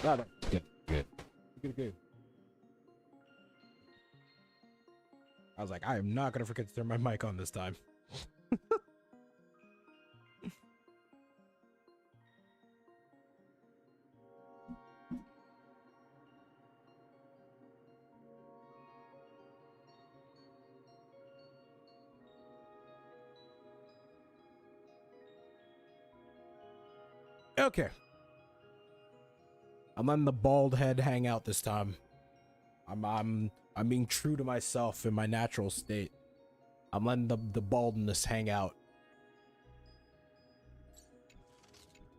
Oh, no. Good, good, good, good. I was like, I am not gonna forget to turn my mic on this time. Okay. I'm letting the bald head hang out this time. I'm being true to myself in my natural state. I'm letting the baldness hang out.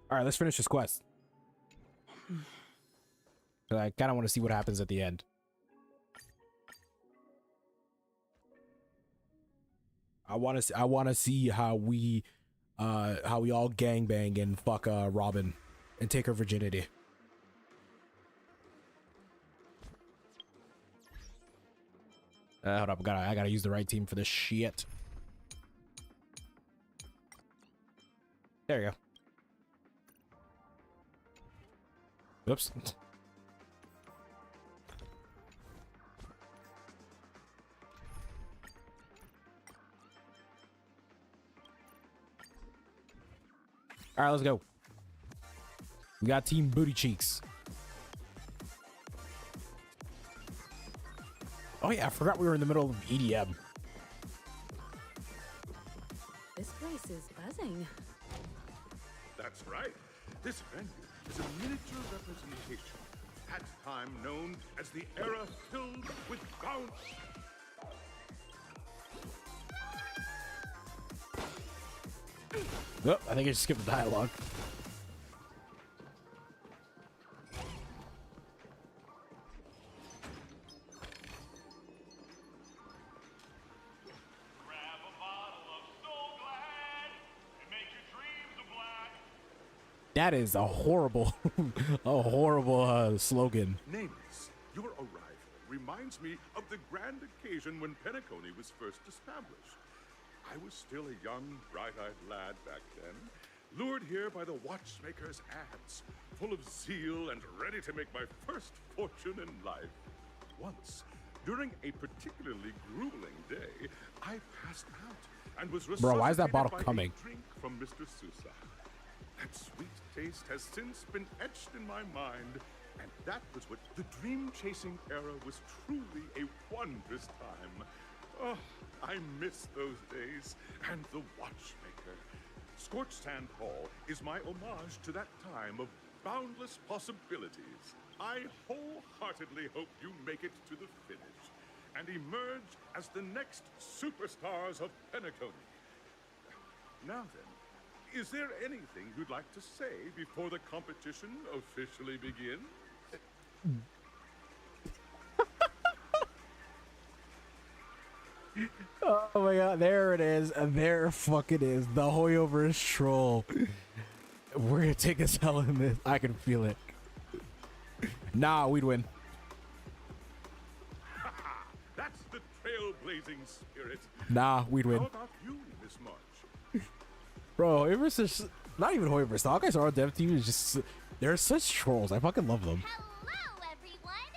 All right, let's finish this quest. I kind of want to see what happens at the end. I want to see how we all gangbang and fuck Robin and take her virginity. Hold up, I gotta use the right team for this shit. There you go. Oops. All right, let's go. We got Team Booty Cheeks. Oh yeah, I forgot we were in the middle of EDM. This place is buzzing. That's right. This venue is a miniature representation of that time known as the era filled with bounce. Oh, I think I just skipped the dialogue. Grab a bottle of Soul Glad and make your dreams a black. That is a horrible, a horrible slogan. Nameless, your arrival reminds me of the grand occasion when Penacony was first established. I was still a young, bright-eyed lad back then, lured here by the watchmaker's ads, full of zeal and ready to make my first fortune in life. Once, during a particularly grueling day, I passed out and was resuscitated Bro, why is that bottle by coming? a drink from Mr. Sousa. That sweet taste has since been etched in my mind, and that was what the dream-chasing era was truly a wondrous time. Oh, I miss those days, and the watchmaker. Scorched Sand Hall is my homage to that time of boundless possibilities. I wholeheartedly hope you make it to the finish and emerge as the next superstars of Penacony. Now then, is there anything you'd like to say before the competition officially begins? Oh my god, there it is. There fucking is. The Hoyover's troll. We're gonna take a L in this. I can feel it. Nah, we'd win. That's the trailblazing spirit. Nah, we'd How win. about you, Miss March? Bro, Hoyover's just not even Hoyover's. The Honkai Star dev team is just, they're such trolls. I fucking love them. Hello, everyone!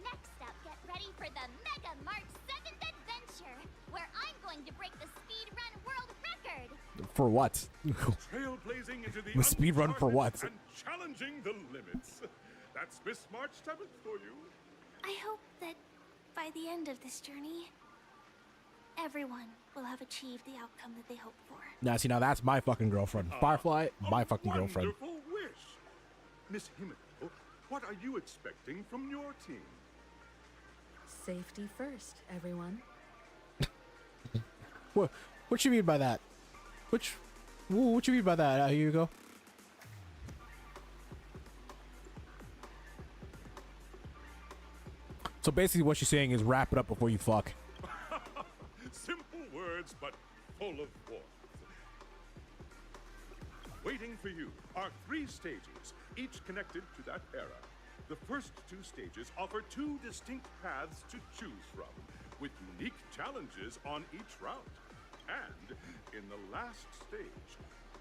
Next up, get ready for the Mega March 7th adventure, where I'm going to break the speed run world record! For what? Trailblazing into the The speed run for what? uncharted and challenging the limits. That's Miss March 7th for you. I hope that by the end of this journey, everyone will have achieved the outcome that they hoped for. Now, see, now that's my fucking girlfriend. Firefly, my fucking girlfriend. Wonderful wish. Miss Himiko, what are you expecting from your team? Safety first, everyone. What you mean by that? What you mean by that? Here you go. So basically what you're saying is wrap it up before you fuck. Simple words, but full of warmth. Waiting for you are 3 stages, each connected to that era. The first 2 stages offer 2 distinct paths to choose from, with unique challenges on each route. And in the last stage,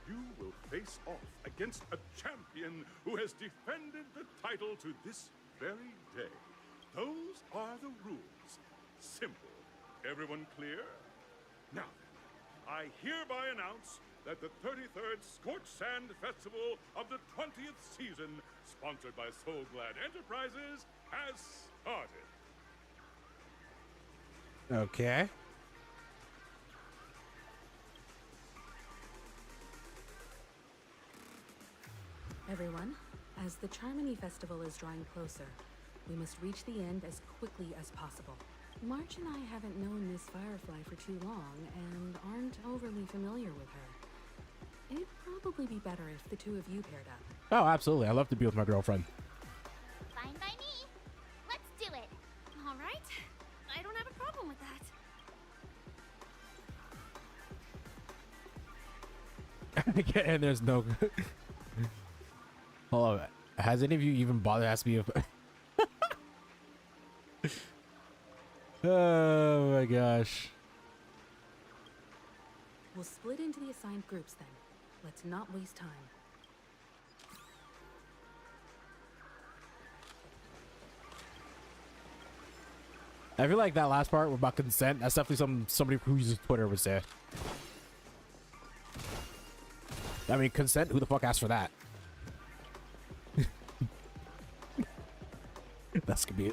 you will face off against a champion who has defended the title to this very day. Those are the rules. Simple. Everyone clear? Now, I hereby announce that the 33rd Scorch Sand Festival of the 20th season, sponsored by Soul Glad Enterprises, has started. Okay. Everyone, as the Charmony Festival is drawing closer, we must reach the end as quickly as possible. March and I haven't known Miss Firefly for too long and aren't overly familiar with her. It'd probably be better if the two of you paired up. Oh, absolutely. I love to be with my girlfriend. Fine by me. Let's do it. All right. I don't have a problem with that. And there's no. Hold on. Has any of you even bothered asking me if? Oh my gosh. We'll split into the assigned groups then. Let's not waste time. I feel like that last part about consent, that's definitely somebody who uses Twitter would say. I mean, consent? Who the fuck asked for that? That's gonna be.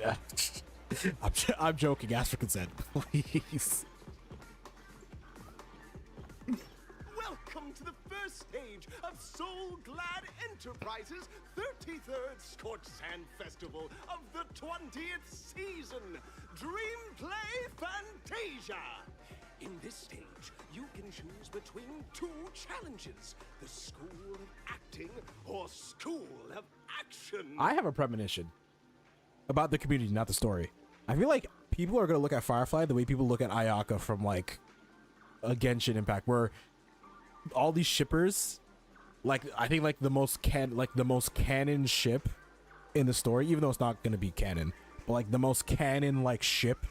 I'm joking. Ask for consent, please. Welcome to the first stage of Soul Glad Enterprises' 33rd Scorch Sand Festival of the 20th season, Dream Play Fantasia. In this stage, you can choose between two challenges: the School of Acting or School of Action. I have a premonition about the community, not the story. I feel like people are gonna look at Firefly the way people look at Ayaka from like a Genshin Impact, where all these shippers, like I think like the most canon ship in the story, even though it's not gonna be canon, but like the most canon like ship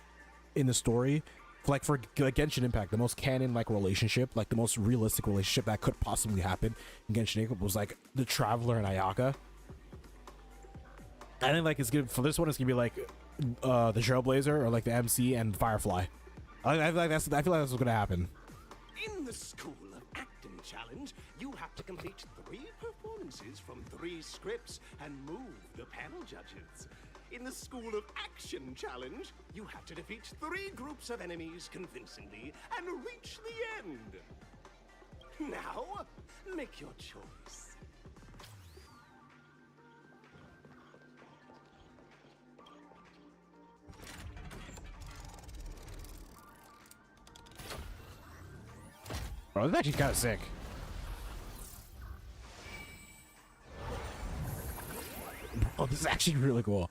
in the story, like for like Genshin Impact, the most canon like relationship, like the most realistic relationship that could possibly happen in Genshin Impact was like the Traveler and Ayaka. I think like it's gonna, for this one it's gonna be like the Trailblazer or like the MC and Firefly. I feel like that's what's gonna happen. In the School of Acting Challenge, you have to complete 3 performances from 3 scripts and move the panel judges. In the School of Action Challenge, you have to defeat 3 groups of enemies convincingly and reach the end. Now, make your choice. Bro, this is actually kind of sick. Oh, this is actually really cool.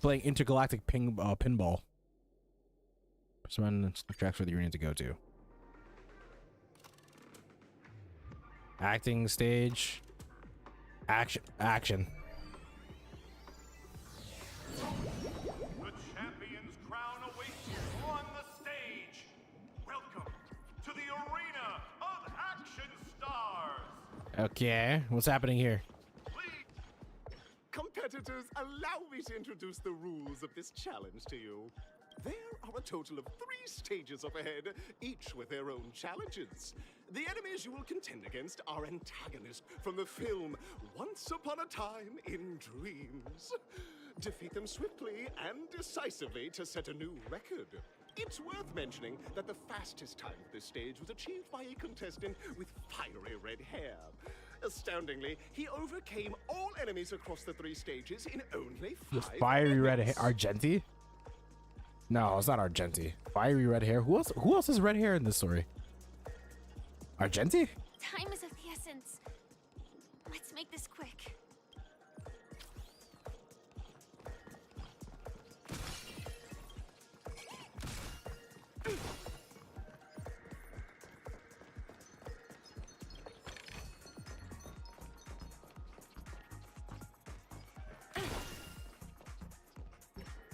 Playing intergalactic pinball. Someone select tracks for the arena to go to. Acting stage. Action. The champion's crown awaits you on the stage. Welcome to the arena of action stars. Okay, what's happening here? Competitors, allow me to introduce the rules of this challenge to you. There are a total of 3 stages up ahead, each with their own challenges. The enemies you will contend against are antagonists from the film Once Upon a Time in Dreams. Defeat them swiftly and decisively to set a new record. It's worth mentioning that the fastest time for this stage was achieved by a contestant with fiery red hair. Astoundingly, he overcame all enemies across the 3 stages in only 5 Fiery red hair. minutes. Argenti? No, it's not Argenti. Fiery red hair. Who else has red hair in this story? Argenti? Time is of the essence. Let's make this quick.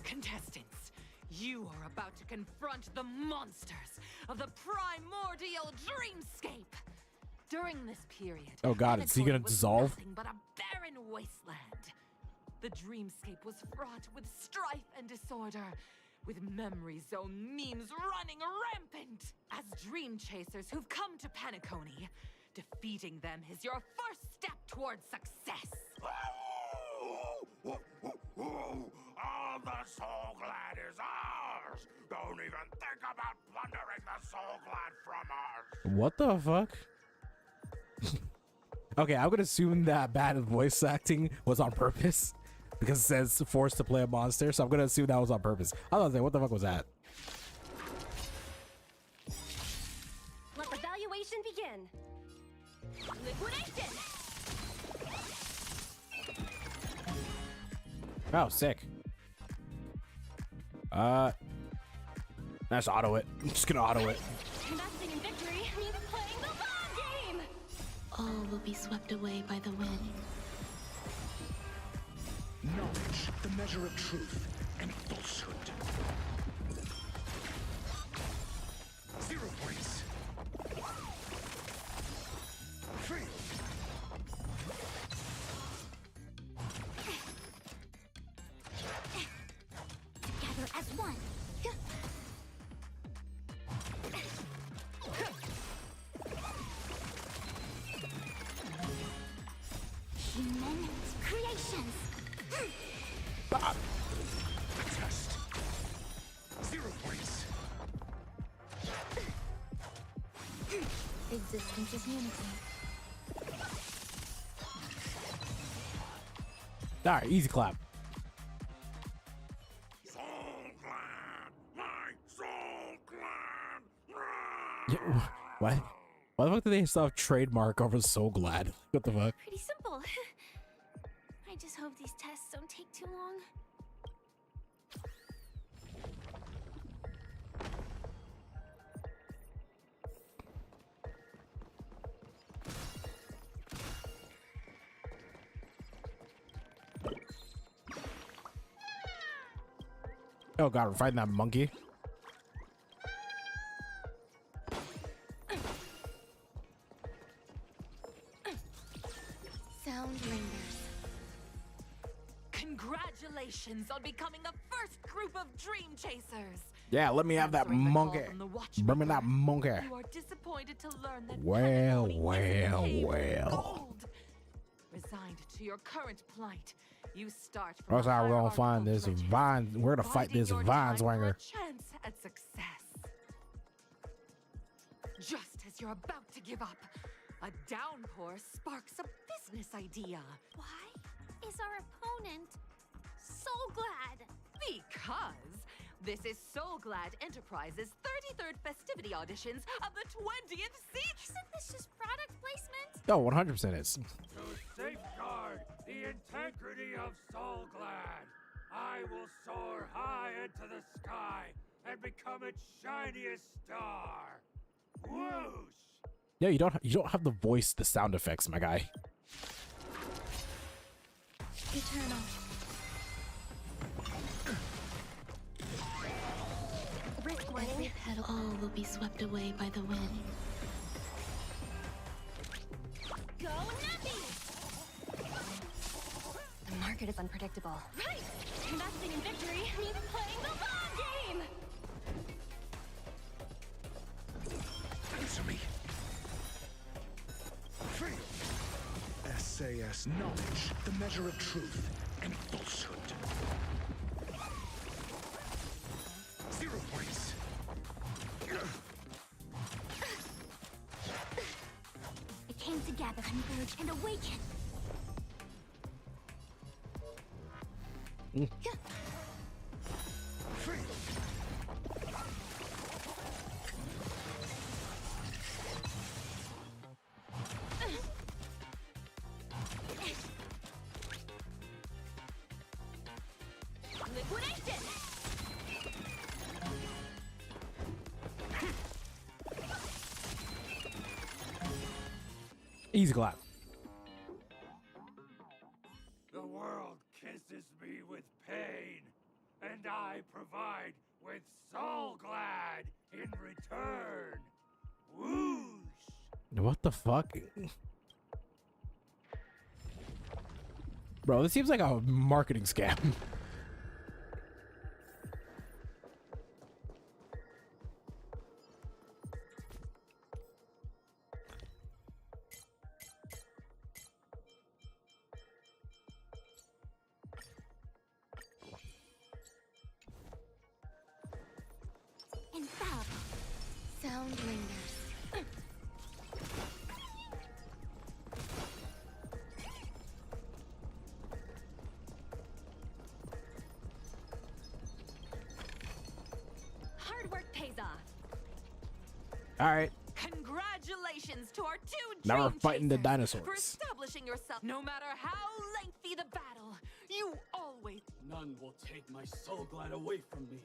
Contestants, you are about to confront the monsters of the primordial dreamscape. During this period, Oh god, is he gonna Anatolia was dissolve? nothing but a barren wasteland. The dreamscape was fraught with strife and disorder, with memory zone memes running rampant. As dream chasers who've come to Paniconi, defeating them is your first step towards success. All the Soul Glad is ours! Don't even think about plundering the Soul Glad from us! What the fuck? Okay, I'm gonna assume that bad voice acting was on purpose because it says forced to play a monster, so I'm gonna assume that was on purpose. I was gonna say, what the fuck was that? Let evaluation begin. Liquidation! Oh, sick. Let's auto it. I'm just gonna auto it. Investing in victory means playing the long game! All will be swept away by the wind. Knowledge, the measure of truth and falsehood. 0 points. Fail. Together as one. Human creations. Test. 0 points. Existence is unity. Alright, easy clap. Soul Glad! My Soul Glad! Yeah, what? Why the fuck do they still have trademark over So Glad? What the fuck? Pretty simple. I just hope these tests don't take too long. Oh god, we're fighting that monkey. Sound lingers. Congratulations on becoming the first group of dream chasers. Yeah, let me have that Answering the call monkey. from the Bring me that Watchmaker, monkey. You are disappointed to learn that Well, Paniconi well, isn't paved with well. gold. Resigned to your current plight, you start from That's a how we're gonna hierarchical find this dredges, vine. We're gonna fight biding this your vine time for a swinger. chance at success. Just as you're about to give up, a downpour sparks a business idea. Why is our opponent so glad? Because this is So Glad Enterprises' 33rd festivity auditions of the 20th season. Isn't this just product placement? Oh, 100% is. To safeguard the integrity of Soul Glad, I will soar high into the sky and become its shiniest star. Whoosh! Yeah, you don't have the voice, the sound effects, my guy. Eternal. Every petal, all will be swept away by the wind. Go Nappy! The market is unpredictable. Right! Investing in victory means playing the long game! Answer me. Fail. SAS knowledge, the measure of truth and falsehood. 0 points. It came together, converge, and awaken. Fail. Liquidation! Easy clap. The world kisses me with pain, and I provide with Soul Glad in return. What the fuck? Bro, this seems like a marketing scam. Infallible. Sound lingers. Hard work pays off. All right. Congratulations to our two Now we're dream fighting the chasers dinosaurs. for establishing yourself. No matter how lengthy the battle, you always. None will take my soul glide away from me.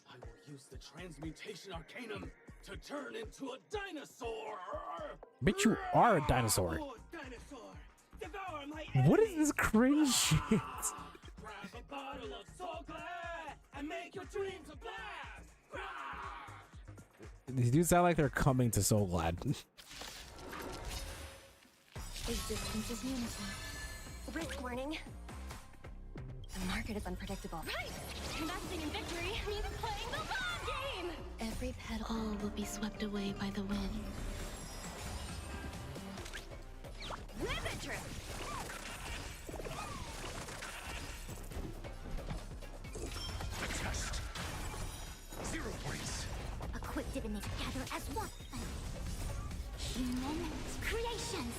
I will use the transmutation arcanum to turn into a dinosaur. Bitch, you are a dinosaur. Oh, dinosaur, devour my What is enemies. this cringe shit? Grab a bottle of soul glide and make your dreams a blast. These dudes sound like they're coming to Soul Glad. Existence is unity. Risk warning. The market is unpredictable. Right! Investing in victory means playing the long game! Every petal, all will be swept away by the wind. Live it true! Test. 0 points. A quick divinity gather as one. Human creations.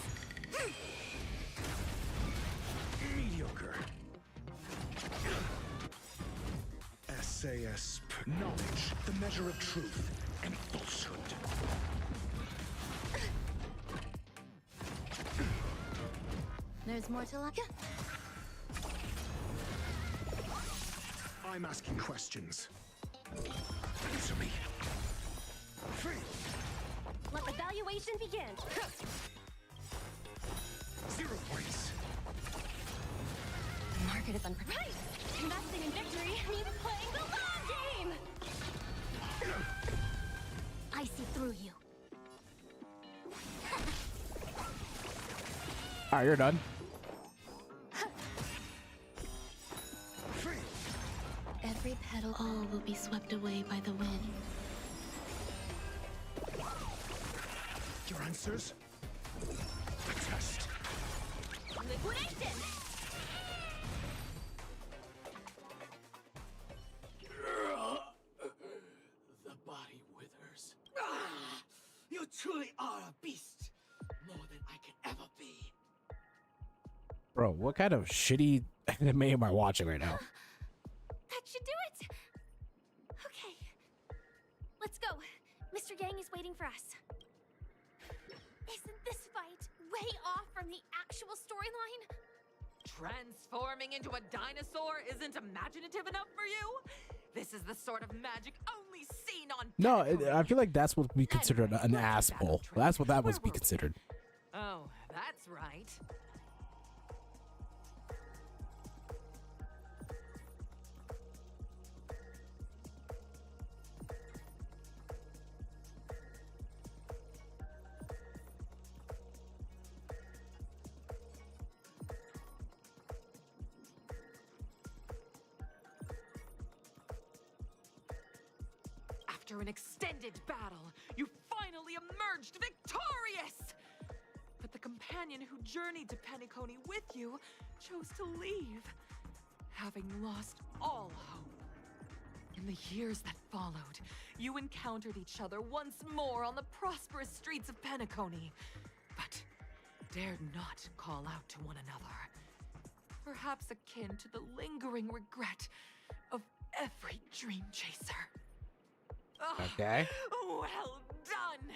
Mediocre. SAS. Knowledge, the measure of truth and falsehood. There's more to luck. I'm asking questions. Answer me. Free. Let evaluation begin. 0 points. The market is unpredictable. Right! Investing in victory means playing the long game! I see through you. All right, you're done. Free. Every petal, all will be swept away by the wind. Your answers? Test. Liquidation! The body withers. You truly are a beast, more than I can ever be. Bro, what kind of shitty anime am I watching right now? That should do it. Okay. Let's go. Mr. Yang is waiting for us. Isn't this fight way off from the actual storyline? Transforming into a dinosaur isn't imaginative enough for you? This is the sort of magic only seen on. No, Penacony. I feel like that's what we considered an Anyway, ass battle bowl. trip. That's what that Where was be were we? considered. Oh, that's right. After an extended battle, you finally emerged victorious! But the companion who journeyed to Penacony with you chose to leave, having lost all hope. In the years that followed, you encountered each other once more on the prosperous streets of Penacony, but dared not call out to one another. Perhaps akin to the lingering regret of every dream chaser. Okay. Well done!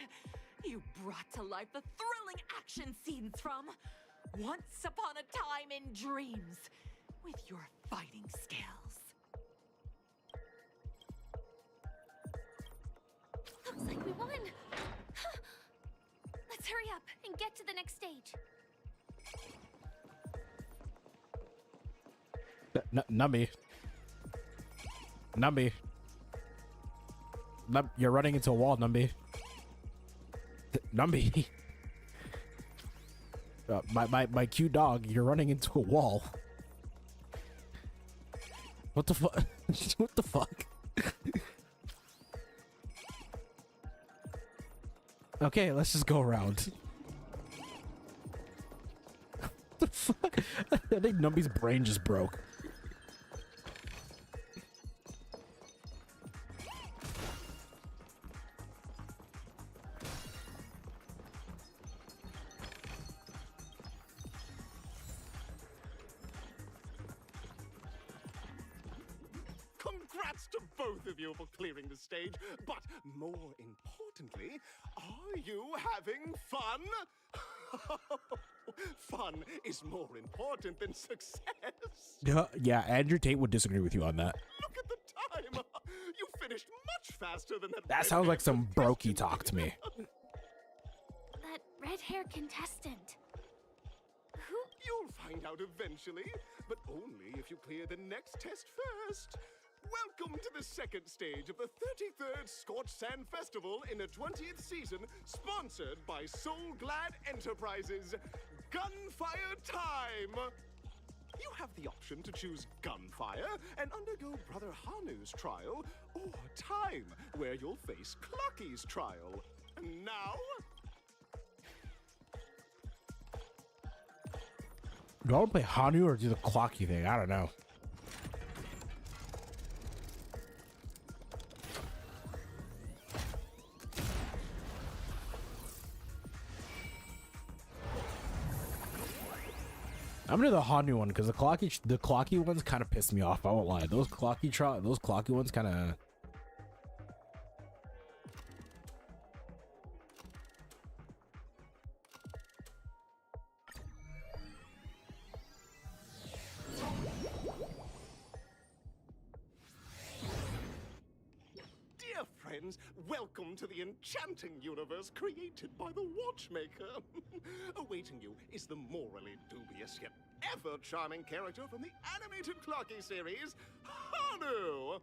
You brought to life the thrilling action scenes from Once Upon a Time in Dreams with your fighting skills. Looks like we won. Let's hurry up and get to the next stage. Numby. Numby. You're running into a wall, Numby. Numby. My cute dog, you're running into a wall. What the fuck? What the fuck? Okay, let's just go around. What the fuck? I think Numby's brain just broke. Congrats to both of you for clearing the stage, but more importantly, are you having fun? Fun is more important than success. Yeah, Andrew Tate would disagree with you on that. Look at the time. You finished much faster than that. That sounds like some brokey talk to me. That red-haired contestant. Who? You'll find out eventually, but only if you clear the next test first. Welcome to the second stage of the 33rd Scorched Sand Festival in the 20th season, sponsored by Soul Glad Enterprises. Gunfire time! You have the option to choose gunfire and undergo Brother Hanu's trial, or time, where you'll face Clucky's trial. And now... Do I want to play Hanu or do the clocky thing? I don't know. I'm gonna do the Hanu one because the clocky ones kind of pissed me off. I won't lie. Those clocky ones kind of. Dear friends, welcome to the enchanting universe created by the Watchmaker. Awaiting you is the morally dubious yet ever charming character from the animated Clocky series, Hanu.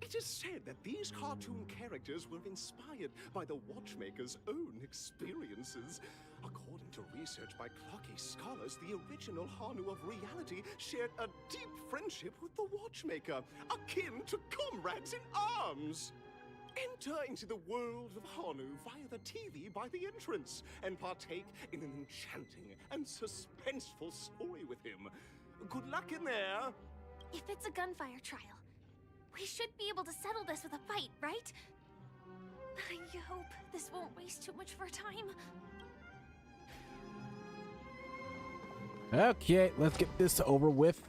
It is said that these cartoon characters were inspired by the Watchmaker's own experiences. According to research by Clocky scholars, the original Hanu of reality shared a deep friendship with the Watchmaker, akin to comrades in arms. Enter into the world of Hanu via the TV by the entrance and partake in an enchanting and suspenseful story with him. Good luck in there. If it's a gunfire trial, we should be able to settle this with a fight, right? I hope this won't waste too much of our time. Okay, let's get this over with.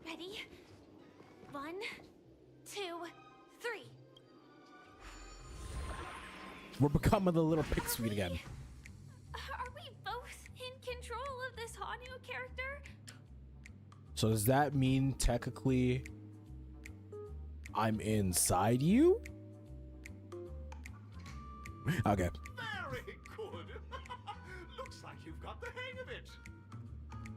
Ready? 1, 2, 3. We're becoming the little pig suite again. Are we both in control of this Hanu character? So does that mean technically I'm inside you? Okay. Very good. Looks like you've got the hang of it.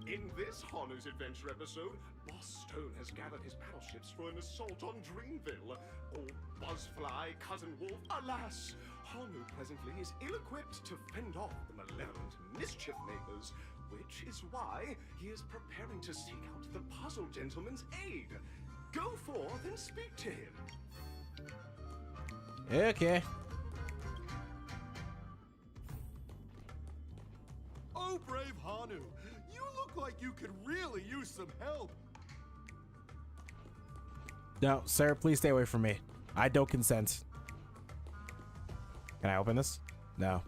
In this Hanu's Adventure episode, Boss Stone has gathered his battleships for an assault on Dreamville. Oh, Buzzfly, Cousin Wolf, alas! Hanu presently is ill-equipped to fend off the malevolent mischief makers, which is why he is preparing to seek out the Puzzle Gentleman's aid. Go forth and speak to him. Okay. Oh, brave Hanu, you look like you could really use some help. No, sir, please stay away from me. I don't consent. Can I open this? No.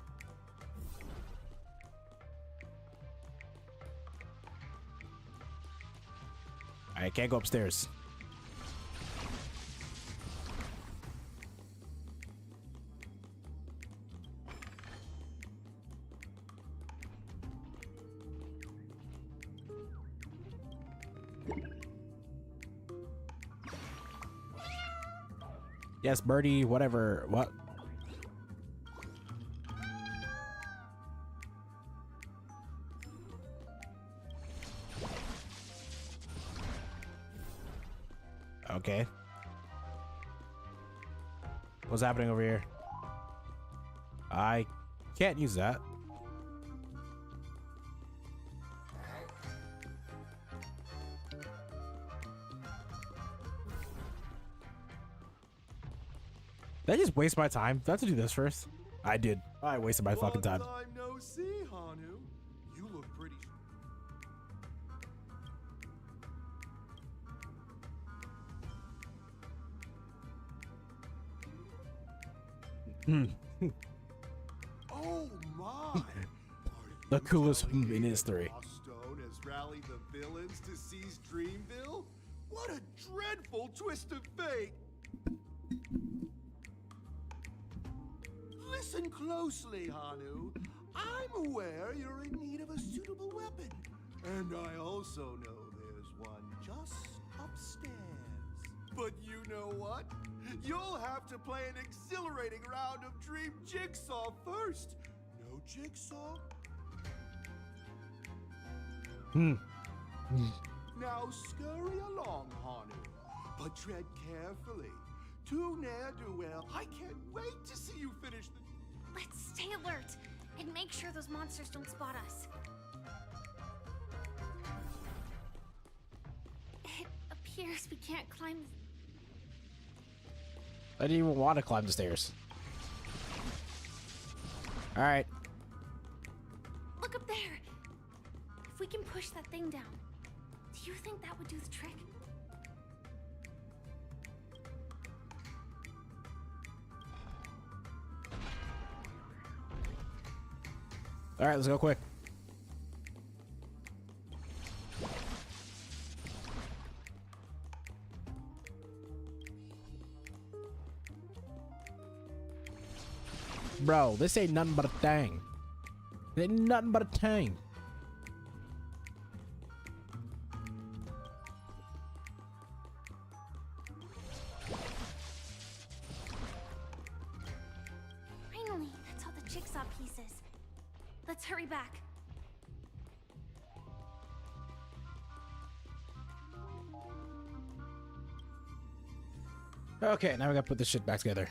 I can't go upstairs. Yes, birdie, whatever. What? Okay. What's happening over here? I can't use that. Did I just waste my time? Do I have to do this first? I did. I wasted my fucking time. Long time no see, Hanu. You look pretty. Oh my! The coolest in history. Stone has rallied the villains to seize Dreamville? What a dreadful twist of fate! Listen closely, Hanu. I'm aware you're in need of a suitable weapon. And I also know there's one just upstairs. But you know what? You'll have to play an exhilarating round of Dream Jigsaw first. No Jigsaw? Now scurry along, Hanu. But tread carefully. Too ne'er-do-well. I can't wait to see you finish the... Let's stay alert and make sure those monsters don't spot us. It appears we can't climb. I didn't even want to climb the stairs. All right. Look up there. If we can push that thing down, do you think that would do the trick? All right, let's go quick. Bro, this ain't nothing but a thing. It ain't nothing but a thing. Finally, that's all the jigsaw pieces. Let's hurry back. Okay, now we gotta put this shit back together.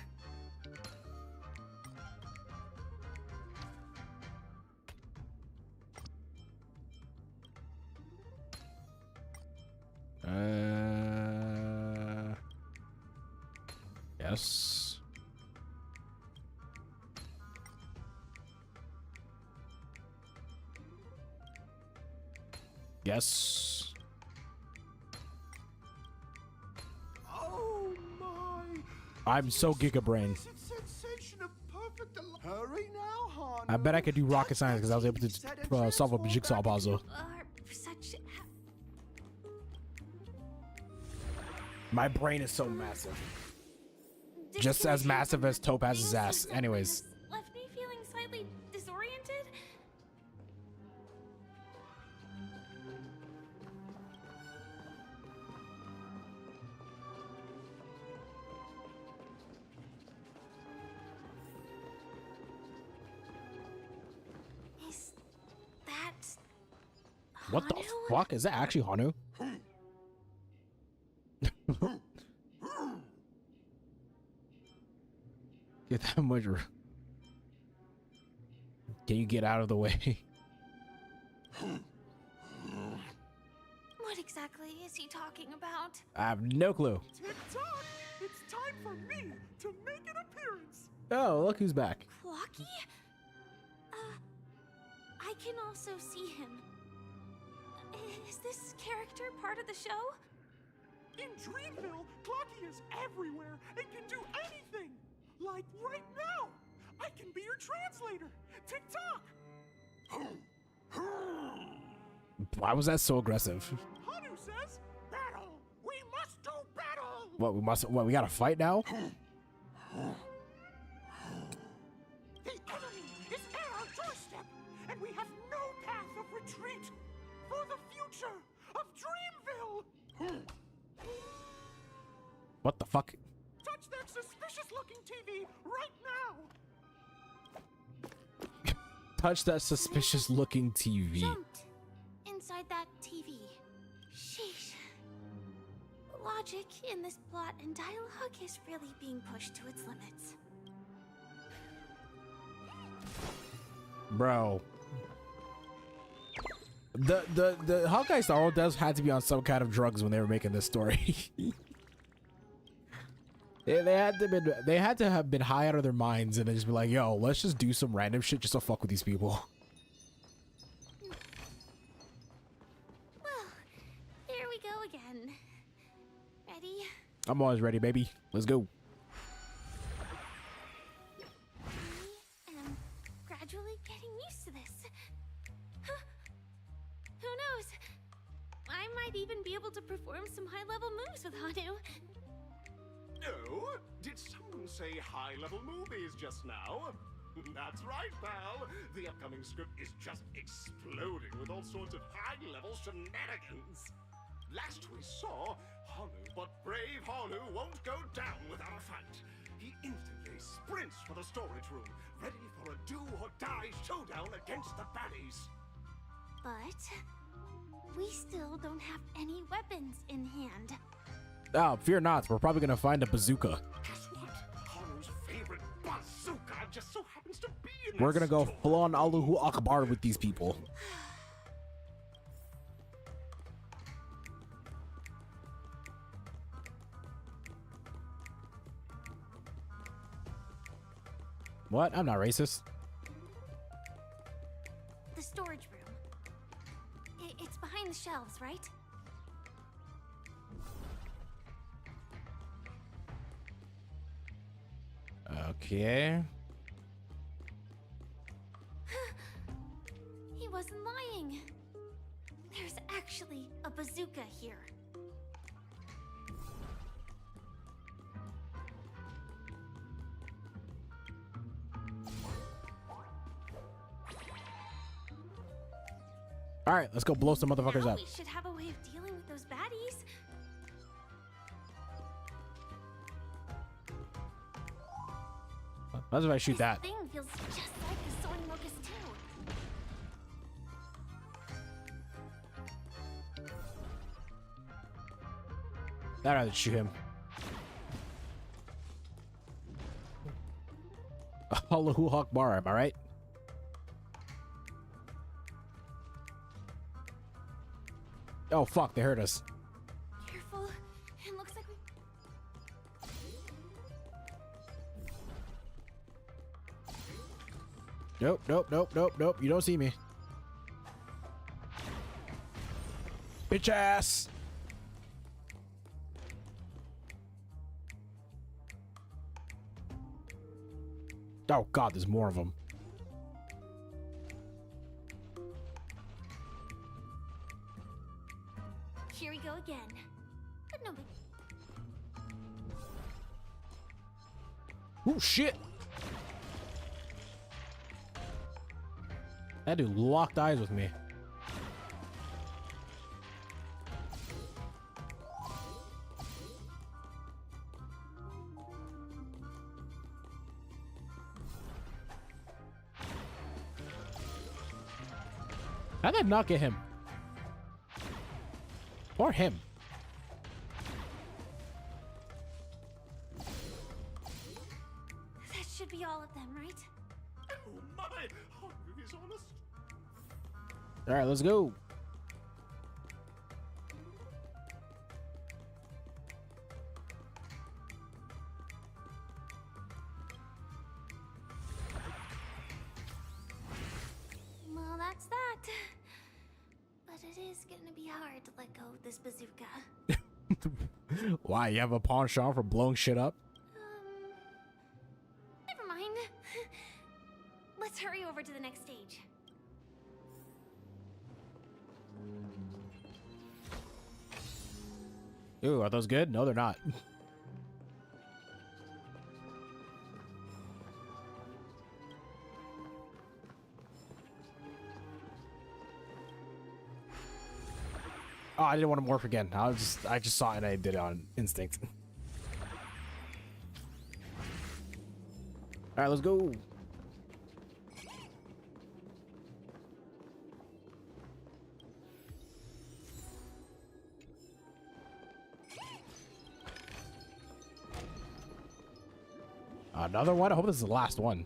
Yes. Yes. Oh my! I'm so Giga Brain. Sensation of perfect Hurry now, Hanu. I bet I could do rocket science because I was able to solve a jigsaw puzzle. Such. My brain is so massive. Just as massive as Topaz's ass. Anyways. Left me feeling slightly disoriented. Is that What the Hanu? fuck? Is that actually Hanu? Get that much. Can you get out of the way? What exactly is he talking about? I have no clue. Tick-tock! It's time for me to make an appearance! Oh, look who's back. Clocky? I can also see him. Is this character part of the show? In Dreamville, Clocky is everywhere and can do anything! Like right now! I can be your translator! Tick-tock! Why was that so aggressive? Hanu says, battle! We must do battle! What, we gotta fight now? The enemy is at our doorstep, and we have no path of retreat for the future of Dreamville! What the fuck? Touch that suspicious-looking TV right now! Touch that suspicious looking TV. Jumped inside that TV. Sheesh. Logic in this plot and dialogue is really being pushed to its limits. Bro. The Honkai Star Wars devs had to be on some kind of drugs when they were making this story. they had to have been high out of their minds and they just be like, yo, let's just do some random shit just to fuck with these people. Well, there we go again. Ready? I'm always ready, baby. Let's go. I am gradually getting used to this. Huh. Who knows? I might even be able to perform some high-level moves with Hanu. Oh, did someone say high-level movies just now? That's right, pal. The upcoming script is just exploding with all sorts of high-level shenanigans. Last we saw, Hanu, but brave Hanu won't go down without a fight. He instantly sprints for the storage room, ready for a do-or-die showdown against the baddies. But we still don't have any weapons in hand. Oh, fear not. We're probably gonna find a bazooka. Guess what? Hanu's favorite bazooka just so happens to be in We're this gonna go store. full on Allahu Akbar with these people. What? I'm not racist. The storage room. It's behind the shelves, right? Okay. He wasn't lying. There's actually a bazooka here. All right, let's go blow some motherfuckers Now up. we should have a way of dealing with those baddies. What if I shoot that? This thing feels just like the soaring locust too. I'd rather shoot him. Allahu Akbar, am I right? Oh fuck, they heard us. Careful. It looks like we... Nope, nope, nope, nope, nope. You don't see me. Bitch ass. Oh god, there's more of them. Here we go again. But no big... Oh shit. That dude locked eyes with me. How'd that not get him? Or him? That should be all of them, right? Oh my, Hanu is honest. All right, let's go. Well, that's that. But it is gonna be hard to let go of this bazooka. Why, you have a penchant for blowing shit up? Never mind. Let's hurry over to the next stage. Ooh, are those good? No, they're not. Oh, I didn't want to morph again. I just saw it and I did it on instinct. All right, let's go. Another one? I hope this is the last one.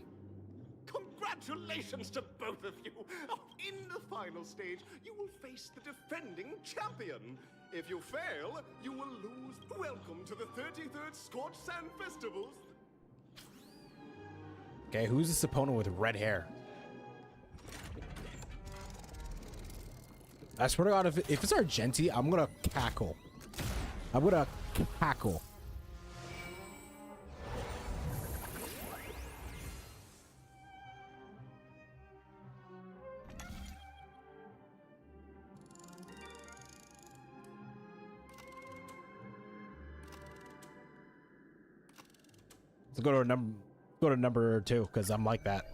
Congratulations! Congratulations to both of you. Oh, in the final stage, you will face the defending champion. If you fail, you will lose. Welcome to the 33rd Scorched Sand Festivals. Okay, who's this opponent with red hair? I swear to God, if it's Argenti, I'm gonna cackle. I'm gonna cackle. Let's go to number 2 because I'm like that.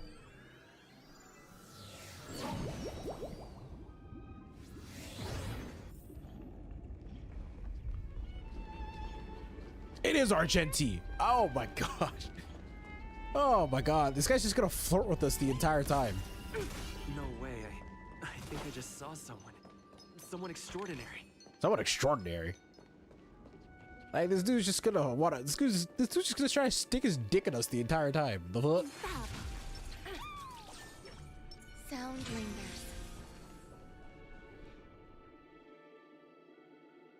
It is Argenti. Oh my gosh. Oh my God. This guy's just gonna flirt with us the entire time. No way. I think I just saw someone. Someone extraordinary. Someone extraordinary. Like this dude's just gonna wanna. This dude's just gonna try to stick his dick in us the entire time. The fuck? Sound lingers.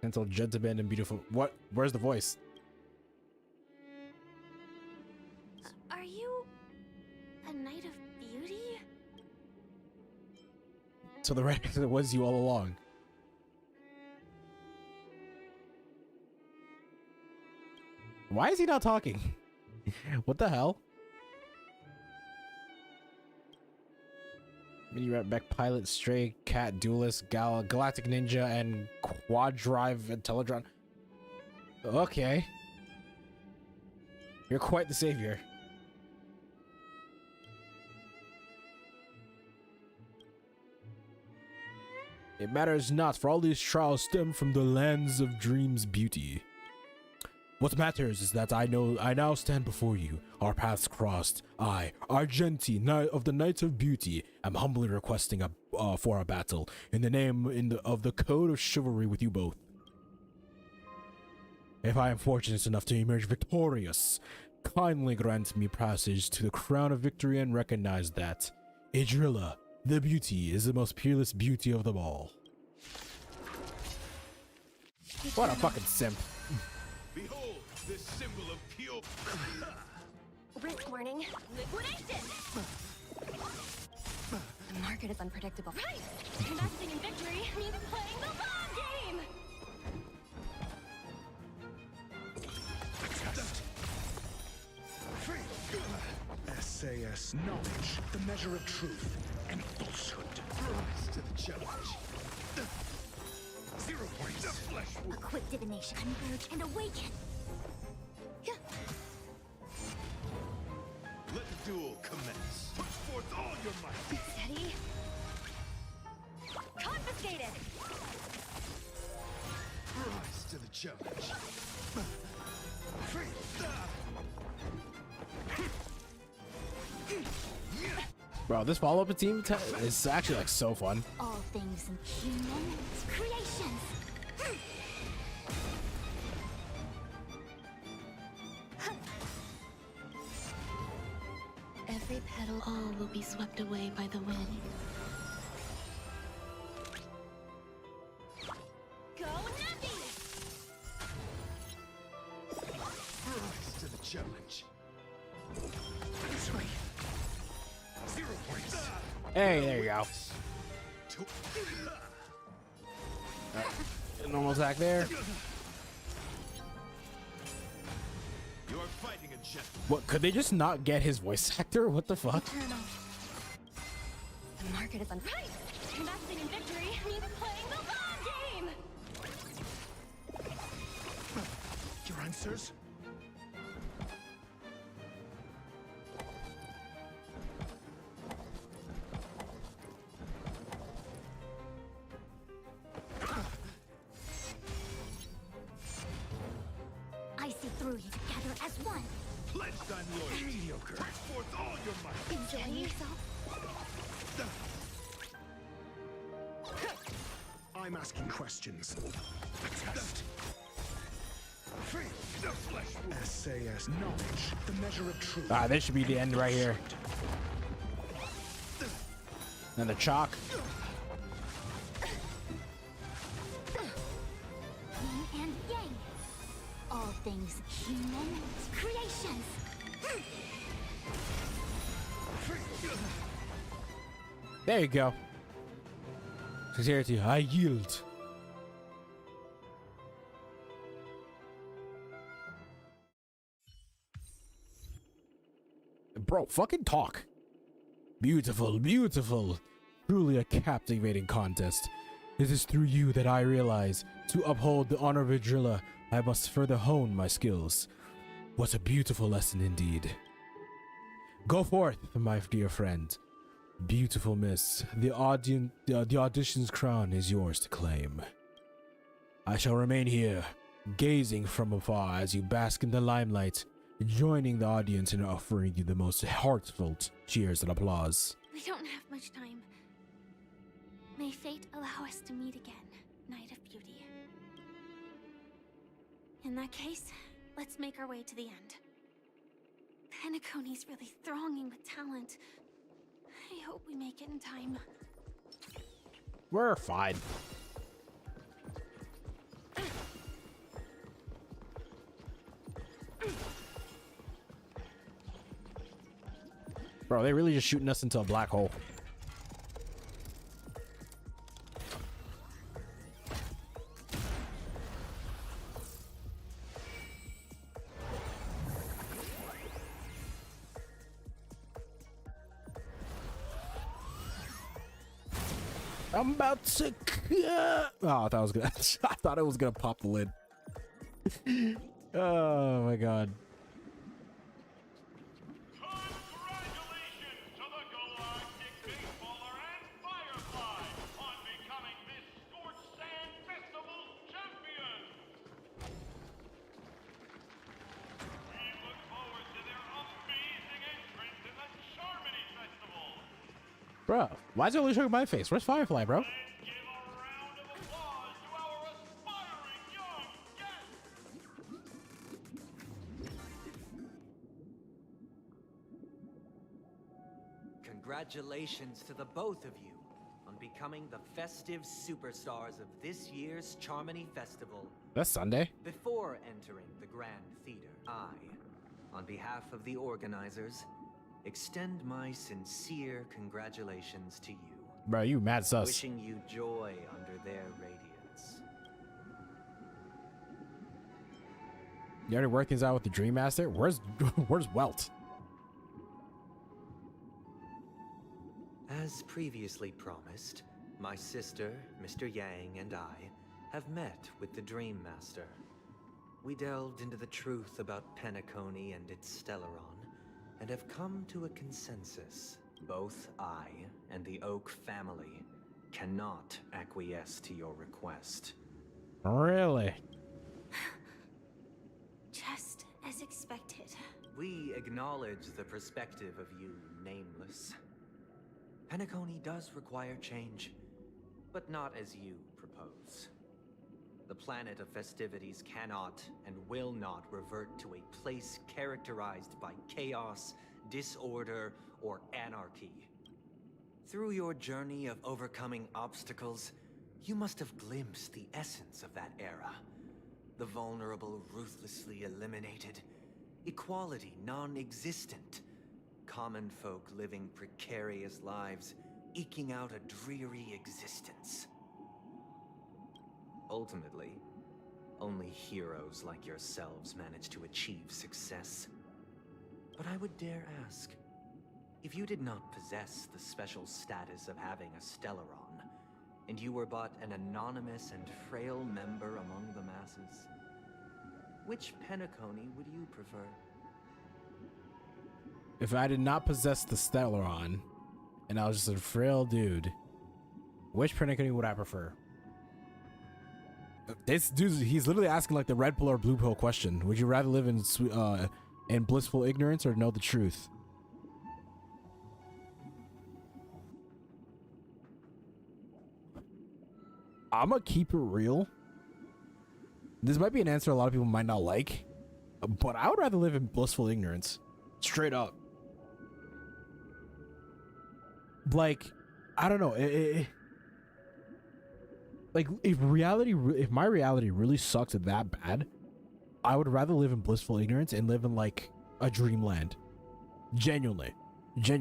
Until gentleman and beautiful. What? Where's the voice? Are you a knight of beauty? So the red was you all along. Why is he not talking? What the hell? Mini Rat Mech Pilot, Stray Cat, Duelist, Galactic Ninja, and Quad Drive Intelligron. Okay. You're quite the savior. It matters not, for all these trials stem from the lands of dreams beauty. What matters is that I now stand before you, our paths crossed. I, Argenti, Knight of the Knights of Beauty, am humbly requesting for a battle in the name of the code of chivalry with you both. If I am fortunate enough to emerge victorious, kindly grant me passage to the crown of victory and recognize that Adrilla, the beauty, is the most peerless beauty of them all. What a fucking simp. Behold, this symbol of pure... Risk warning. Liquidation! The market is unpredictable. Right! Investing in victory means playing the long game! SAS knowledge, the measure of truth and falsehood. Rise to the challenge. 0 points. The flesh A quick divination. Converge and awaken. Let the duel commence. Put forth all your might. Steady. Confiscated! Rise to the challenge. Bro, this follow-up team is actually like so fun. All things human creations. Every petal, all will be swept away by the wind. Go Nappy! Rise to the challenge. This way. 0 points. Hey, there you go. Normal attack there. You're fighting a jet. What, could they just not get his voice actor? What the fuck? Eternal. The market is right. Investing in victory means playing the long game! Your answers? I see through you together as one. Pledge thine loyalty. Mediocre. Put forth all your might. Enjoying yourself? I'm asking questions. Test. The flesh wound. SAS knowledge, the measure of truth. Ah, this should be the end right here. And the chalk. Yin and yang. All things human creations. There you go. Sincerity, I yield. Bro, fucking talk. Beautiful, beautiful. Truly a captivating contest. It is through you that I realize, to uphold the honor of Vidrilla, I must further hone my skills. What a beautiful lesson indeed. Go forth, my dear friend. Beautiful miss, the audition's crown is yours to claim. I shall remain here, gazing from afar as you bask in the limelight, joining the audience in offering you the most heartfelt cheers and applause. We don't have much time. May fate allow us to meet again, Knight of Beauty. In that case, let's make our way to the end. Penacony's really thronging with talent. I hope we make it in time. We're fine. Bro, they really just shooting us into a black hole. I'm about to. Oh, I thought I was gonna. I thought it was gonna pop the lid. Oh my god. Congratulations to the Galactic Baseballer and Firefly on becoming this Scorched Sand Festival champion. We look forward to their amazing entrance in the Charmony Festival. Bro, why is it only showing my face? Where's Firefly, bro? Give a round of applause to our aspiring young guests. Congratulations to the both of you on becoming the festive superstars of this year's Charmony Festival. That's Sunday. Before entering the Grand Theater, I, on behalf of the organizers, extend my sincere congratulations to you. Bro, you mad sus. Wishing you joy under their radiance. You already worked things out with the Dream Master? Where's Welt? As previously promised, my sister, Mr. Yang, and I have met with the Dream Master. We delved into the truth about Penacony and its Stellaron, and have come to a consensus. Both I and the Oak family cannot acquiesce to your request. Really? Just as expected. We acknowledge the perspective of you, Nameless. Penacony does require change, but not as you propose. The planet of festivities cannot and will not revert to a place characterized by chaos, disorder, or anarchy. Through your journey of overcoming obstacles, you must have glimpsed the essence of that era. The vulnerable ruthlessly eliminated, equality non-existent, common folk living precarious lives, eking out a dreary existence. Ultimately, only heroes like yourselves manage to achieve success. But I would dare ask, if you did not possess the special status of having a Stellaron, and you were but an anonymous and frail member among the masses, which Penacony would you prefer? If I did not possess the Stellaron, and I was just a frail dude, which Penacony would I prefer? This dude, he's literally asking like the red pill or blue pill question. Would you rather live in blissful ignorance or know the truth? I'm gonna keep it real. This might be an answer a lot of people might not like, but I would rather live in blissful ignorance. Straight up. Like, I don't know. Like if my reality really sucks that bad, I would rather live in blissful ignorance and live in like a dreamland. Genuinely.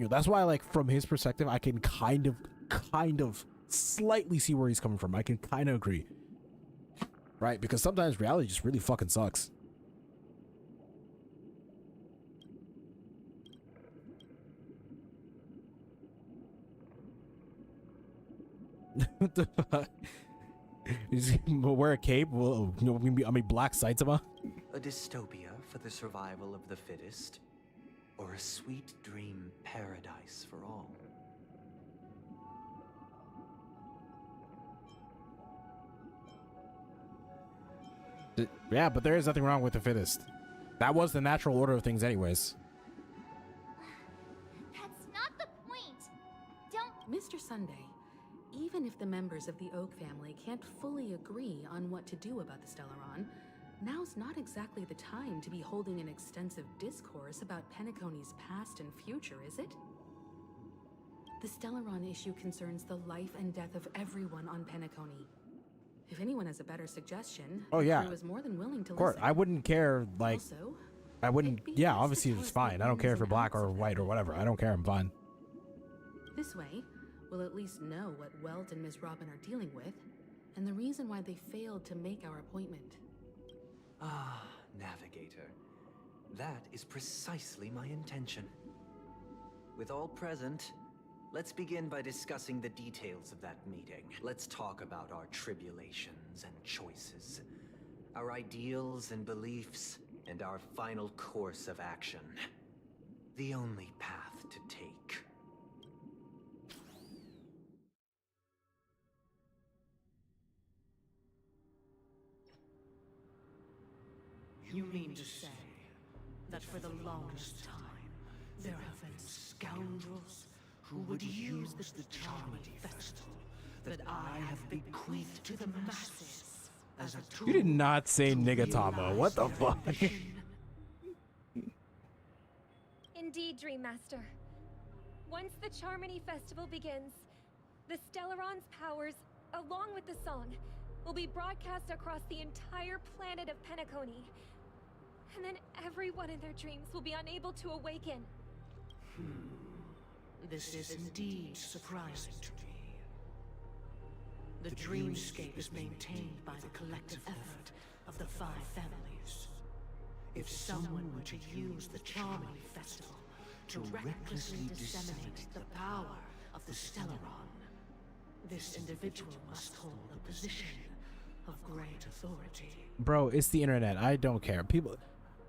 That's why, like, from his perspective, I can kind of slightly see where he's coming from. I can kind of agree. Right? Because sometimes reality just really fucking sucks. What the fuck? Wear a cape? Well, you know, I mean, black Saitama? A dystopia for the survival of the fittest? Or a sweet dream paradise for all? Yeah, but there is nothing wrong with the fittest. That was the natural order of things anyways. That's not the point. Don't... Mr. Sunday, even if the members of the Oak family can't fully agree on what to do about the Stellaron, now's not exactly the time to be holding an extensive discourse about Penacony's past and future, is it? The Stellaron issue concerns the life and death of everyone on Penacony. If anyone has a better suggestion, oh yeah, I was more than willing to of course, listen. I wouldn't care, like, also, I wouldn't, yeah, obviously it's fine. I don't care if you're black or white or whatever. I don't care, I'm fine. This way, we'll at least know what Welt and Miss Robin are dealing with, and the reason why they failed to make our appointment. Ah, Navigator. That is precisely my intention. With all present, let's begin by discussing the details of that meeting. Let's talk about our tribulations and choices, our ideals and beliefs, and our final course of action. The only path to take. You mean to say that for the longest time, there have been scoundrels who would use the Charmony Festival that I have bequeathed to the masses as a tool? You did not say Nigatama. What the fuck? Indeed, Dream Master. Once the Charmony Festival begins, the Stellaron's powers, along with the song, will be broadcast across the entire planet of Penacony. And then everyone in their dreams will be unable to awaken. This is indeed surprising to me. The dreamscape is maintained by the collective effort of the 5 families. If someone were to use the Charmony Festival to recklessly disseminate the power of the Stellaron, this individual must hold a position of great authority. Bro, it's the internet. I don't care.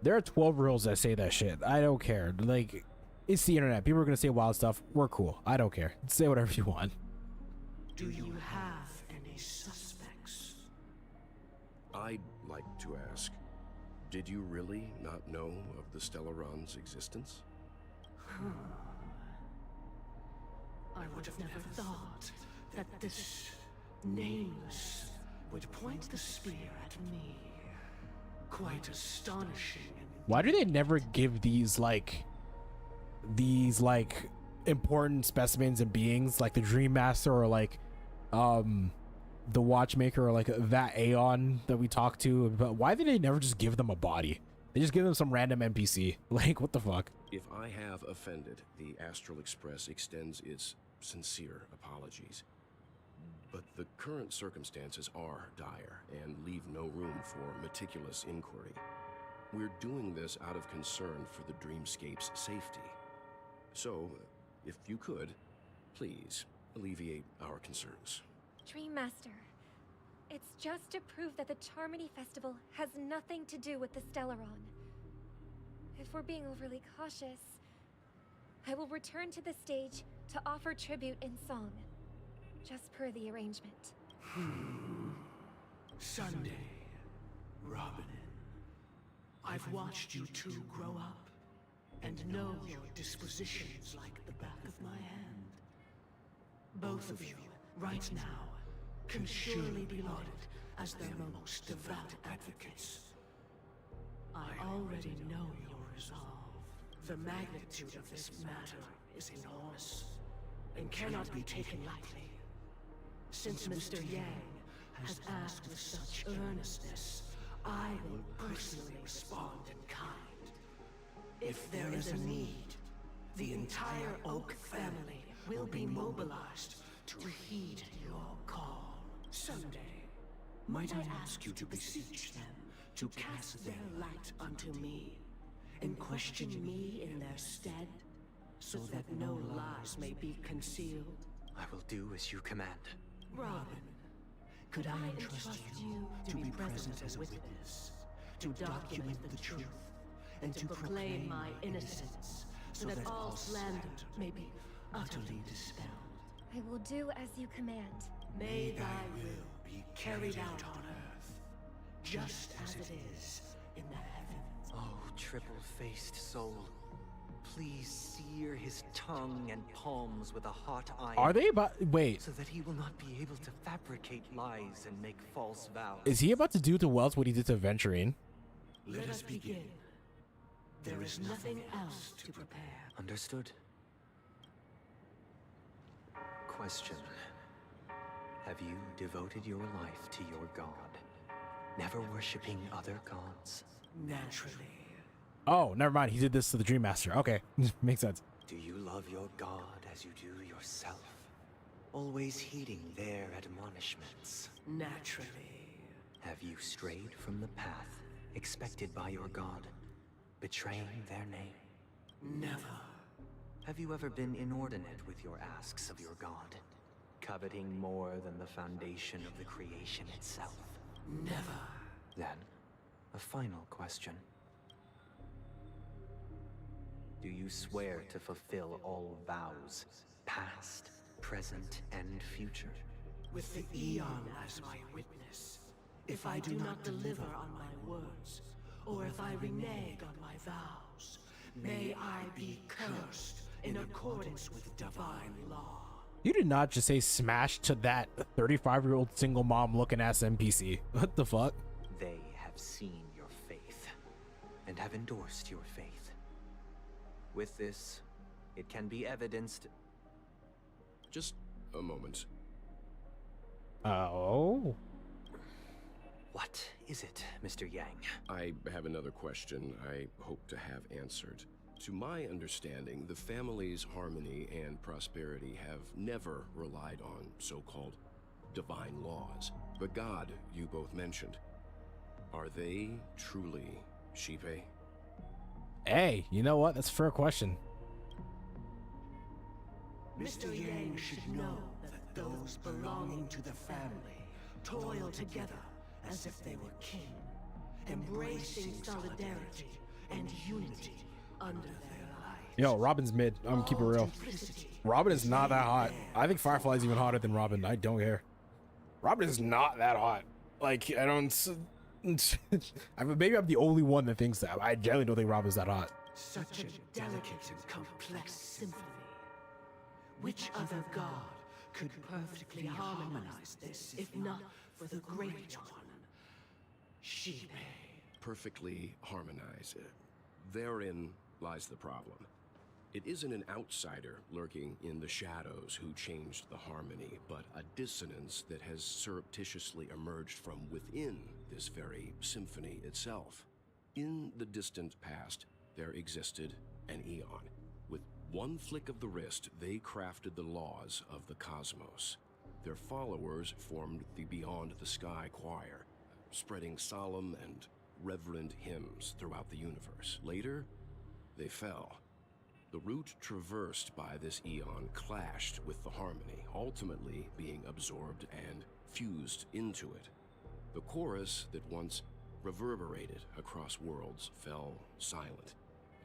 There are 12-year-olds that say that shit. I don't care. Like, it's the internet. People are gonna say wild stuff. We're cool. I don't care. Say whatever you want. Do you have any suspects? I'd like to ask, did you really not know of the Stellaron's existence? I would have never thought that this nameless would point the spear at me. Quite astonishing. Why do they never give these important specimens and beings like the Dream Master or like the Watchmaker or like that Aeon that we talked to? But why did they never just give them a body? They just give them some random NPC. Like, what the fuck? If I have offended, the Astral Express extends its sincere apologies. But the current circumstances are dire and leave no room for meticulous inquiry. We're doing this out of concern for the Dreamscape's safety. So, if you could, please alleviate our concerns. Dream Master, it's just to prove that the Charmony Festival has nothing to do with the Stellaron. If we're being overly cautious, I will return to the stage to offer tribute in song. Just per the arrangement. Sunday, Robin, I've watched you two grow up and know your dispositions like the back of my hand. Both of you, right now, can surely be lauded as their most devout advocates. I already know your resolve. The magnitude of this matter is enormous. and cannot be taken lightly. Since Mr. Yang has asked with such earnestness, I will personally respond in kind. If there is a need, the entire Oak family will be mobilized to heed your call. Someday, might I ask you to beseech them to cast their light unto me, and question me in their stead, so that no lies may be concealed? I will do as you command. Robin, could I entrust you to be present as a witness, to document the truth, and to proclaim my innocence, so that all slander may be utterly dispelled? I will do as you command. May thy will be carried out on earth, just as it is in the heavens. Oh, triple-faced soul. Please sear his tongue and palms with a hot iron. Are they about... Wait. So that he will not be able to fabricate lies and make false vows. Is he about to do to Wells what he did to Venturine? Let us begin. There is nothing else to prepare. Understood. Question. Have you devoted your life to your god, never worshipping other gods? Naturally. Oh, never mind. He did this to the Dream Master. Okay, makes sense. Do you love your god as you do yourself? Always heeding their admonishments? Naturally. Have you strayed from the path expected by your god, betraying their name? Never. Have you ever been inordinate with your asks of your god, coveting more than the foundation of the creation itself? Never. Then, a final question. Do you swear to fulfill all vows, past, present, and future? With the Eon as my witness, if I do not deliver on my words, or if I renege on my vows, may I be cursed in accordance with divine law. You did not just say smash to that 35-year-old single mom looking ass NPC. What the fuck? They have seen your faith, and have endorsed your faith. With this, it can be evidenced... Just a moment. Oh? What is it, Mr. Yang? I have another question I hope to have answered. To my understanding, the family's harmony and prosperity have never relied on so-called divine laws. The god you both mentioned, are they truly Shipe? Hey, you know what? That's a fair question. Mr. Yang should know that those belonging to the family toil together as if they were kin, embracing solidarity and unity under their light. Yo, Robin's mid. I'm gonna keep it real. Robin is not that hot. I think Firefly's even hotter than Robin. I don't care. Robin is not that hot. Like, I don't... maybe I'm the only one that thinks that. I generally don't think Robin's that hot. Such a delicate and complex symphony. Which other god could perfectly harmonize this, if not for the great one, Shipe? Perfectly harmonized. Therein lies the problem. It isn't an outsider lurking in the shadows who changed the harmony, but a dissonance that has surreptitiously emerged from within this very symphony itself. In the distant past, there existed an Eon. With one flick of the wrist, they crafted the laws of the cosmos. Their followers formed the Beyond the Sky Choir, spreading solemn and reverent hymns throughout the universe. Later, they fell. The route traversed by this Eon clashed with the harmony, ultimately being absorbed and fused into it. The chorus that once reverberated across worlds fell silent,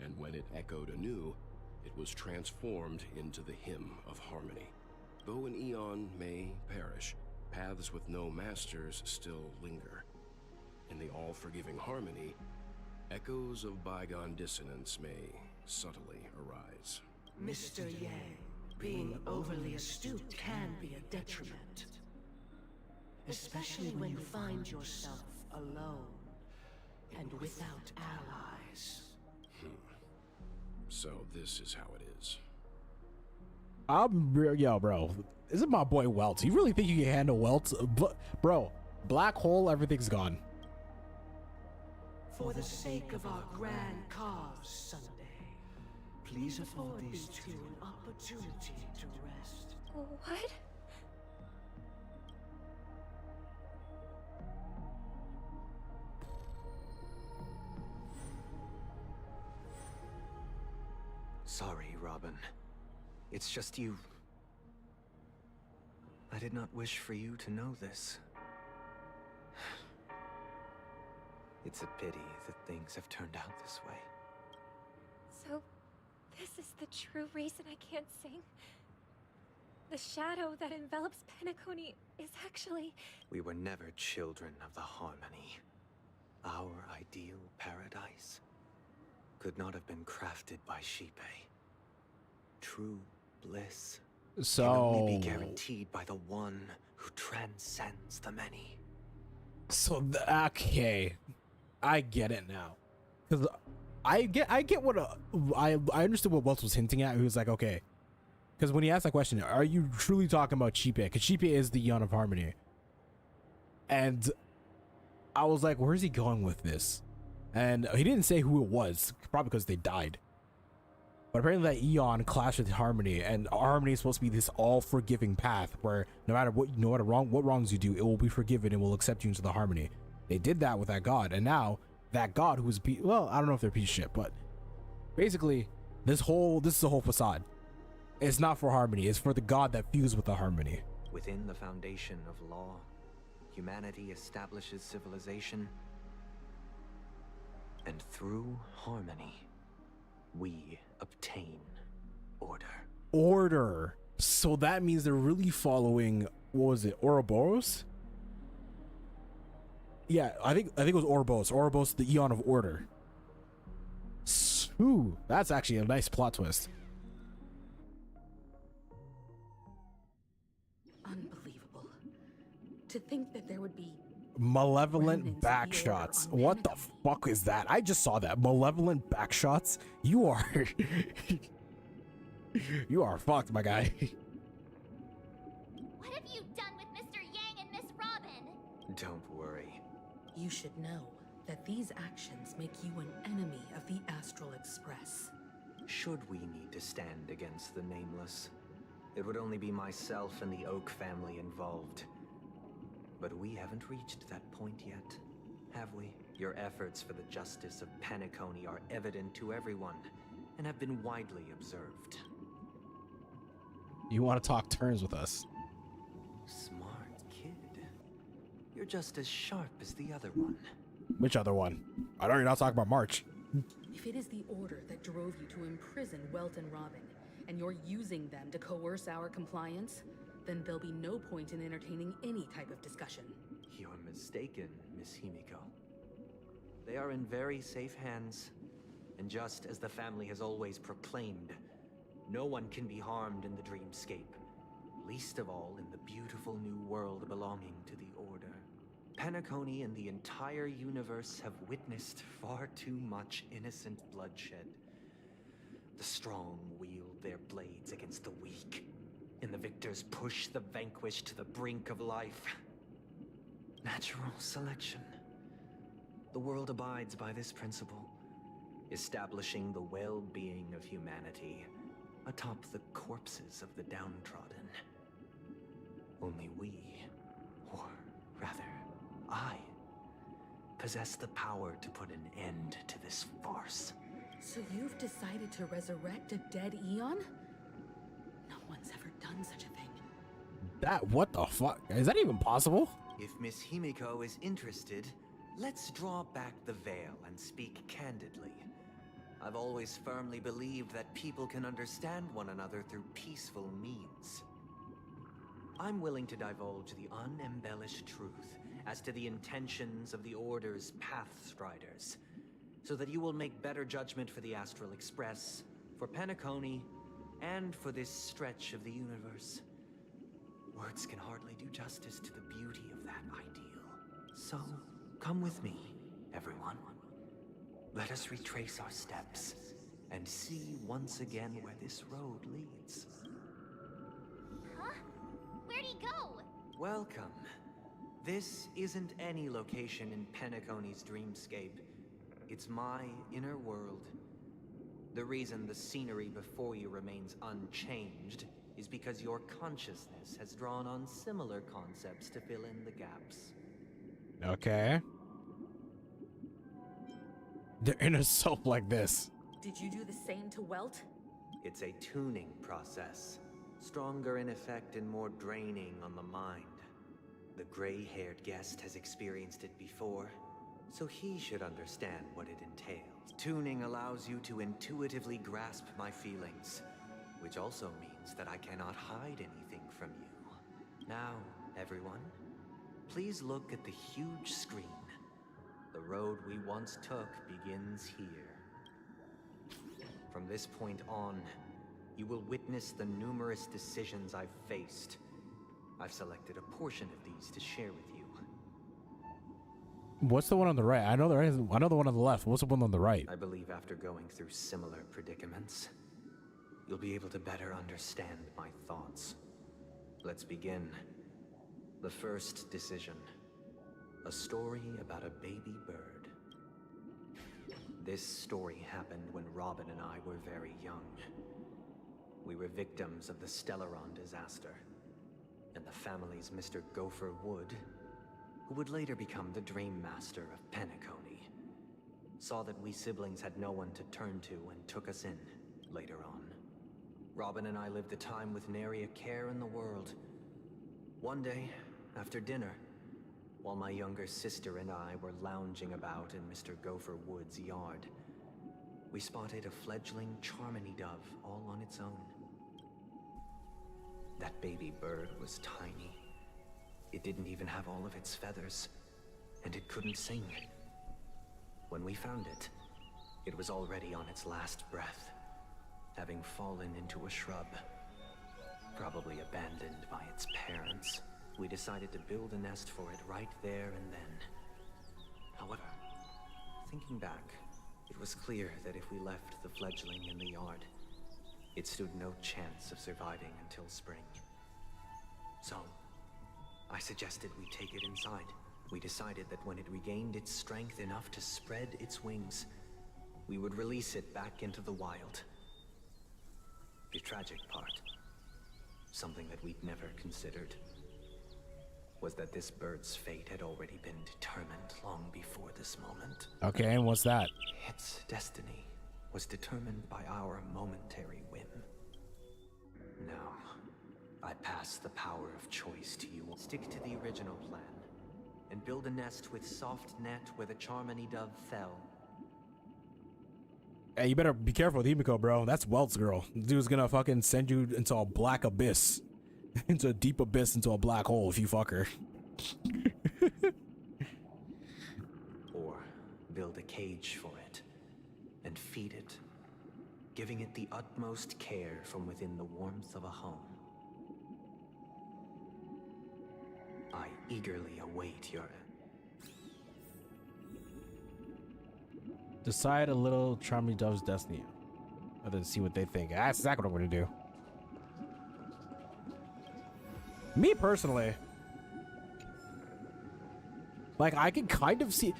and when it echoed anew, it was transformed into the hymn of harmony. Though an Eon may perish, paths with no masters still linger. In the all-forgiving harmony, echoes of bygone dissonance may subtly arise. Mr. Yang, being overly astute can be a detriment. Especially when you find yourself alone and without allies. So this is how it is. Yo, bro. This is my boy Welt. You really think you can handle Welt? Bro, black hole, everything's gone. For the sake of our grand cause, Sunday, please afford these two an opportunity to rest. What? Sorry, Robin. It's just you. I did not wish for you to know this. It's a pity that things have turned out this way. So, this is the true reason I can't sing? The shadow that envelops Penacony is actually... We were never children of the Harmony. Our ideal paradise could not have been crafted by Xipe. True bliss can only be guaranteed by the one who transcends the many. So, okay. I get it now. Because I get what... I understood what Welts was hinting at. He was like, okay. Because when he asked that question, are you truly talking about Xipe? Because Xipe is the Eon of Harmony. And I was like, where's he going with this? And he didn't say who it was, probably because they died. But apparently that Eon clashed with Harmony, and Harmony is supposed to be this all-forgiving path where no matter what wrongs you do, it will be forgiven and will accept you into the Harmony. They did that with that god, and now that god who is well, I don't know if they're a piece of shit, but basically this is the whole facade. It's not for Harmony, it's for the god that fused with the Harmony. Within the foundation of law, humanity establishes civilization, and through harmony, we obtain order. Order. So that means they're really following, what was it, Ouroboros? Yeah, I think it was Ouroboros. Ouroboros, the Eon of Order. Ooh, that's actually a nice plot twist. Unbelievable. To think that there would be Malevolent backshots. What the fuck is that? I just saw that. Malevolent backshots? You are... you are fucked, my guy. What have you done with Mr. Yang and Miss Robin? Don't worry. You should know that these actions make you an enemy of the Astral Express. Should we need to stand against the Nameless, it would only be myself and the Oak family involved. But we haven't reached that point yet, have we? Your efforts for the justice of Penacony are evident to everyone, and have been widely observed. You want to talk turns with us? Smart kid. You're just as sharp as the other one. Which other one? I know you're not talking about March. If it is the order that drove you to imprison Welt and Robin, and you're using them to coerce our compliance, then there'll be no point in entertaining any type of discussion. You're mistaken, Miss Himiko. They are in very safe hands, and just as the family has always proclaimed, no one can be harmed in the dreamscape, least of all in the beautiful new world belonging to the Order. Penacony and the entire universe have witnessed far too much innocent bloodshed. The strong wield their blades against the weak, and the victors push the vanquished to the brink of life. Natural selection. The world abides by this principle, establishing the well-being of humanity atop the corpses of the downtrodden. Only we, or rather, I, possess the power to put an end to this farce. So you've decided to resurrect a dead Eon? No one's ever done such a thing. What the fuck? Is that even possible? If Miss Himiko is interested, let's draw back the veil and speak candidly. I've always firmly believed that people can understand one another through peaceful means. I'm willing to divulge the unembellished truth as to the intentions of the Order's Pathstriders, so that you will make better judgment for the Astral Express, for Penacony, and for this stretch of the universe. Words can hardly do justice to the beauty of that ideal. So, come with me, everyone. Let us retrace our steps, and see once again where this road leads. Welcome. This isn't any location in Penacony's dreamscape. It's my inner world. The reason the scenery before you remains unchanged is because your consciousness has drawn on similar concepts to fill in the gaps. Okay. Their inner self like this. Did you do the same to Welt? It's a tuning process. Stronger in effect and more draining on the mind. The gray-haired guest has experienced it before, so he should understand what it entails. Tuning allows you to intuitively grasp my feelings, which also means that I cannot hide anything from you. Now, everyone, please look at the huge screen. The road we once took begins here. From this point on, you will witness the numerous decisions I've faced. I've selected a portion of these to share with you. What's the one on the right? I know the right. I know the one on the left. What's the one on the right? I believe after going through similar predicaments, you'll be able to better understand my thoughts. Let's begin. The first decision. A story about a baby bird. This story happened when Robin and I were very young. We were victims of the Stellaron disaster, and the family's Mr. Gopher Wood, who would later become the Dream Master of Penacony, saw that we siblings had no one to turn to and took us in later on. Robin and I lived a time with nary a care in the world. One day, after dinner, while my younger sister and I were lounging about in Mr. Gopher Wood's yard, we spotted a fledgling Charmony dove all on its own. That baby bird was tiny. It didn't even have all of its feathers, and it couldn't sing. When we found it, it was already on its last breath, having fallen into a shrub, probably abandoned by its parents. We decided to build a nest for it right there and then. However, thinking back, it was clear that if we left the fledgling in the yard, it stood no chance of surviving until spring. So, I suggested we take it inside. We decided that when it regained its strength enough to spread its wings, we would release it back into the wild. The tragic part, something that we'd never considered, was that this bird's fate had already been determined long before this moment. Okay, and what's that? Its destiny was determined by our momentary whim. Now, I pass the power of choice to you. Stick to the original plan, and build a nest with soft net where the Charmony dove fell. Hey, you better be careful with Himiko, bro. That's Welt's girl. Dude's gonna fucking send you into a black abyss. Into a deep abyss, into a black hole if you fuck her. Or build a cage for it and feed it, giving it the utmost care from within the warmth of a home. I eagerly await your... Decide a little Charming Dove's destiny. Other than see what they think. That's exactly what I'm gonna do. Me personally, like, I can kind of see,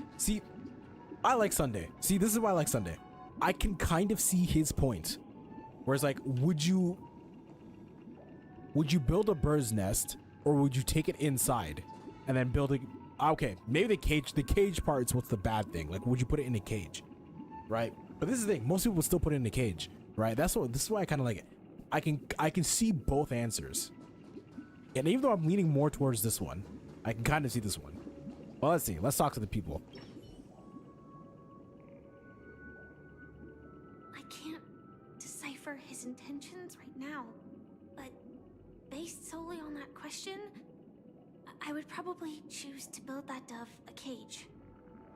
I like Sunday. See, this is why I like Sunday. I can kind of see his point. Whereas, like, would you build a bird's nest, or would you take it inside and then build a, okay, maybe the cage part's what's the bad thing. Like, would you put it in a cage, right? But this is the thing, most people would still put it in a cage, right? This is why I kind of like it. I can see both answers. And even though I'm leaning more towards this one, I can kind of see this one. Well, let's see. Let's talk to the people. I can't decipher his intentions right now, but based solely on that question, I would probably choose to build that dove a cage.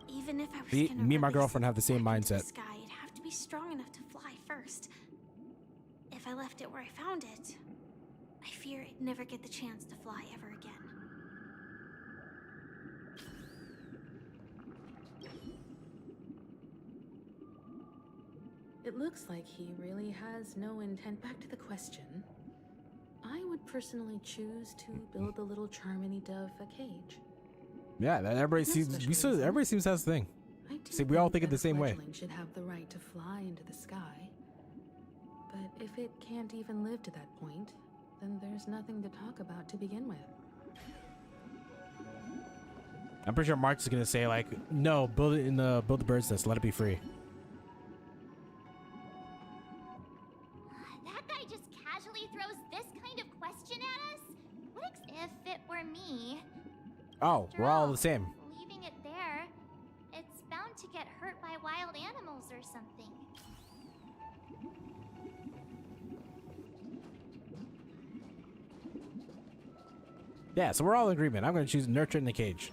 Even if I was Me and my girlfriend have the same mindset. Sky, it'd have to be strong enough to fly first. If I left it where I found it, I fear it'd never get the chance to fly ever again. It looks like he really has no intent. Back to the question. I would would personally choose to build the little Charmony dove a cage. Yeah, that everybody seems. Everybody seems to have this thing. See, we all think it the same way. Fledgling should have the right to fly into the sky. But if it can't even live to that point, then there's nothing to talk about to begin with. I'm pretty sure Mark's is gonna say like, no, build it in the bird's nest, let it be free. That guy just casually throws this kind of question at us? If it were me, Oh, we're all the same. leaving it there, it's bound to get hurt by wild animals or something. Yeah, so we're all in agreement. I'm gonna choose nurture in the cage.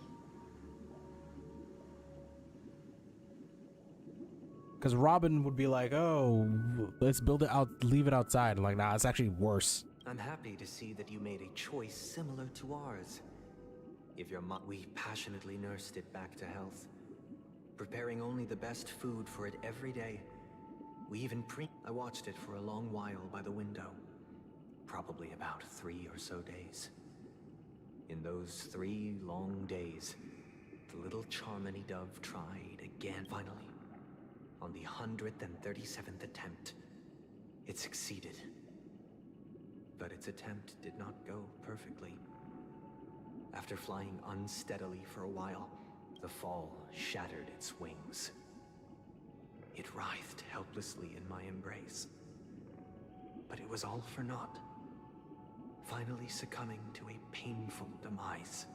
Because Robin would be like, oh, let's build it out, leave it outside. I'm like, nah, it's actually worse. I'm happy to see that you made a choice similar to ours. If your we passionately nursed it back to health, preparing only the best food for it every day. We even I watched it for a long while by the window, probably about 3 or so days. In those 3 long days, the little Charmony dove tried again. Finally, on the 137th attempt, it succeeded. But its attempt did not go perfectly. After flying unsteadily for a while, the fall shattered its wings. It writhed helplessly in my embrace. But it was all for naught, finally succumbing to a painful demise.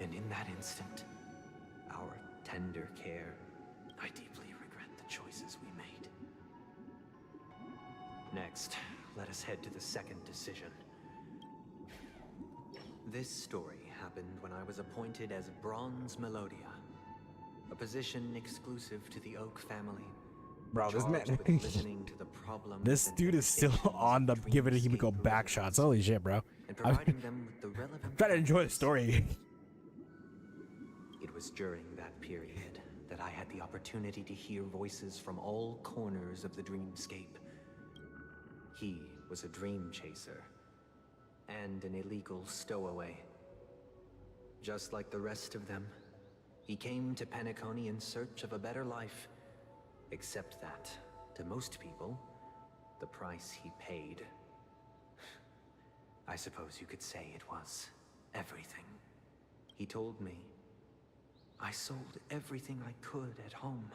And in that instant, our tender care, I deeply regret the choices we made. Next, let us head to the second decision. This story happened when I was appointed as Bronze Melodia, a position exclusive to the Oak family. Bro, this man, listening to the problems this dude is still on the giving Himiko back shots. Holy shit, bro. And providing them with the relevant trying to enjoy the story. It was during that period that I had the opportunity to hear voices from all corners of the dreamscape. He was a dream chaser and an illegal stowaway. Just like the rest of them, he came to Penacony in search of a better life, except that, to most people, the price he paid, I suppose you could say it was everything. He told me I sold everything I could at home.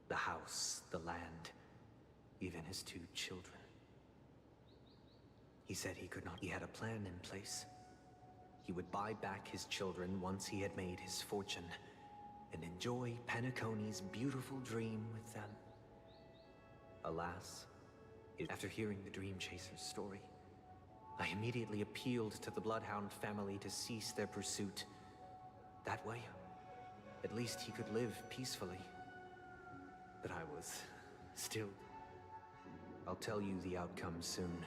The house, the land, even his 2 children. He said he could not. He had a plan in place. He would buy back his children once he had made his fortune, and enjoy Penacony's beautiful dream with them. Alas, after hearing the Dream Chaser's story, I immediately appealed to the Bloodhound family to cease their pursuit. That way, at least he could live peacefully. But I was still... I'll tell you the outcome soon.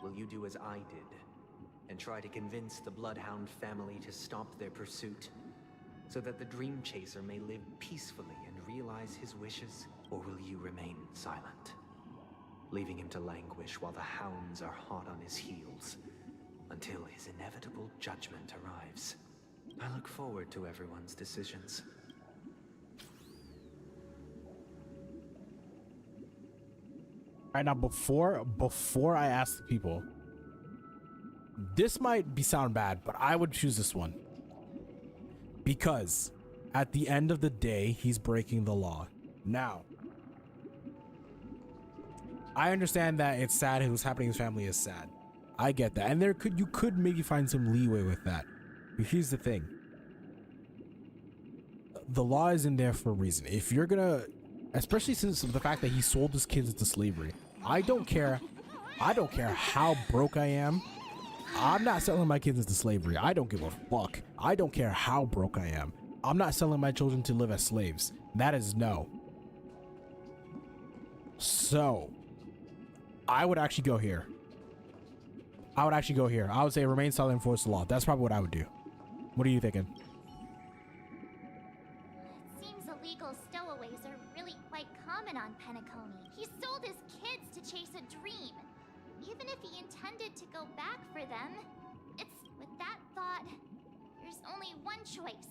Will you do as I did, and try to convince the Bloodhound family to stop their pursuit, so that the Dream Chaser may live peacefully and realize his wishes? Or will you remain silent, leaving him to languish while the hounds are hot on his heels, until his inevitable judgment arrives? I look forward to everyone's decisions. Right now, before I ask the people, this might sound bad, but I would choose this one. Because at the end of the day, he's breaking the law. Now, I understand that it's sad. What's happening to his family is sad. I get that. And you could maybe find some leeway with that. But here's the thing. The law is in there for a reason. If you're gonna, especially since the fact that he sold his kids into slavery, I don't care how broke I am. I'm not selling my kids into slavery. I don't give a fuck. I don't care how broke I am. I'm not selling my children to live as slaves. That is no. So, I would actually go here. I would say remain silent and enforce the law. That's probably what I would do. What are you thinking? It seems illegal stowaways are really quite common on Penacony. He sold his kids to chase a dream. even if he intended to go back for them, it's with that thought, there's only one choice.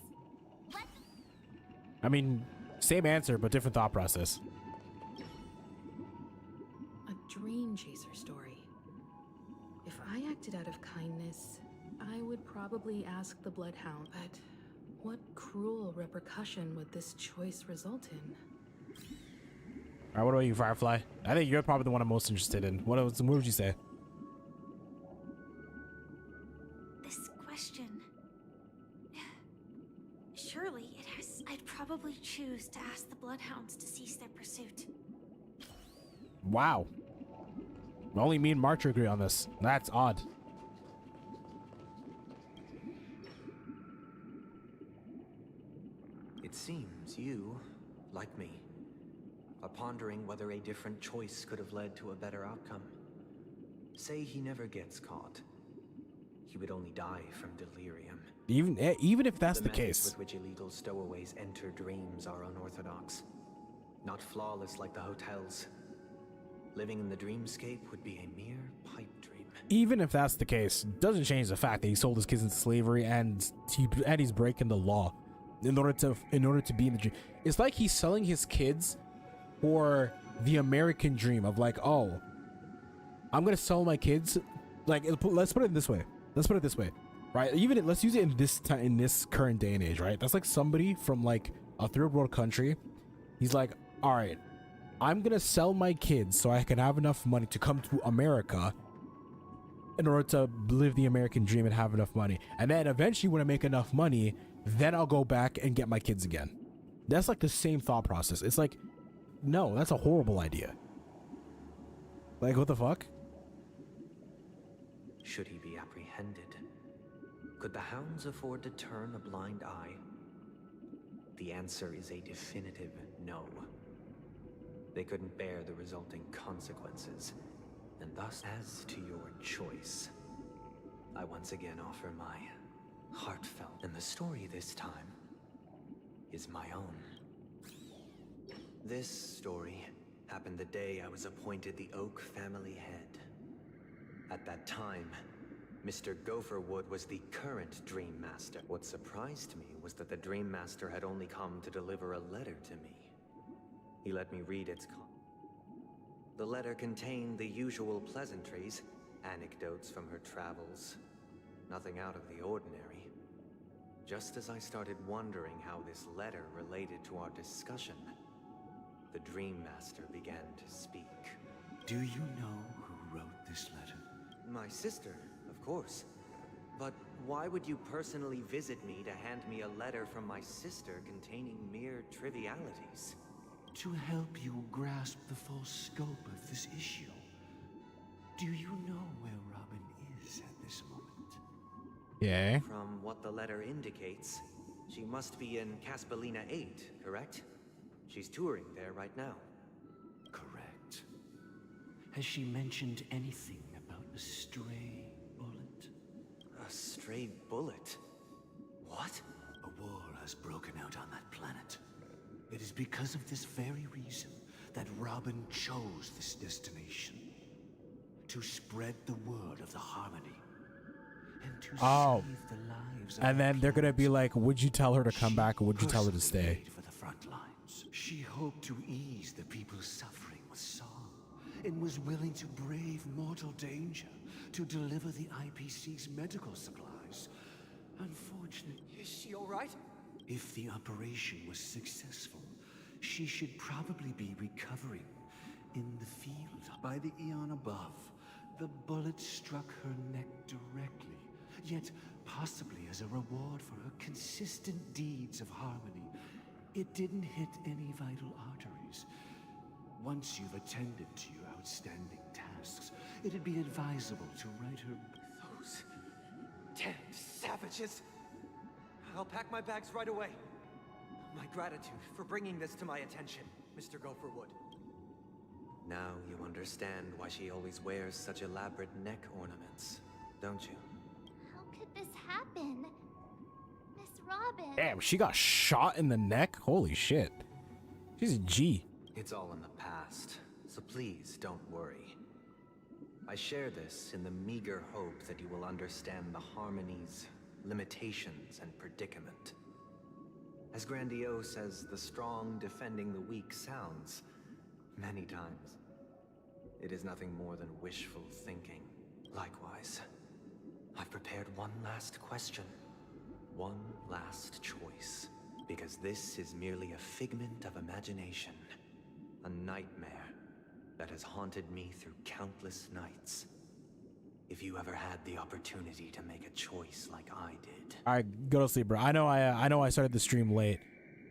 I mean, same answer, but different thought process. A dream chaser story. If I acted out of kindness, I would probably ask the Bloodhound, but what cruel repercussion would this choice result in? Alright, what about you, Firefly? I think you're probably the one I'm most interested in. What would you say? This question. Surely it has. I'd probably choose to ask the Bloodhounds to cease their pursuit. Wow. Only me and March agree on this. That's odd. It seems you, like me, are pondering whether a different choice could have led to a better outcome. Say he never gets caught. He would only die from delirium. Even if that's the case. With which illegal stowaways enter dreams are unorthodox. Not flawless like the hotels. Living in the dreamscape would be a mere pipe dream. Even if that's the case, doesn't change the fact that he sold his kids into slavery and he's breaking the law in order to be in the dream. It's like he's selling his kids for the American dream of like, oh, I'm gonna sell my kids. Like, let's put it this way. Right? Let's use it in this current day and age, right? That's like somebody from like a third world country. He's like, all right, I'm gonna sell my kids so I can have enough money to come to America in order to live the American dream and have enough money. And then eventually when I make enough money, then I'll go back and get my kids again. That's like the same thought process. It's like, no, that's a horrible idea. Like, what the fuck? Should he be apprehended? Could the hounds afford to turn a blind eye? The answer is a definitive no. They couldn't bear the resulting consequences, and thus, as to your choice, I once again offer my heartfelt, and the story this time is my own. This story happened the day I was appointed the Oak family head. At that time, Mr. Gopherwood was the current Dream Master. What surprised me was that the Dream Master had only come to deliver a letter to me. He let me read its contents. The letter contained the usual pleasantries, anecdotes from her travels. Nothing out of the ordinary. Just as I started wondering how this letter related to our discussion, the Dream Master began to speak. Do you know who wrote this letter? My sister, of course. But why would you personally visit me to hand me a letter from my sister containing mere trivialities? To help you grasp the full scope of this issue. Do you know where Robin is at this moment? Yeah. From what the letter indicates, she must be in Caspelina 8, correct? She's touring there right now. Correct. Has she mentioned anything about a stray bullet? A stray bullet? What? A war has broken out on that planet. It is because of this very reason that Robin chose this destination. To spread the word of the Harmony. And to save the lives of and then they're gonna be like, would you tell her to come back or would you tell her to stay? For the front lines. She hoped to ease the people's suffering with song, and was willing to brave mortal danger to deliver the IPC's medical supplies. Unfortunately, is she all right? If the operation was successful, she should probably be recovering in the field. By the eon above, the bullet struck her neck directly, yet possibly as a reward for her consistent deeds of harmony. It didn't hit any vital arteries. Once you've attended to your outstanding tasks, it'd be advisable to write her... Those damned savages! I'll pack my bags right away. My gratitude for bringing this to my attention, Mr. Gopherwood. Now you understand why she always wears such elaborate neck ornaments, don't you? How could this happen? Miss Robin... Damn, she got shot in the neck? Holy shit. She's a G. It's all in the past, so please don't worry. I share this in the meager hope that you will understand the harmony's limitations and predicament. As grandiose as the strong defending the weak sounds, many times, it is nothing more than wishful thinking. Likewise, I've prepared one last question, one last choice, because this is merely a figment of imagination, a nightmare that has haunted me through countless nights. If you ever had the opportunity to make a choice like I did. All right, go to sleep, bro. I know I started the stream late.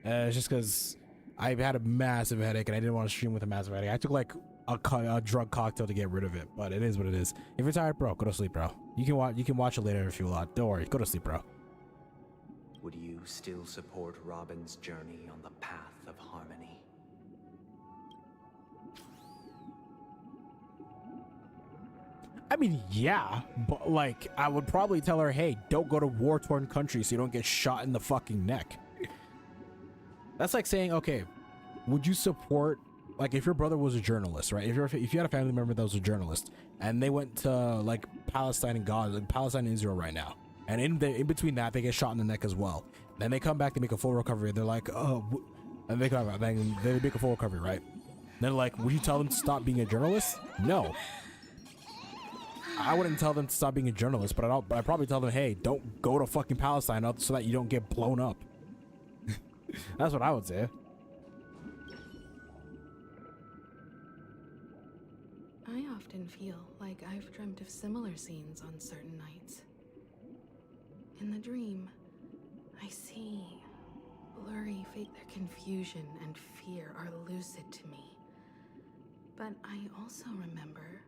It's just because I had a massive headache and I didn't want to stream with a massive headache. I took like a drug cocktail to get rid of it, but it is what it is. If you're tired, bro, go to sleep, bro. You can watch it later if you want. Don't worry, go to sleep, bro. Would you still support Robin's journey on the path of harmony? I mean, yeah, but like, I would probably tell her, hey, don't go to war-torn countries so you don't get shot in the fucking neck. That's like saying, okay, would you support, like, if your brother was a journalist, right? If you had a family member that was a journalist, and they went to like Palestine and Gaza, like Palestine and Israel right now, and in between that they get shot in the neck as well. Then they come back, they make a full recovery. They're like, oh, and they come back, then they make a full recovery, right? Then like, would you tell them to stop being a journalist? No. I wouldn't tell them to stop being a journalist, but I'd probably tell them, hey, don't go to fucking Palestine so that you don't get blown up. That's what I would say. I often feel like I've dreamt of similar scenes on certain nights. In the dream, I see blurry fate. Their confusion and fear are lucid to me. But I also remember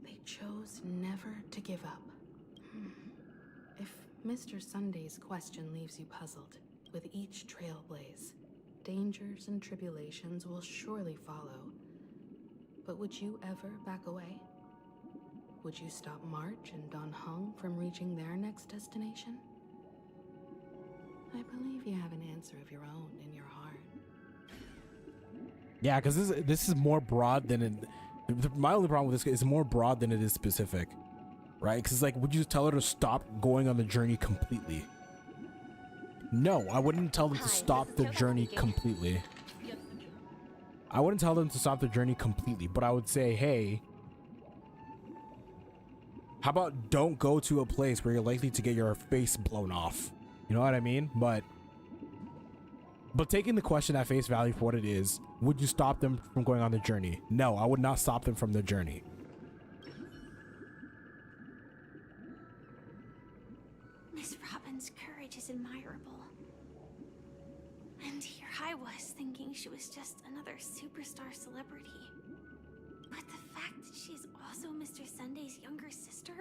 they chose never to give up. If Mr. Sunday's question leaves you puzzled, with each trailblaze, dangers and tribulations will surely follow. But would you ever back away? Would you stop March and Don Hung from reaching their next destination? I believe you have an answer of your own in your heart. Yeah, because this is more broad than it. My only problem with this is more broad than it is specific, right? Because it's like, would you tell her to stop going on the journey completely? No, I wouldn't tell them to stop the journey completely. I wouldn't tell them to stop the journey completely, but I would say, hey, how about don't go to a place where you're likely to get your face blown off? You know what I mean? But taking the question at face value for what it is, would you stop them from going on the journey? No, I would not stop them from the journey. Miss Robin's courage is admirable. And here I was thinking she was just another superstar celebrity. But the fact that she's also Mr. Sunday's younger sister?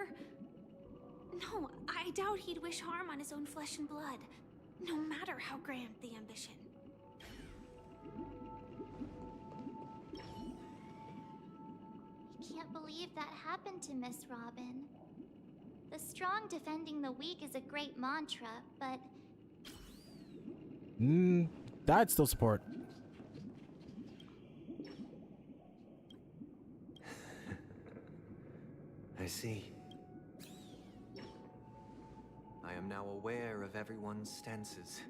No, I doubt he'd wish harm on his own flesh and blood, no matter how grand the ambition. I can't believe that happened to Miss Robin. The strong defending the weak is a great mantra, but... I'd still support. I see. I am now aware of everyone's stances.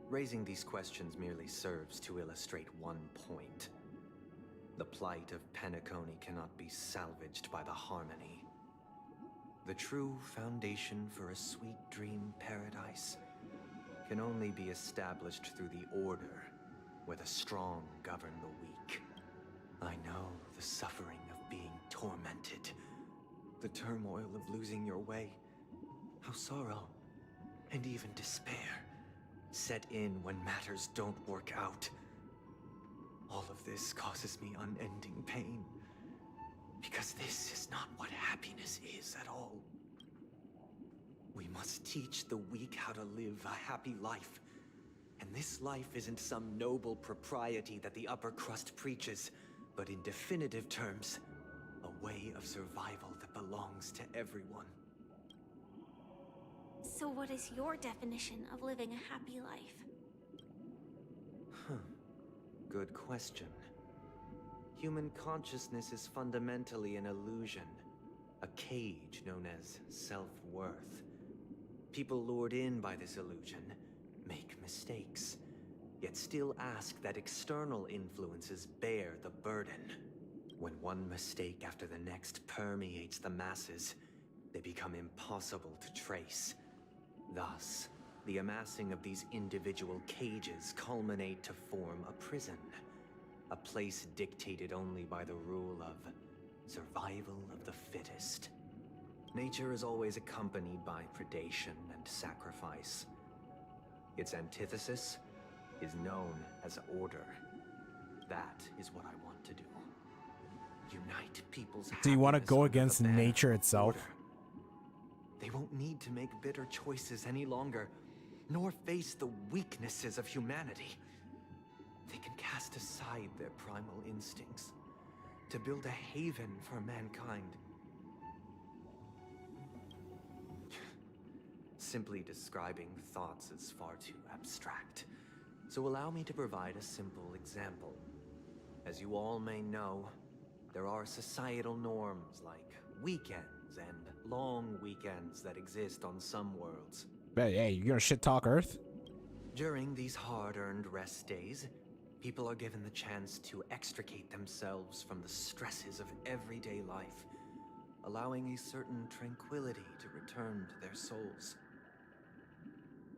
Raising these questions merely serves to illustrate one point. The plight of Penacony cannot be salvaged by the harmony. The true foundation for a sweet dream paradise can only be established through the order where the strong govern the weak. I know the suffering of being tormented, the turmoil of losing your way, how sorrow and even despair set in when matters don't work out. All of this causes me unending pain, because this is not what happiness is at all. We must teach the weak how to live a happy life. And this life isn't some noble propriety that the upper crust preaches, but in definitive terms, a way of survival that belongs to everyone. So what is your definition of living a happy life? Good question. Human consciousness is fundamentally an illusion, a cage known as self-worth. People lured in by this illusion make mistakes, yet still ask that external influences bear the burden. When one mistake after the next permeates the masses, they become impossible to trace. Thus, the amassing of these individual cages culminate to form a prison. A place dictated only by the rule of survival of the fittest. Nature is always accompanied by predation and sacrifice. Its antithesis is known as order. That is what I want to do. Unite people's Do you want to happiness go under the against banner nature of itself? order. They won't need to make bitter choices any longer, nor face the weaknesses of humanity. They can cast aside their primal instincts to build a haven for mankind. Simply describing thoughts is far too abstract, so allow me to provide a simple example. As you all may know, there are societal norms like weekends and long weekends that exist on some worlds. Hey, you're gonna shit talk Earth? During these hard-earned rest days, people are given the chance to extricate themselves from the stresses of everyday life, allowing a certain tranquility to return to their souls.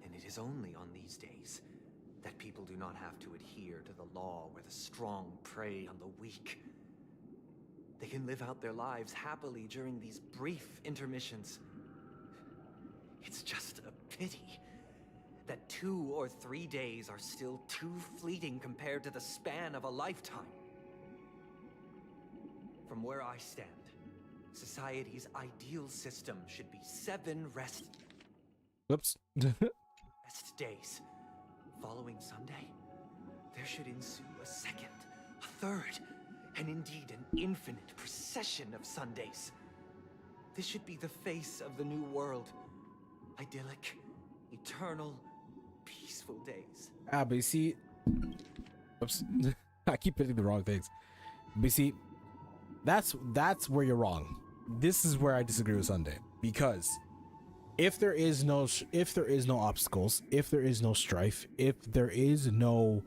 And it is only on these days that people do not have to adhere to the law where the strong prey on the weak. They can live out their lives happily during these brief intermissions. It's just a pity that 2 or 3 days are still too fleeting compared to the span of a lifetime. From where I stand, society's ideal system should be 7 rest days. Following Sunday, there should ensue a second, a third, and indeed an infinite procession of Sundays. This should be the face of the new world. Idyllic, eternal, peaceful days. But you see, oops, I keep hitting the wrong things. But you see, that's where you're wrong. This is where I disagree with Sunday, because if there is no obstacles, if there is no strife, if there is no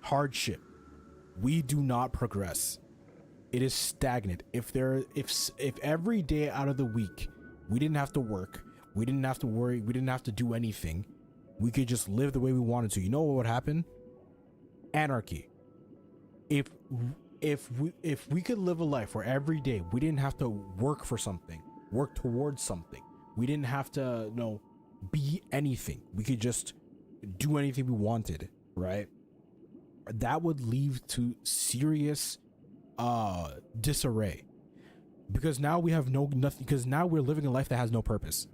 hardship, we do not progress. It is stagnant. If every day out of the week we didn't have to work, we didn't have to worry, we didn't have to do anything, we could just live the way we wanted to, you know what would happen? Anarchy. If we could live a life where every day we didn't have to work for something, work towards something, we didn't have to be anything, we could just do anything we wanted, right? That would lead to serious disarray, because now we have nothing, because now we're living a life that has no purpose.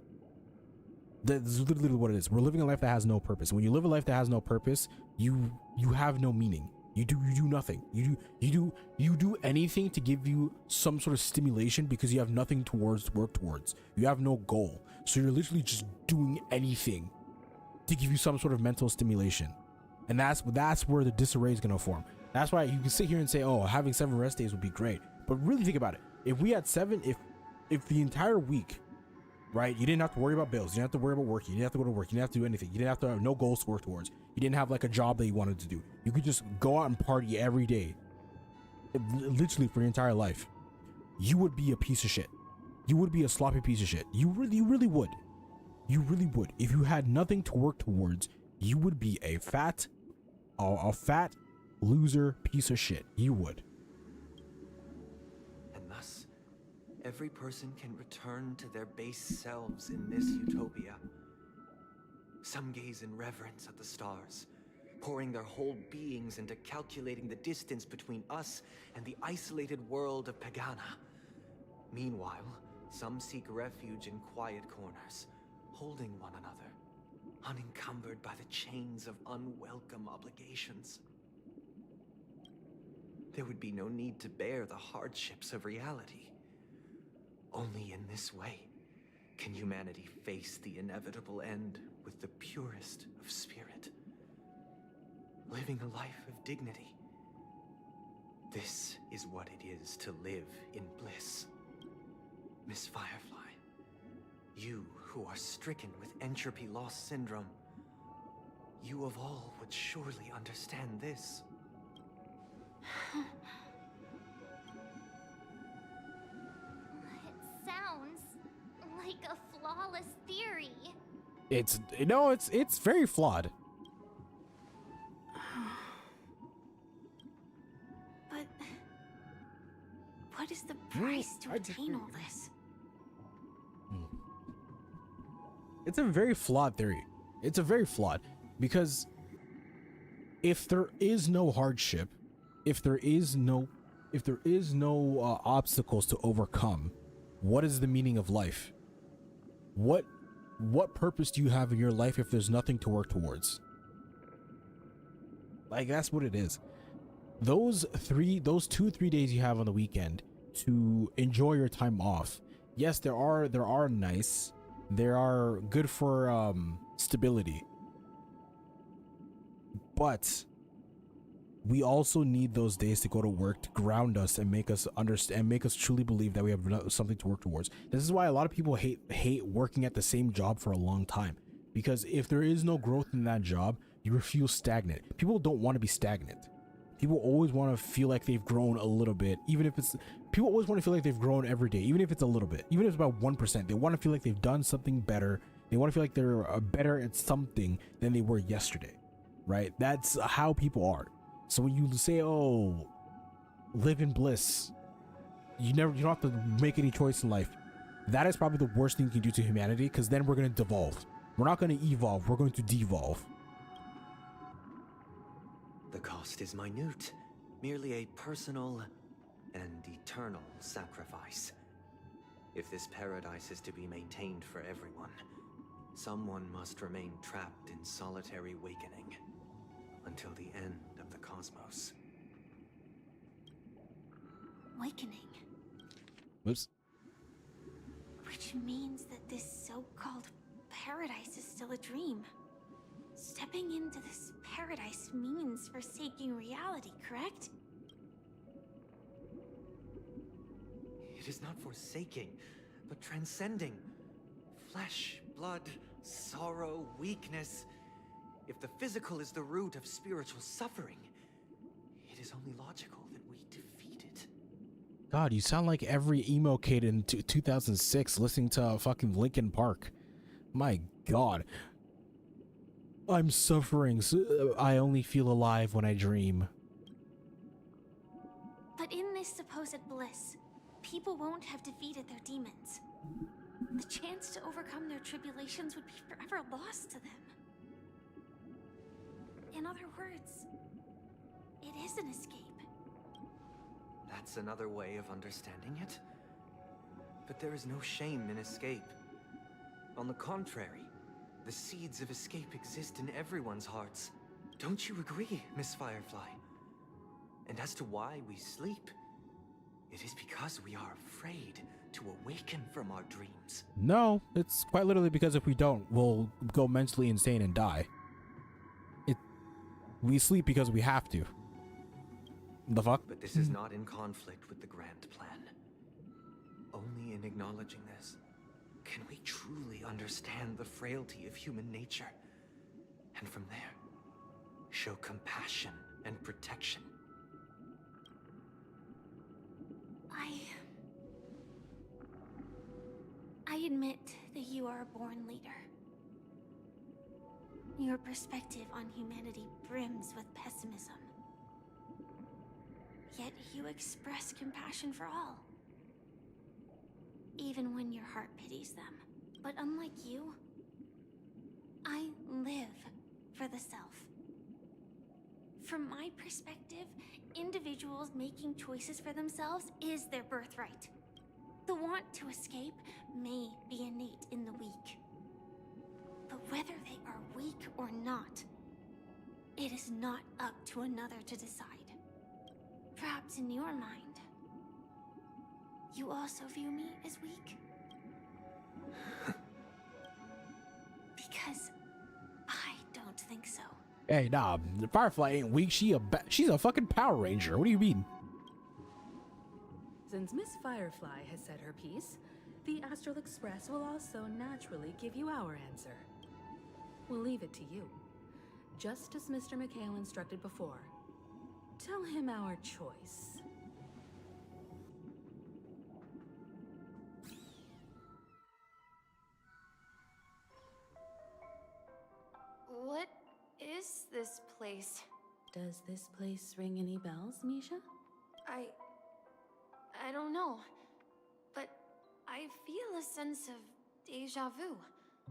That's literally what it is. We're living a life that has no purpose. When you live a life that has no purpose, you have no meaning. You do nothing. You do anything to give you some sort of stimulation, because you have nothing to work towards. You have no goal, so you're literally just doing anything to give you some sort of mental stimulation, and that's where the disarray is gonna form. That's why you can sit here and say, "Oh, having 7 rest days would be great," but really think about it. If we had 7, if the entire week, right, you didn't have to worry about bills, you didn't have to worry about work, you didn't have to go to work, you didn't have to do anything, you didn't have to have no goals to work towards, you didn't have like a job that you wanted to do, you could just go out and party every day, literally for your entire life, you would be a piece of shit. You would be a sloppy piece of shit. You really would. You really would. If you had nothing to work towards, you would be a fat loser piece of shit. You would. And thus, every person can return to their base selves in this utopia. Some gaze in reverence at the stars, pouring their whole beings into calculating the distance between us and the isolated world of Pagana. Meanwhile, some seek refuge in quiet corners, holding one another, unencumbered by the chains of unwelcome obligations. There would be no need to bear the hardships of reality. Only in this way can humanity face the inevitable end with the purest of spirit, living a life of dignity, This is what it is to live in bliss. Miss Firefly, you who are stricken with entropy loss syndrome, you of all would surely understand this. It sounds like a flawless theory. It's very flawed. But what is the price to obtain all this? It's a very flawed theory. It's a very flawed, because if there is no hardship, if there is no obstacles to overcome, what is the meaning of life? What purpose do you have in your life if there's nothing to work towards? Like, that's what it is. Those 2-3 days you have on the weekend to enjoy your time off. Yes, there are nice. They are good for stability. But we also need those days to go to work to ground us and make us understand and make us truly believe that we have something to work towards. This is why a lot of people hate working at the same job for a long time, because if there is no growth in that job, you feel stagnant. People don't want to be stagnant. People always want to feel like they've grown a little bit, even if it's, people always want to feel like they've grown every day, even if it's a little bit, even if it's about 1%. They want to feel like they've done something better. They want to feel like they're better at something than they were yesterday, right? That's how people are. So when you say, oh, live in bliss, you don't have to make any choice in life. That is probably the worst thing you can do to humanity, because then we're going to devolve. We're not going to evolve. We're going to devolve. The cost is minute, merely a personal and eternal sacrifice. If this paradise is to be maintained for everyone, someone must remain trapped in solitary awakening until the end of the cosmos. Awakening. Whoops. Which means that this so-called paradise is still a dream. Stepping into this paradise means forsaking reality, correct? It is not forsaking, but transcending. Flesh, blood, sorrow, weakness. If the physical is the root of spiritual suffering, it is only logical that we defeat it. God, you sound like every emo kid in 2006 listening to fucking Linkin Park. My God. I'm suffering, so I only feel alive when I dream. But in this supposed bliss, people won't have defeated their demons. The chance to overcome their tribulations would be forever lost to them. In other words, it is an escape. That's another way of understanding it. But there is no shame in escape. On the contrary, the seeds of escape exist in everyone's hearts. Don't you agree, Miss Firefly? And as to why we sleep, it is because we are afraid to awaken from our dreams. No, it's quite literally because if we don't, we'll go mentally insane and die. We sleep because we have to. The fuck? But this is not in conflict with the grand plan. Only in acknowledging this can we truly understand the frailty of human nature, and from there, show compassion and protection. I admit that you are a born leader. Your perspective on humanity brims with pessimism. Yet you express compassion for all, even when your heart pities them. But unlike you, I live for the self. From my perspective, individuals making choices for themselves is their birthright. The want to escape may be innate in the weak. But whether they are weak or not, it is not up to another to decide. Perhaps in your mind, you also view me as weak? Because I don't think so. Hey, nah, Firefly ain't weak. She's a fucking Power Ranger. What do you mean? Since Miss Firefly has said her piece, the Astral Express will also naturally give you our answer. We'll leave it to you. Just as Mr. McHale instructed before. Tell him our choice. What is this place? Does this place ring any bells, Misha? I don't know. But I feel a sense of deja vu.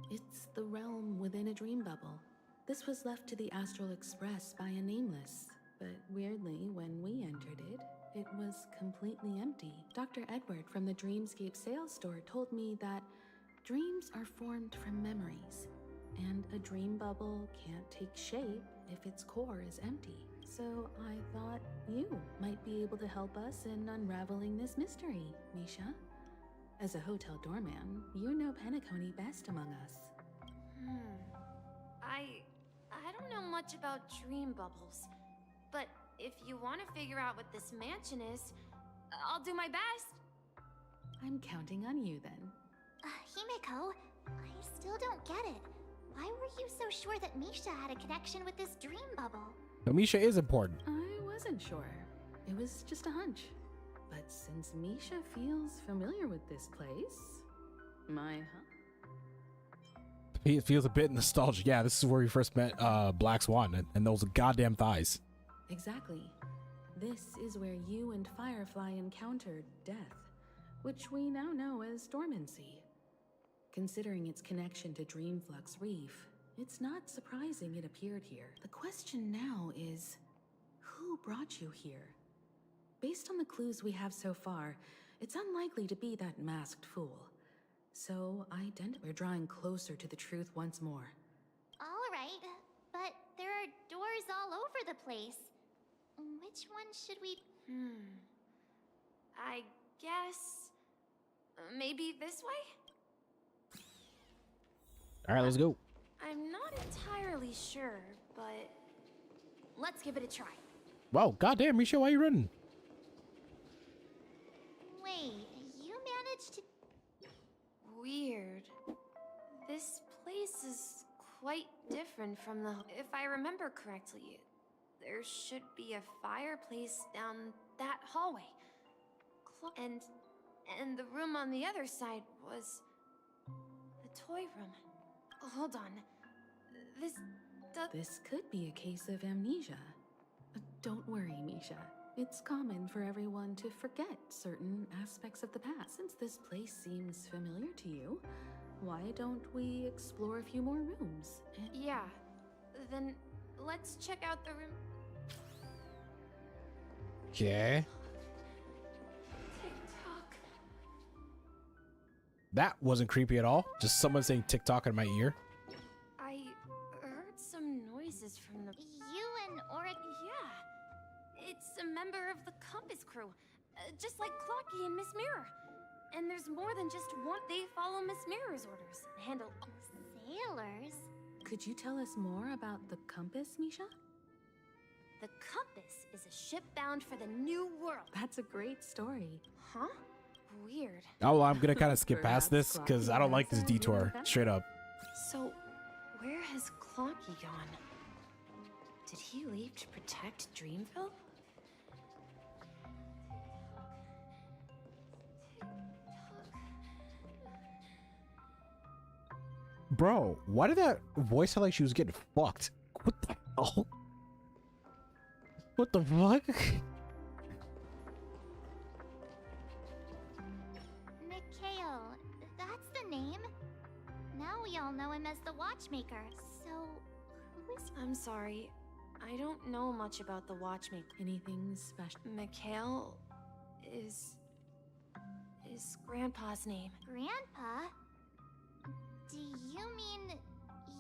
It's the realm within a dream bubble. This was left to the Astral Express by a nameless. But weirdly, when we entered it, it was completely empty. Dr. Edward from the Dreamscape sales store told me that dreams are formed from memories, and a dream bubble can't take shape if its core is empty. So I thought you might be able to help us in unraveling this mystery, Misha. As a hotel doorman, you know Penacony best among us. I don't know much about dream bubbles, but if you want to figure out what this mansion is, I'll do my best. I'm counting on you then. Himiko, I still don't get it. Why were you so sure that Misha had a connection with this dream bubble? No, Misha is important. I wasn't sure. It was just a hunch. But since Misha feels familiar with this place, It feels a bit nostalgic. Yeah, this is where we first met Black Swan and those goddamn thighs. Exactly. This is where you and Firefly encountered death, which we now know as dormancy. Considering its connection to Dreamflux Reef, it's not surprising it appeared here. The question now is, who brought you here? Based on the clues we have so far, it's unlikely to be that masked fool. So we're drawing closer to the truth once more. All right, but there are doors all over the place. Which one should we... I guess... maybe this way? All right, let's go. I'm not entirely sure, but... let's give it a try. Wow, goddamn, Misha, why are you running? Wait, you managed to... Weird. This place is quite different from the... If I remember correctly, there should be a fireplace down that hallway. And the room on the other side was... the toy room. Hold on. This could be a case of amnesia. Don't worry, Misha. It's common for everyone to forget certain aspects of the past. Since this place seems familiar to you, why don't we explore a few more rooms? Yeah. Then let's check out the room. Okay. TikTok. That wasn't creepy at all. Just someone saying TikTok in my ear. I heard some noises from the... You and Auric... Yeah. It's a member of the Compass crew. Just like Clocky and Miss Mirror. And there's more than just one. They follow Miss Mirror's orders. Handle... Sailors? Could you tell us more about the Compass, Misha? The Compass is a ship bound for the New World. That's a great story. Huh? Weird. Oh, well, I'm gonna kind of skip past this because I don't like this detour. Straight up. So, where has Clocky gone? Did he leave to protect Dreamville? Bro, why did that voice sound like she was getting fucked? What the hell? What the fuck? Mikhail, that's the name. Now we all know him as the Watchmaker. So, who is... I'm sorry. I don't know much about the Watchmaker. Anything special? Mikhail is Grandpa's name. Grandpa? Do you mean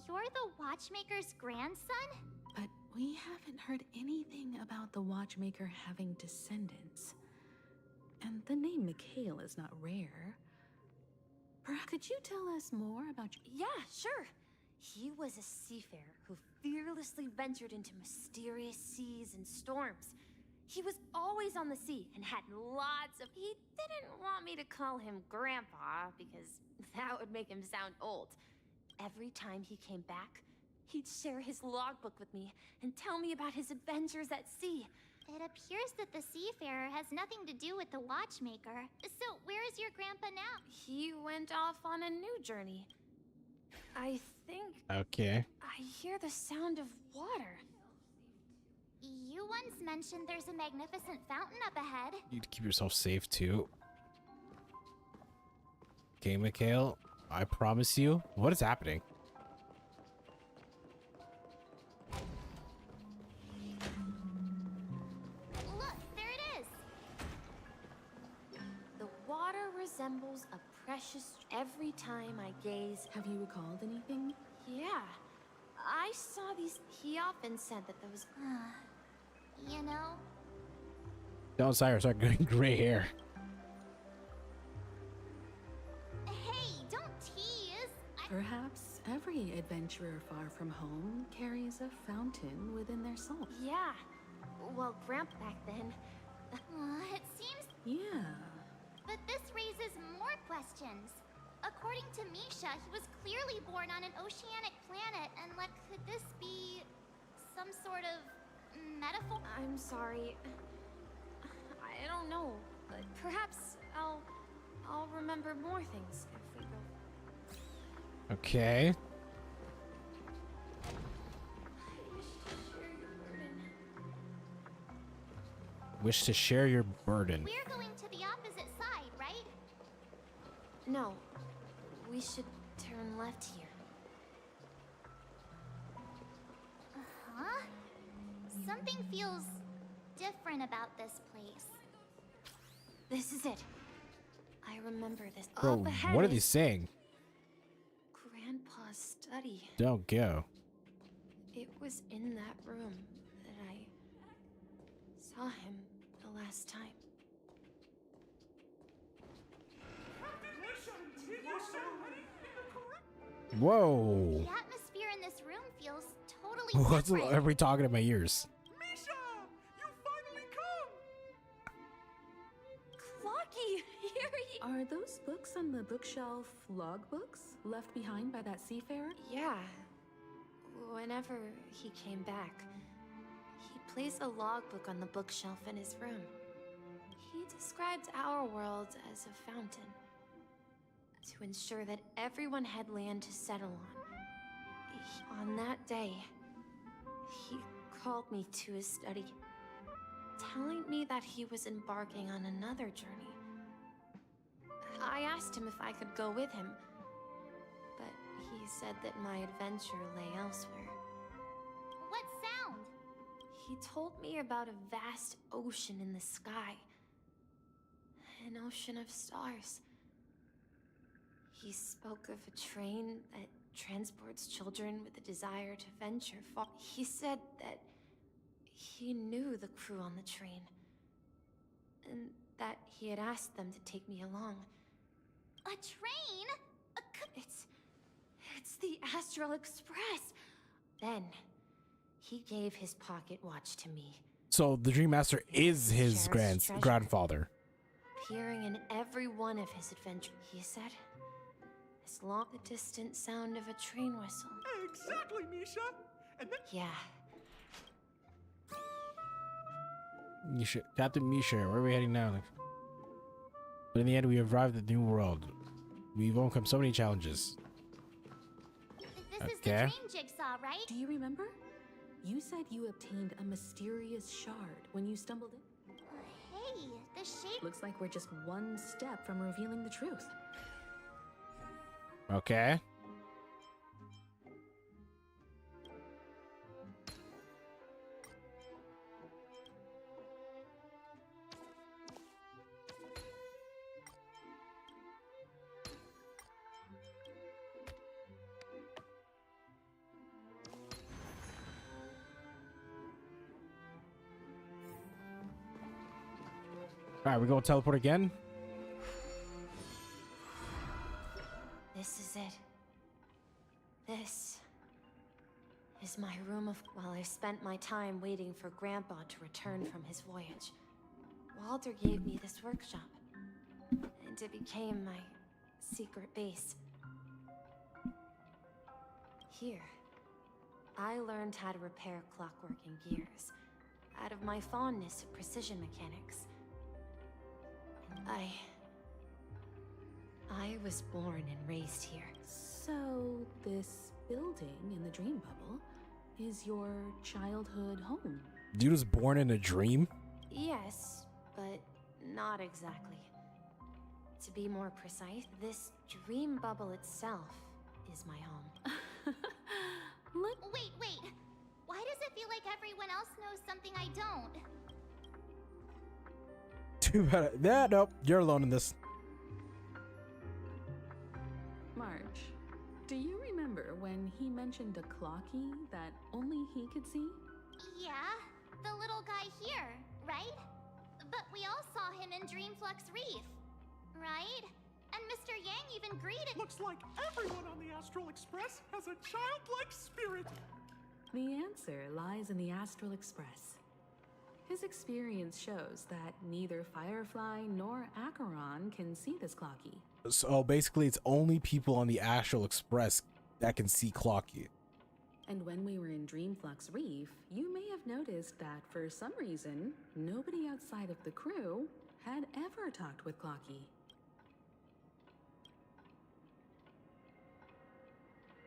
you're the Watchmaker's grandson? But we haven't heard anything about the Watchmaker having descendants. And the name Mikhail is not rare. Perhaps could you tell us more about... Yeah, sure. He was a seafarer who fearlessly ventured into mysterious seas and storms. He was always on the sea and had lots of... He didn't want me to call him Grandpa because that would make him sound old. Every time he came back, he'd share his logbook with me and tell me about his adventures at sea. It appears that the seafarer has nothing to do with the watchmaker. So, where is your grandpa now? He went off on a new journey. I think... Okay. I hear the sound of water. You once mentioned there's a magnificent fountain up ahead. You need to keep yourself safe too. Okay, Mikhail, I promise you. What is happening? Look, there it is. The water resembles a precious every time I gaze. Have you recalled anything? Yeah. I saw these. He often said that there was. You know? Don't Cyrus start getting gray hair. Hey, don't tease. Perhaps every adventurer far from home carries a fountain within their soul. Yeah. Well, Grandpa back then. It seems... Yeah. But this raises more questions. According to Misha, he was clearly born on an oceanic planet, and could this be some sort of metaphor? I'm sorry. I don't know. But perhaps I'll remember more things if we go. Okay. Wish to share your burden. We're going to the opposite side, right? No. We should turn left here. Huh? Something feels different about this place. This is it. I remember this. Bro, Up ahead what are is they saying? Grandpa's study. Don't go. It was in that room that I saw him the last time. Whoa. The atmosphere in this room feels totally What's different. everybody talking in my ears? Misha! You finally come! Clocky! Here he... Are those books on the bookshelf logbooks left behind by that seafarer? Yeah. Whenever he came back, he placed a logbook on the bookshelf in his room. He described our world as a fountain, to ensure that everyone had land to settle on. On that day, he called me to his study, telling me that he was embarking on another journey. I asked him if I could go with him, but he said that my adventure lay elsewhere. What sound? He told me about a vast ocean in the sky. An ocean of stars. He spoke of a train that transports children with a desire to venture far. He said that he knew the crew on the train, and that he had asked them to take me along. A train? It's the Astral Express. Then, he gave his pocket watch to me. So the Dream Master is his grandfather. Appearing in every one of his adventures, he said. As long as the distant sound of a train whistle. Exactly, Misha! And then... Yeah. Misha, Captain Misha, where are we heading now? But in the end, we arrived at the new world. We've overcome so many challenges. This is the dream jigsaw, right? Do you remember? You said you obtained a mysterious shard when you stumbled in. Hey, the shape... Looks like we're just one step from revealing the truth. Okay. Alright, we gonna teleport again? This is it. This is my room of... While I spent my time waiting for Grandpa to return from his voyage, Walter gave me this workshop, and it became my secret base. Here, I learned how to repair clockwork and gears, out of my fondness of precision mechanics. And I was born and raised here. So, this building in the dream bubble is your childhood home? Dude was born in a dream? Yes, but not exactly. To be more precise, this dream bubble itself is my home. Wait. Why does it feel like everyone else knows something I don't? Too bad. Yeah, nope. You're alone in this. March, do you remember when he mentioned a clocky that only he could see? Yeah, the little guy here, right? But we all saw him in Dreamflux Reef, right? And Mr. Yang even greeted— Looks like everyone on the Astral Express has a childlike spirit. The answer lies in the Astral Express. His experience shows that neither Firefly nor Acheron can see this clocky. So basically, it's only people on the Astral Express that can see Clocky. And when we were in Dreamflux Reef, you may have noticed that for some reason, nobody outside of the crew had ever talked with Clocky.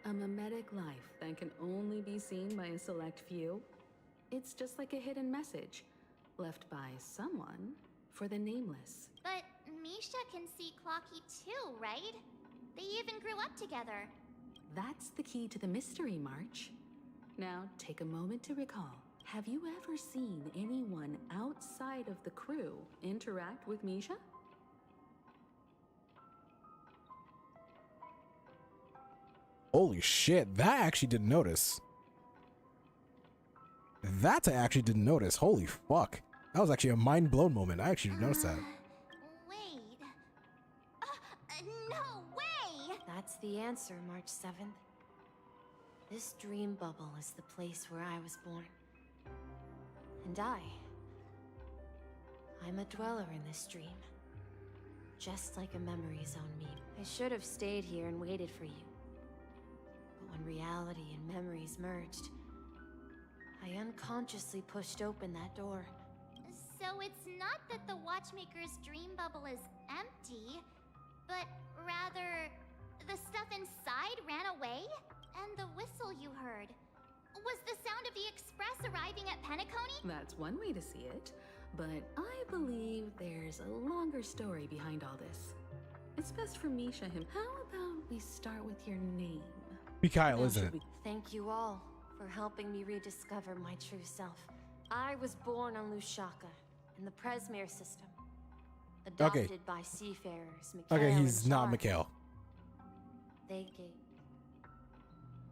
A mimetic life that can only be seen by a select few. It's just like a hidden message left by someone for the nameless. But Misha can see Clocky too, right? They even grew up together. That's the key to the mystery, March. Now, take a moment to recall. Have you ever seen anyone outside of the crew interact with Misha? Holy shit, that I actually didn't notice. That I actually didn't notice. Holy fuck. That was actually a mind-blown moment. I actually didn't notice that. Wait. No way! That's the answer, March 7th. This dream bubble is the place where I was born. And I'm a dweller in this dream. Just like a memory zone meme. I should have stayed here and waited for you. But when reality and memories merged, I unconsciously pushed open that door. So it's not that the Watchmaker's dream bubble is empty, but rather the stuff inside ran away? And the whistle you heard was the sound of the express arriving at Penacony? That's one way to see it, but I believe there's a longer story behind all this. It's best for Misha him. How about we start with your name? Mikhail, isn't it? Thank you all for helping me rediscover my true self. I was born on Lushaka, in the Presmere system. Adopted by seafarers, Mikhail Okay, he's and not Char. Mikhail. They gave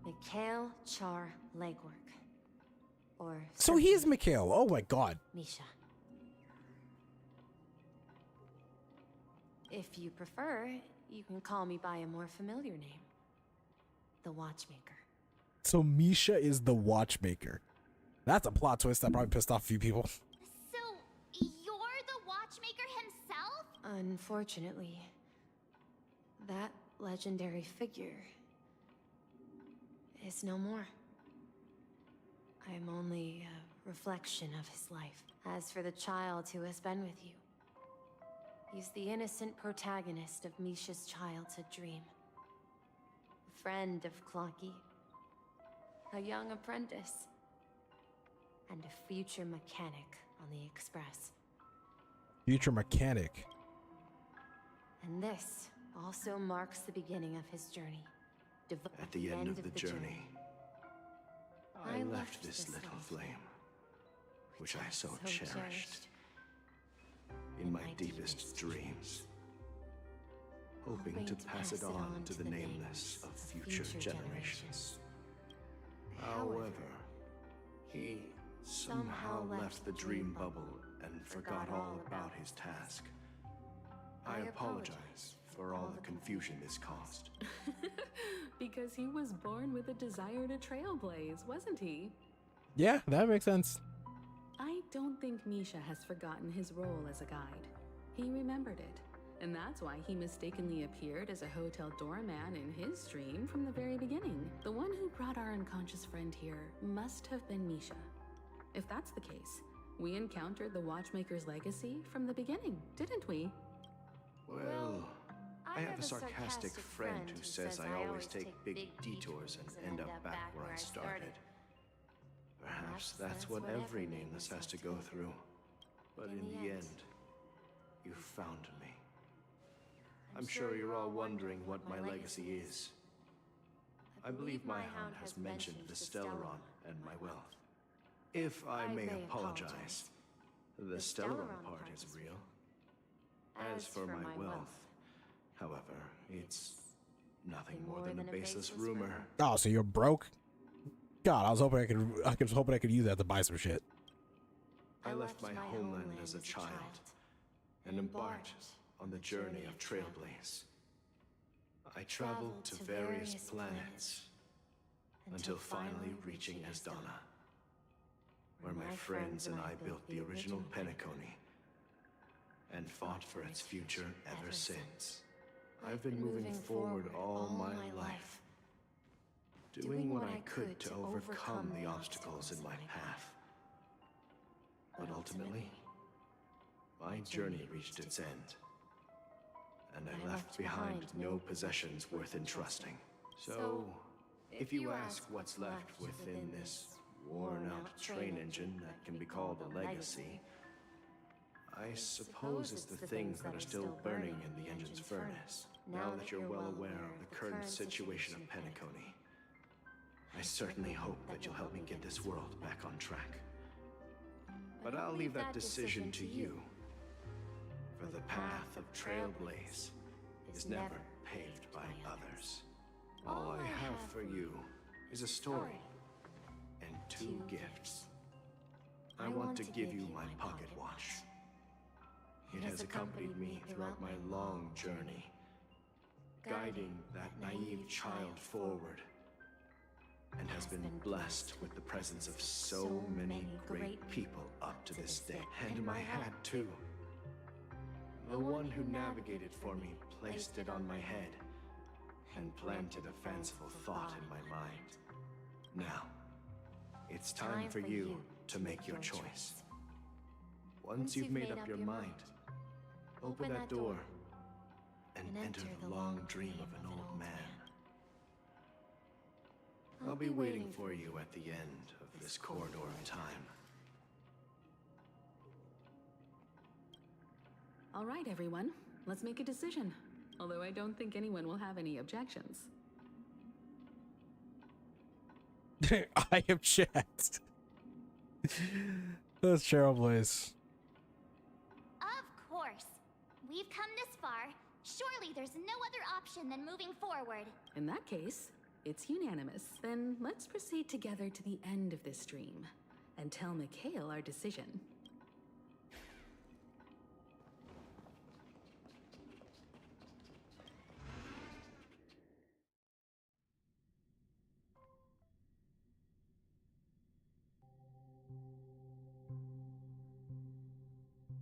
Mikhail Char Legwork. Or So he is Mikhail. Oh my god. Misha. If you prefer, you can call me by a more familiar name. The Watchmaker. So Misha is the Watchmaker. That's a plot twist that probably pissed off a few people. So, you're the Watchmaker himself? Unfortunately, that legendary figure is no more. I'm only a reflection of his life. As for the child who has been with you, he's the innocent protagonist of Misha's childhood dream. A friend of Clocky, a young apprentice, and a future mechanic on the Express. Future mechanic. And this also marks the beginning of his journey. At the end of the journey, I left this little flame, which I so cherished in my deepest dreams, hoping to pass it on to the nameless of future generations. However, he somehow left the dream bubble and forgot all about his task. I apologize for all the confusion this caused. Because he was born with a desire to trailblaze, wasn't he? Yeah, that makes sense. I don't think Misha has forgotten his role as a guide. He remembered it, and that's why he mistakenly appeared as a hotel doorman in his dream from the very beginning. The one who brought our unconscious friend here must have been Misha. If that's the case, we encountered the Watchmaker's legacy from the beginning, didn't we? Well, I have a sarcastic friend who says I always take big detours and end up back where I started. Perhaps that's what every nameless has to go through. But in the end, you found me. I'm sure you're all wondering what my legacy is. I believe my hound has mentioned the Stellaron and my wealth. If I may apologize, the Stellaron part is real. As for my wealth, however, it's nothing more than a baseless rumor. Oh, so you're broke? God, I was hoping I could use that to buy some shit. I left my homeland as a child and embarked on the journey of Trailblaze. I traveled to various planets until finally reaching Esdana, where my friends and I built the original Penacony and fought for its future ever since. I've been moving forward all my life, doing what I could to overcome the obstacles in my path. But ultimately, my journey reached its end, and I left behind no possessions worth entrusting. So, if you ask what's left within this worn-out train engine that can be called a legacy, I suppose it's the things that are still burning in the engine's furnace. Now that you're well aware of the current situation of Penacony, I certainly hope that you'll help me get this world back on track. But I'll leave that decision to you, for the path of Trailblaze is never paved by others. All I have for you is a story and 2 gifts. I want to give you my pocket watch. It has accompanied me throughout my long journey, guiding that naive child forward, and has been blessed with the presence of so many great people up to this day. And my hat, too. The one who navigated for me placed it on my head and planted a fanciful thought in my mind. Now, it's time for you to make your choice. Once you've made up your mind, open that door and enter the long dream of an old man. I'll be waiting for you at the end of this corridor of time. All right, everyone. Let's make a decision. Although I don't think anyone will have any objections. I object. That's Trailblaze. Of course. We've come this far. Surely there's no other option than moving forward. In that case, it's unanimous. Then let's proceed together to the end of this dream and tell Mikhail our decision.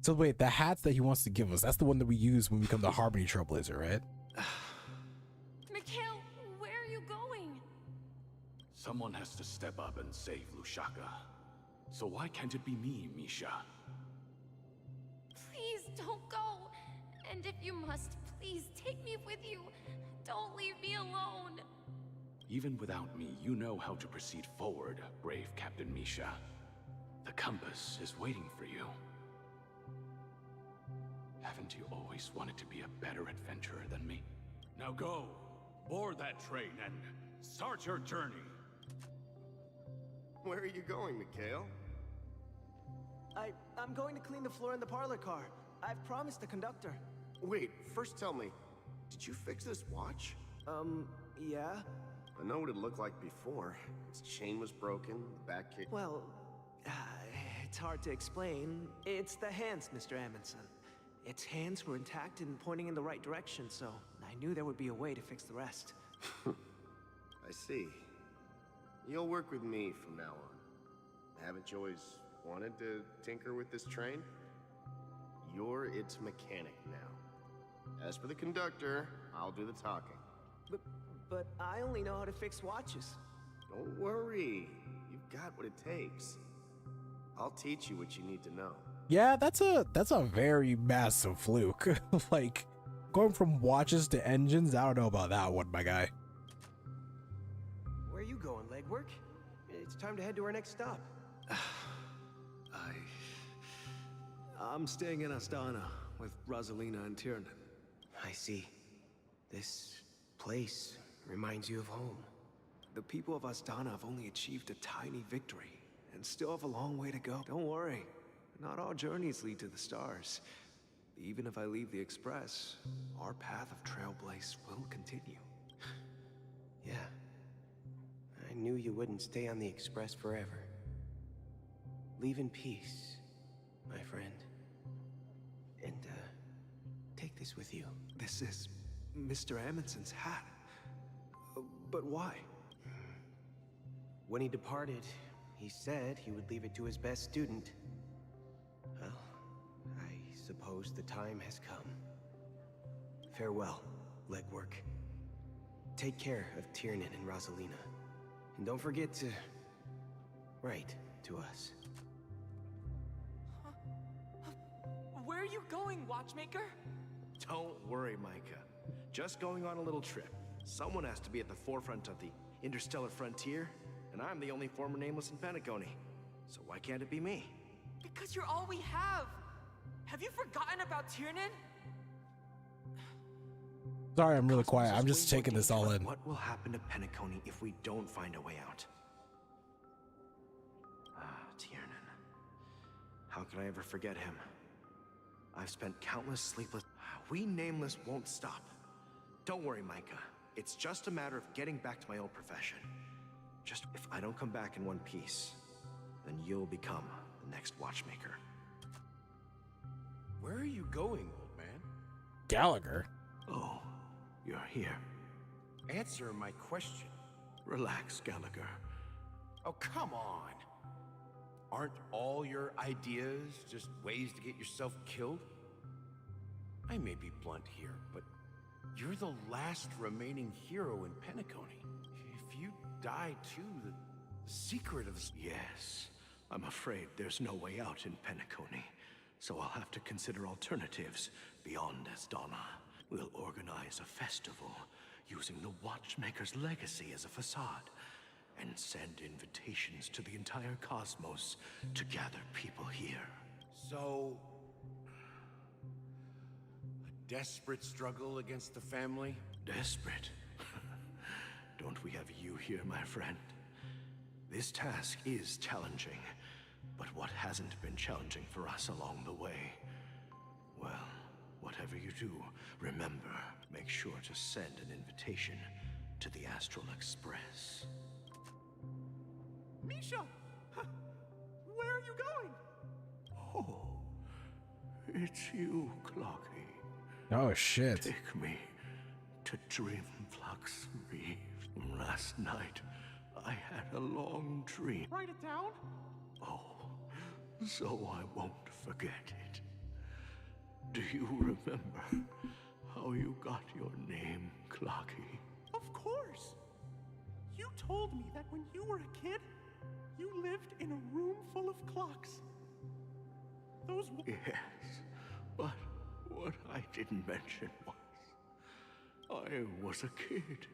So wait, the hats that he wants to give us, that's the one that we use when we become the Harmony Trailblazer, right? Mikhail, where are you going? Someone has to step up and save Lushaka. So why can't it be me, Misha? Please don't go. And if you must, please take me with you. Don't leave me alone. Even without me, you know how to proceed forward, brave Captain Misha. The compass is waiting for you. Haven't you always wanted to be a better adventurer than me? Now go, board that train and start your journey. Where are you going, Mikhail? I'm going to clean the floor in the parlor car. I've promised the conductor. Wait, first tell me, did you fix this watch? Yeah? I know what it looked like before. Its chain was broken, the back kick... Well, it's hard to explain. It's the hands, Mr. Amundsen. Its hands were intact and pointing in the right direction, so I knew there would be a way to fix the rest. I see. You'll work with me from now on. Haven't you always wanted to tinker with this train? You're its mechanic now. As for the conductor, I'll do the talking. But I only know how to fix watches. Don't worry. You've got what it takes. I'll teach you what you need to know. Yeah, that's a very massive fluke. Like, going from watches to engines, I don't know about that one, my guy. Where are you going, legwork? It's time to head to our next stop. I'm staying in Astana with Rosalina and Tiernan. I see. This place reminds you of home. The people of Astana have only achieved a tiny victory and still have a long way to go. Don't worry. Not all journeys lead to the stars. Even if I leave the Express, our path of Trailblaze will continue. Yeah. I knew you wouldn't stay on the Express forever. Leave in peace, my friend. And, take this with you. This is Mr. Amundsen's hat. But why? When he departed, he said he would leave it to his best student. Well, I suppose the time has come. Farewell, legwork. Take care of Tiernan and Rosalina. And don't forget to write to us. Where are you going, Watchmaker? Don't worry, Micah. Just going on a little trip. Someone has to be at the forefront of the interstellar frontier, and I'm the only former Nameless in Penacony. So why can't it be me? Because you're all we have. Have you forgotten about Tiernan? Sorry, I'm really quiet. I'm just taking this all in. What will happen to Penacony if we don't find a way out? Tiernan. How could I ever forget him? I've spent countless sleepless... We Nameless won't stop. Don't worry, Micah. It's just a matter of getting back to my old profession. Just if I don't come back in one piece, then you'll become the next Watchmaker. Where are you going, old man? Gallagher? Oh, you're here. Answer my question. Relax, Gallagher. Oh, come on. Aren't all your ideas just ways to get yourself killed? I may be blunt here, but you're the last remaining hero in Penacony. If you die too, the secret of the... Yes, I'm afraid there's no way out in Penacony, so I'll have to consider alternatives beyond Astana. We'll organize a festival using the Watchmaker's legacy as a facade, and send invitations to the entire cosmos to gather people here. So... a desperate struggle against the family? Desperate? Don't we have you here, my friend? This task is challenging, but what hasn't been challenging for us along the way? Well, whatever you do, remember, make sure to send an invitation to the Astral Express. Misha! Where are you going? Oh, it's you, Clocky. Oh, shit. Take me to Dreamflux Reef. Last night, I had a long dream. Write it down? Oh, so I won't forget it. Do you remember how you got your name, Clocky? Of course! You told me that when you were a kid, you lived in a room full of clocks. Those... Yes, but what I didn't mention was, I was a kid,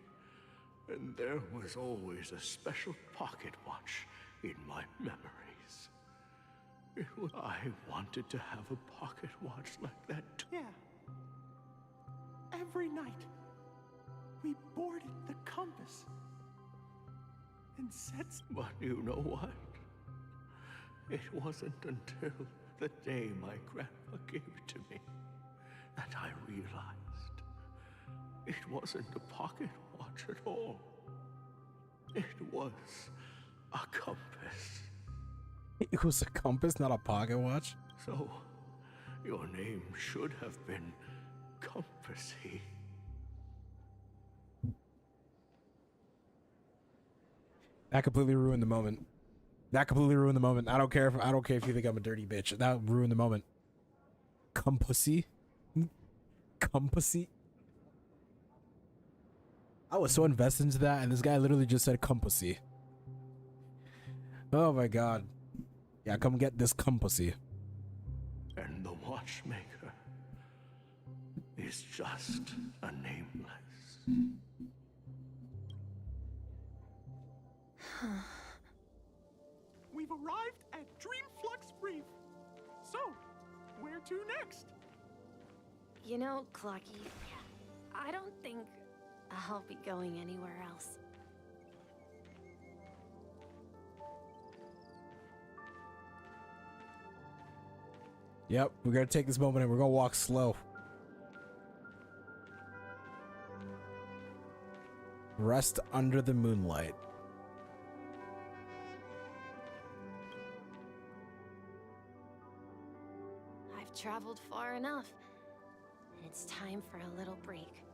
and there was always a special pocket watch in my memories. I wanted to have a pocket watch like that too. Yeah. Every night, we boarded the compass and set... But you know what? It wasn't until the day my grandpa gave it to me that I realized it wasn't a pocket watch at all. It was a compass. It was a compass, not a pocket watch? So, your name should have been Compassy. That completely ruined the moment. That completely ruined the moment. I don't care if you think I'm a dirty bitch. That ruined the moment. Cum pussy. Cum pussy. I was so invested into that, and this guy literally just said cum pussy. Oh my god. Yeah, come get this cum pussy. And the watchmaker is just a nameless. We've arrived at Dreamflux Reef. So, where to next? You know, Clocky, I don't think I'll be going anywhere else. Yep, we're gonna take this moment and we're gonna walk slow. Rest under the moonlight. I've traveled far enough, and it's time for a little break.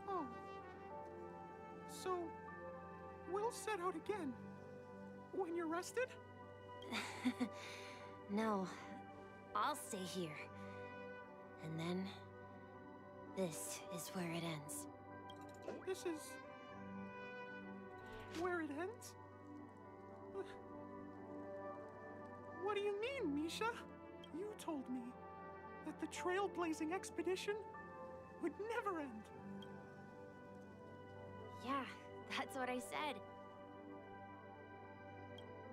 Oh. So, we'll set out again. When you're rested? No, I'll stay here. And then, this is where it ends. This is... where it ends? What do you mean, Misha? You told me that the trailblazing expedition would never end. Yeah, that's what I said.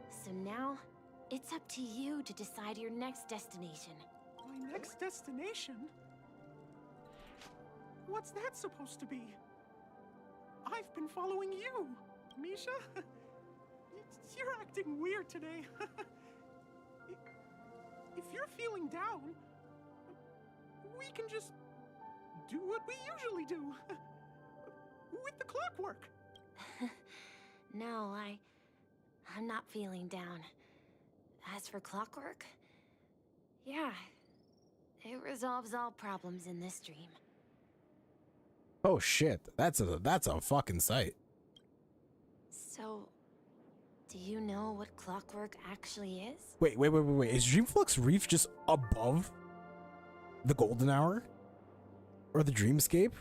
So now, it's up to you to decide your next destination. My next destination? What's that supposed to be? I've been following you, Misha. You're acting weird today. If you're feeling down, we can just do what we usually do. With the clockwork. No, I'm not feeling down. As for clockwork, yeah, it resolves all problems in this dream. Oh shit, that's a fucking sight. So, do you know what clockwork actually is? Wait. Is Dreamflux Reef just above the golden hour? Or the dreamscape?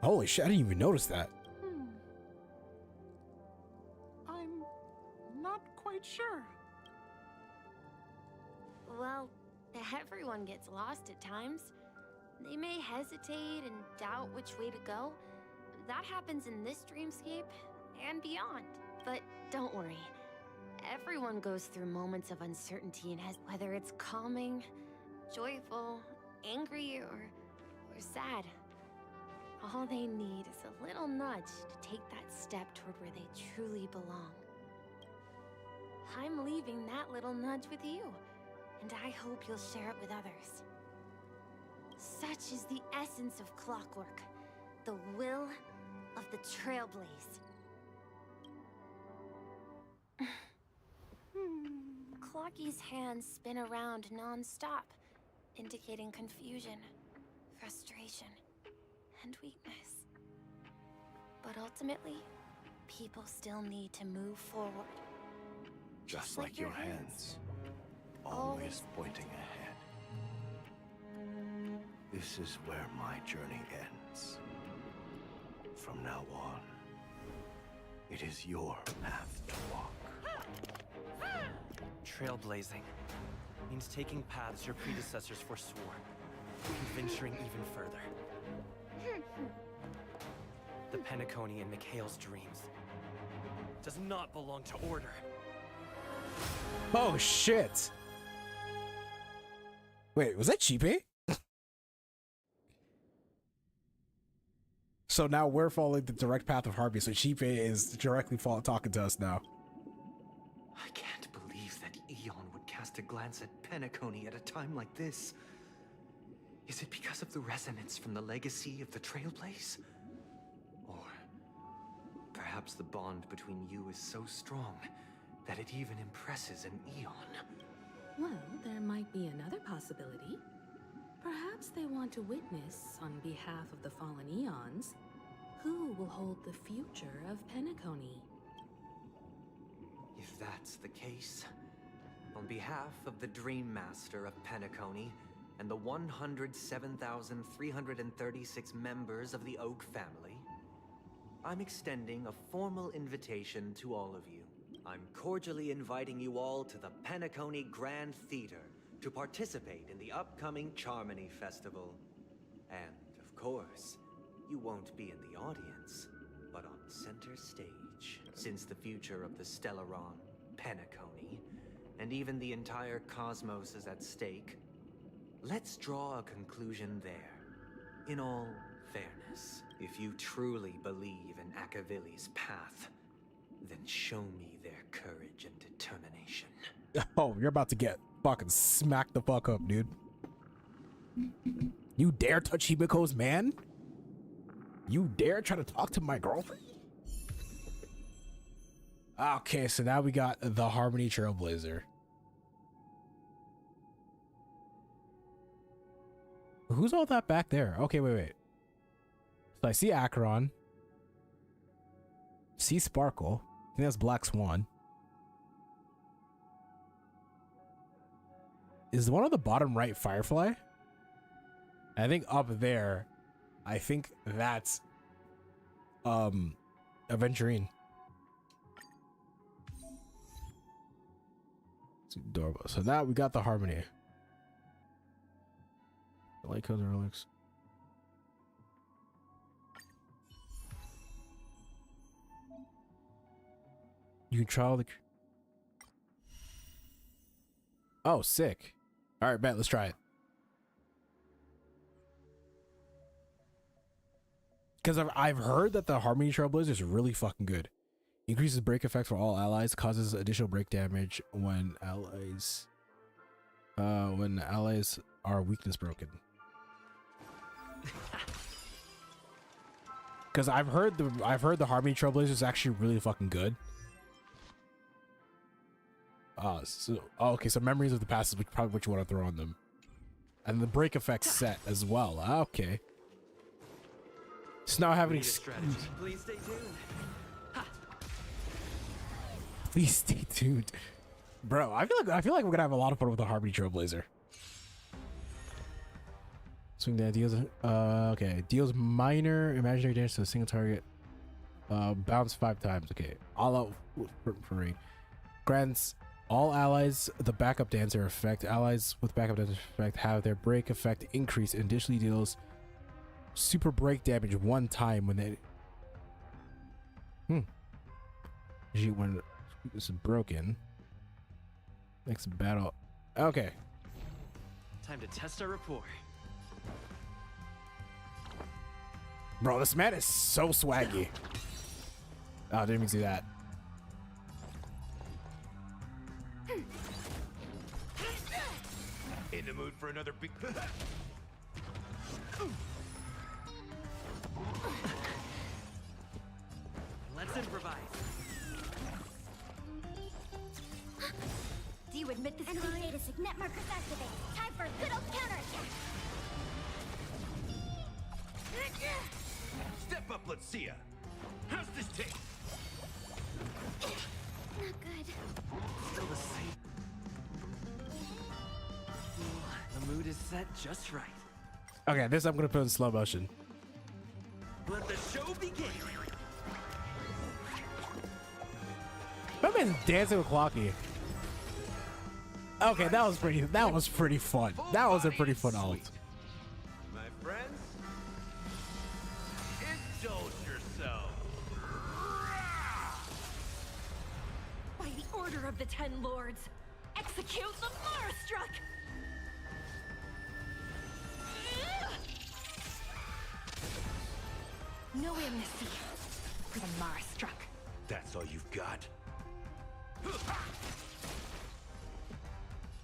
Holy shit, I didn't even notice that. I'm not quite sure. Well, everyone gets lost at times. They may hesitate and doubt which way to go. That happens in this dreamscape and beyond. But don't worry. Everyone goes through moments of uncertainty and has, whether it's calming, joyful, angry, or sad. All they need is a little nudge to take that step toward where they truly belong. I'm leaving that little nudge with you, and I hope you'll share it with others. Such is the essence of clockwork, the will of the Trailblaze. Clocky's hands spin around non-stop, indicating confusion, frustration, and weakness. But ultimately, people still need to move forward. Just like your hands, always pointing ahead. This is where my journey ends. From now on, it is your path to walk. Trailblazing means taking paths your predecessors forswore, and venturing even further. The Penacony in Mikhail's dreams does not belong to order. Oh shit! Wait, was that Chipe? So now we're following the direct path of Harvey, so Chipe is directly talking to us now. I can't believe that Eon would cast a glance at Penacony at a time like this. Is it because of the resonance from the legacy of the Trailblaze? Or perhaps the bond between you is so strong that it even impresses an Eon? Well, there might be another possibility. Perhaps they want to witness, on behalf of the fallen Eons, who will hold the future of Penacony. that's the case, on behalf of the Dream Master of Penacony and the 107,336 members of the Oak family, I'm extending a formal invitation to all of you. I'm cordially inviting you all to the Penacony Grand Theater to participate in the upcoming Charmony Festival. And, of course, you won't be in the audience, but on center stage, since the future of the Stellaron, Penacony, and even the entire cosmos is at stake. Let's draw a conclusion there. In all fairness, if you truly believe in Akavili's path, then show me their courage and determination. Oh, you're about to get fucking smacked the fuck up, dude. You dare touch Himiko's man? You dare try to talk to my girlfriend? Okay, so now we got the Harmony Trailblazer. Who's all that back there? Okay, wait. So I see Acheron. See Sparkle. I think that's Black Swan. Is the one on the bottom right Firefly? I think up there, I think that's Aventurine. It's adorable. So now we got the Harmony. I like how they're relics. You can trial the... Oh, sick. All right, bet. Let's try it. Because I've heard that the Harmony Trailblazer is really fucking good. Increases break effect for all allies. Causes additional break damage when allies are weakness broken. Because I've heard the Harmony Trailblazer is actually really fucking good. Okay, so memories of the past is probably what you want to throw on them, and the break effect set as well. Okay. So now I have an excuse. Please stay tuned. Please stay tuned, bro. I feel like we're gonna have a lot of fun with the Harmony Trailblazer. Swing that deals. Okay, deals minor imaginary damage to a single target. Bounce 5 times. Okay, all out for rain. Grants all allies the backup dancer effect. Allies with backup dancer effect have their break effect increase and additionally deals super break damage 1 time when they usually when this is broken. Next battle. Okay. Time to test our rapport. Bro, this man is so swaggy. Oh, I didn't even see that. In the mood for another big... Let's improvise. Do you admit this crime? Enemy data signet markers activate. Time for a good old counterattack. Step up, let's see ya. How's this taste? Not good. Still the same. The mood is set just right. Okay, this I'm gonna put in slow motion. Let the show begin. My man's dancing with Clocky. Okay, that was pretty fun. That was a pretty fun ult. My friends, indulge yourself. By the order of the 10 lords, execute the Marastruck! No amnesty for the Marastruck. That's all you've got?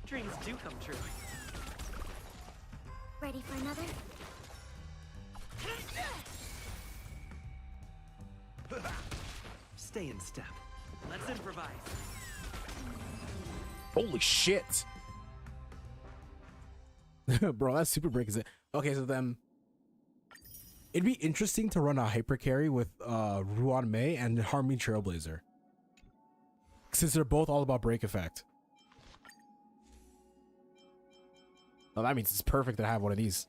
Dreams do come true. Ready for another? Stay in step. Let's improvise. Holy shit. Bro, that super break is it. Okay, so then it'd be interesting to run a hyper carry with Ruan Mei and Harmony Trailblazer. Since they're both all about break effect. Well, that means it's perfect to have one of these.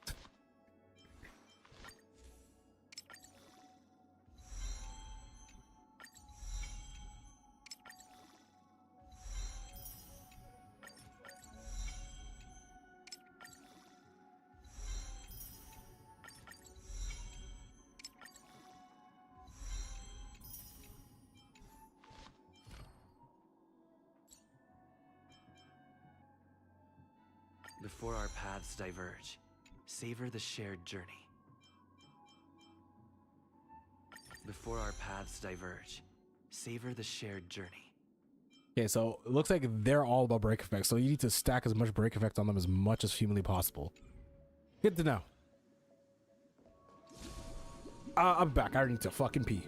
Before our paths diverge, savor the shared journey. Before our paths diverge, savor the shared journey. Okay, so it looks like they're all about break effect, so you need to stack as much break effect on them as much as humanly possible. Good to know. I'm back. I need to fucking pee.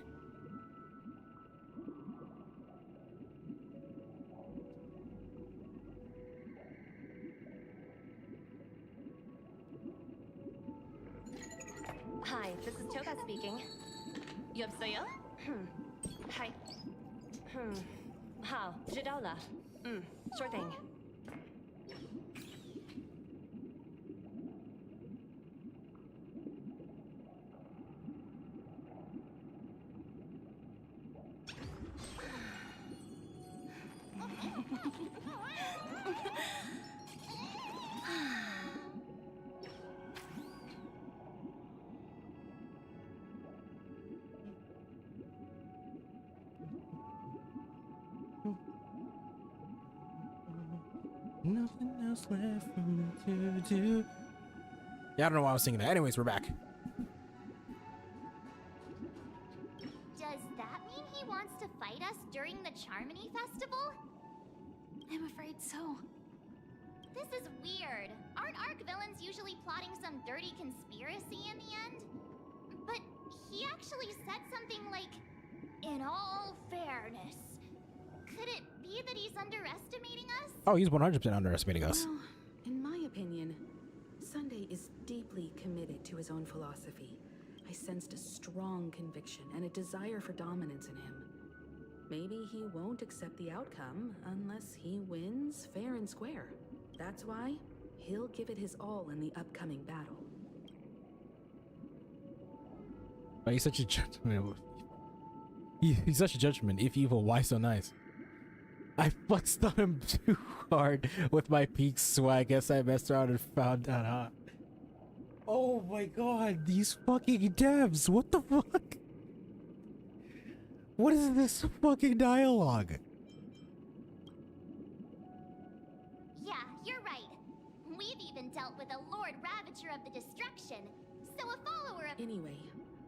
Hi, this is Toga speaking. 여보세요? Hi.好, 知道了. Sure thing. Nothing else left for me to do. Yeah, I don't know why I was singing that. Anyways, we're back. Does that mean he wants to fight us during the Charmony Festival? I'm afraid so. This is weird. Aren't Arc villains usually plotting some dirty conspiracy in the end? But he actually said something like, in all fairness. Could it be that he's underestimating us? Oh, he's 100% underestimating us. Well, in my opinion, Sunday is deeply committed to his own philosophy. I sensed a strong conviction and a desire for dominance in him. Maybe he won't accept the outcome unless he wins fair and square. That's why he'll give it his all in the upcoming battle. Oh, he's such a judgment. He's such a judgment. If evil, why so nice? I flexed on him too hard with my peak swag. Guess I messed around and found out, huh? Oh my god, these fucking devs. What the fuck? What is this fucking dialogue? Yeah, you're right. We've even dealt with a Lord Ravager of the Destruction, so a follower of— Anyway,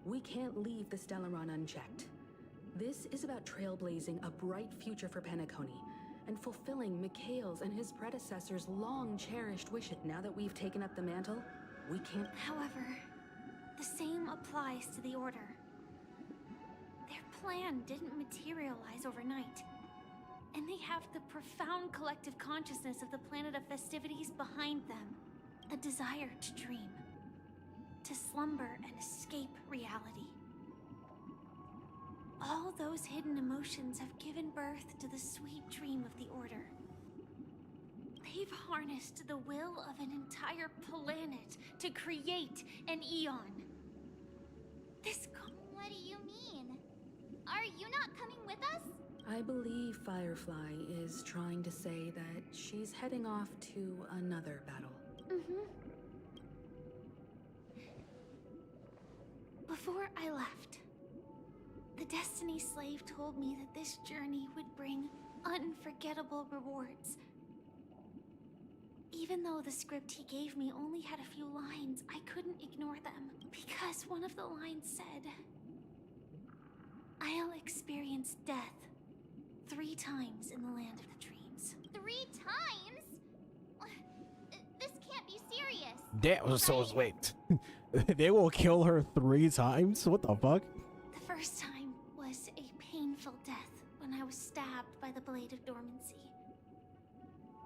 we can't leave the Stellaron unchecked. This is about trailblazing a bright future for Penacony and fulfilling Mikhail's and his predecessors' long-cherished wishes. Now that we've taken up the mantle, we can't— However, the same applies to the Order. Their plan didn't materialize overnight, and they have the profound collective consciousness of the planet of festivities behind them. A desire to dream, to slumber and escape reality. All those hidden emotions have given birth to the sweet dream of the Order. They've harnessed the will of an entire planet to create an Eon. What do you mean? Are you not coming with us? I believe Firefly is trying to say that she's heading off to another battle. Before I left, the Destiny Slave told me that this journey would bring unforgettable rewards. Even though the script he gave me only had a few lines, I couldn't ignore them. Because one of the lines said, I'll experience death 3 times in the land of the dreams. 3 times? This can't be serious. That was so sweet. They will kill her 3 times? What the fuck? The first time was a painful death when I was stabbed by the Blade of Dormancy,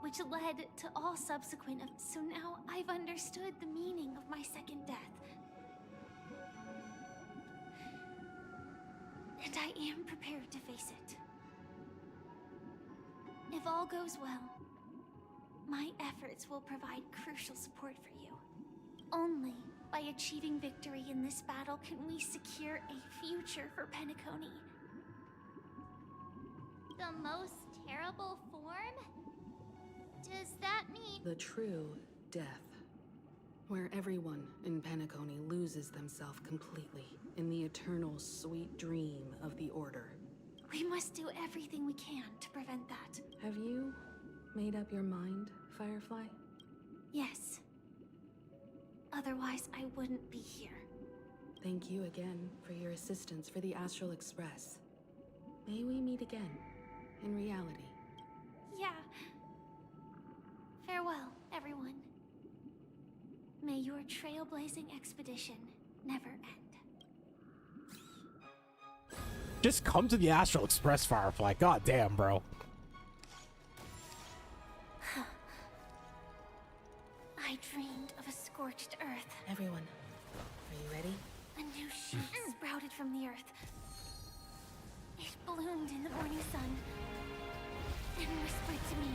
which led to all subsequent of— So now I've understood the meaning of my second death. And I am prepared to face it. all goes well, my efforts will provide crucial support for you. Only by achieving victory in this battle can we secure a future for Penacony. The most terrible form? Does that mean... The true death. Where everyone in Penacony loses themselves completely in the eternal sweet dream of the Order. We must do everything we can to prevent that. Have you made up your mind, Firefly? Yes. Otherwise, I wouldn't be here. Thank you again for your assistance for the Astral Express. May we meet again, in reality. Yeah. Farewell, everyone. May your trailblazing expedition never end. Just come to the Astral Express, Firefly. God damn, bro. I dreamed of a scorched earth. Everyone, are you ready? A new shoot sprouted from the earth. It bloomed in the morning sun and whispered to me.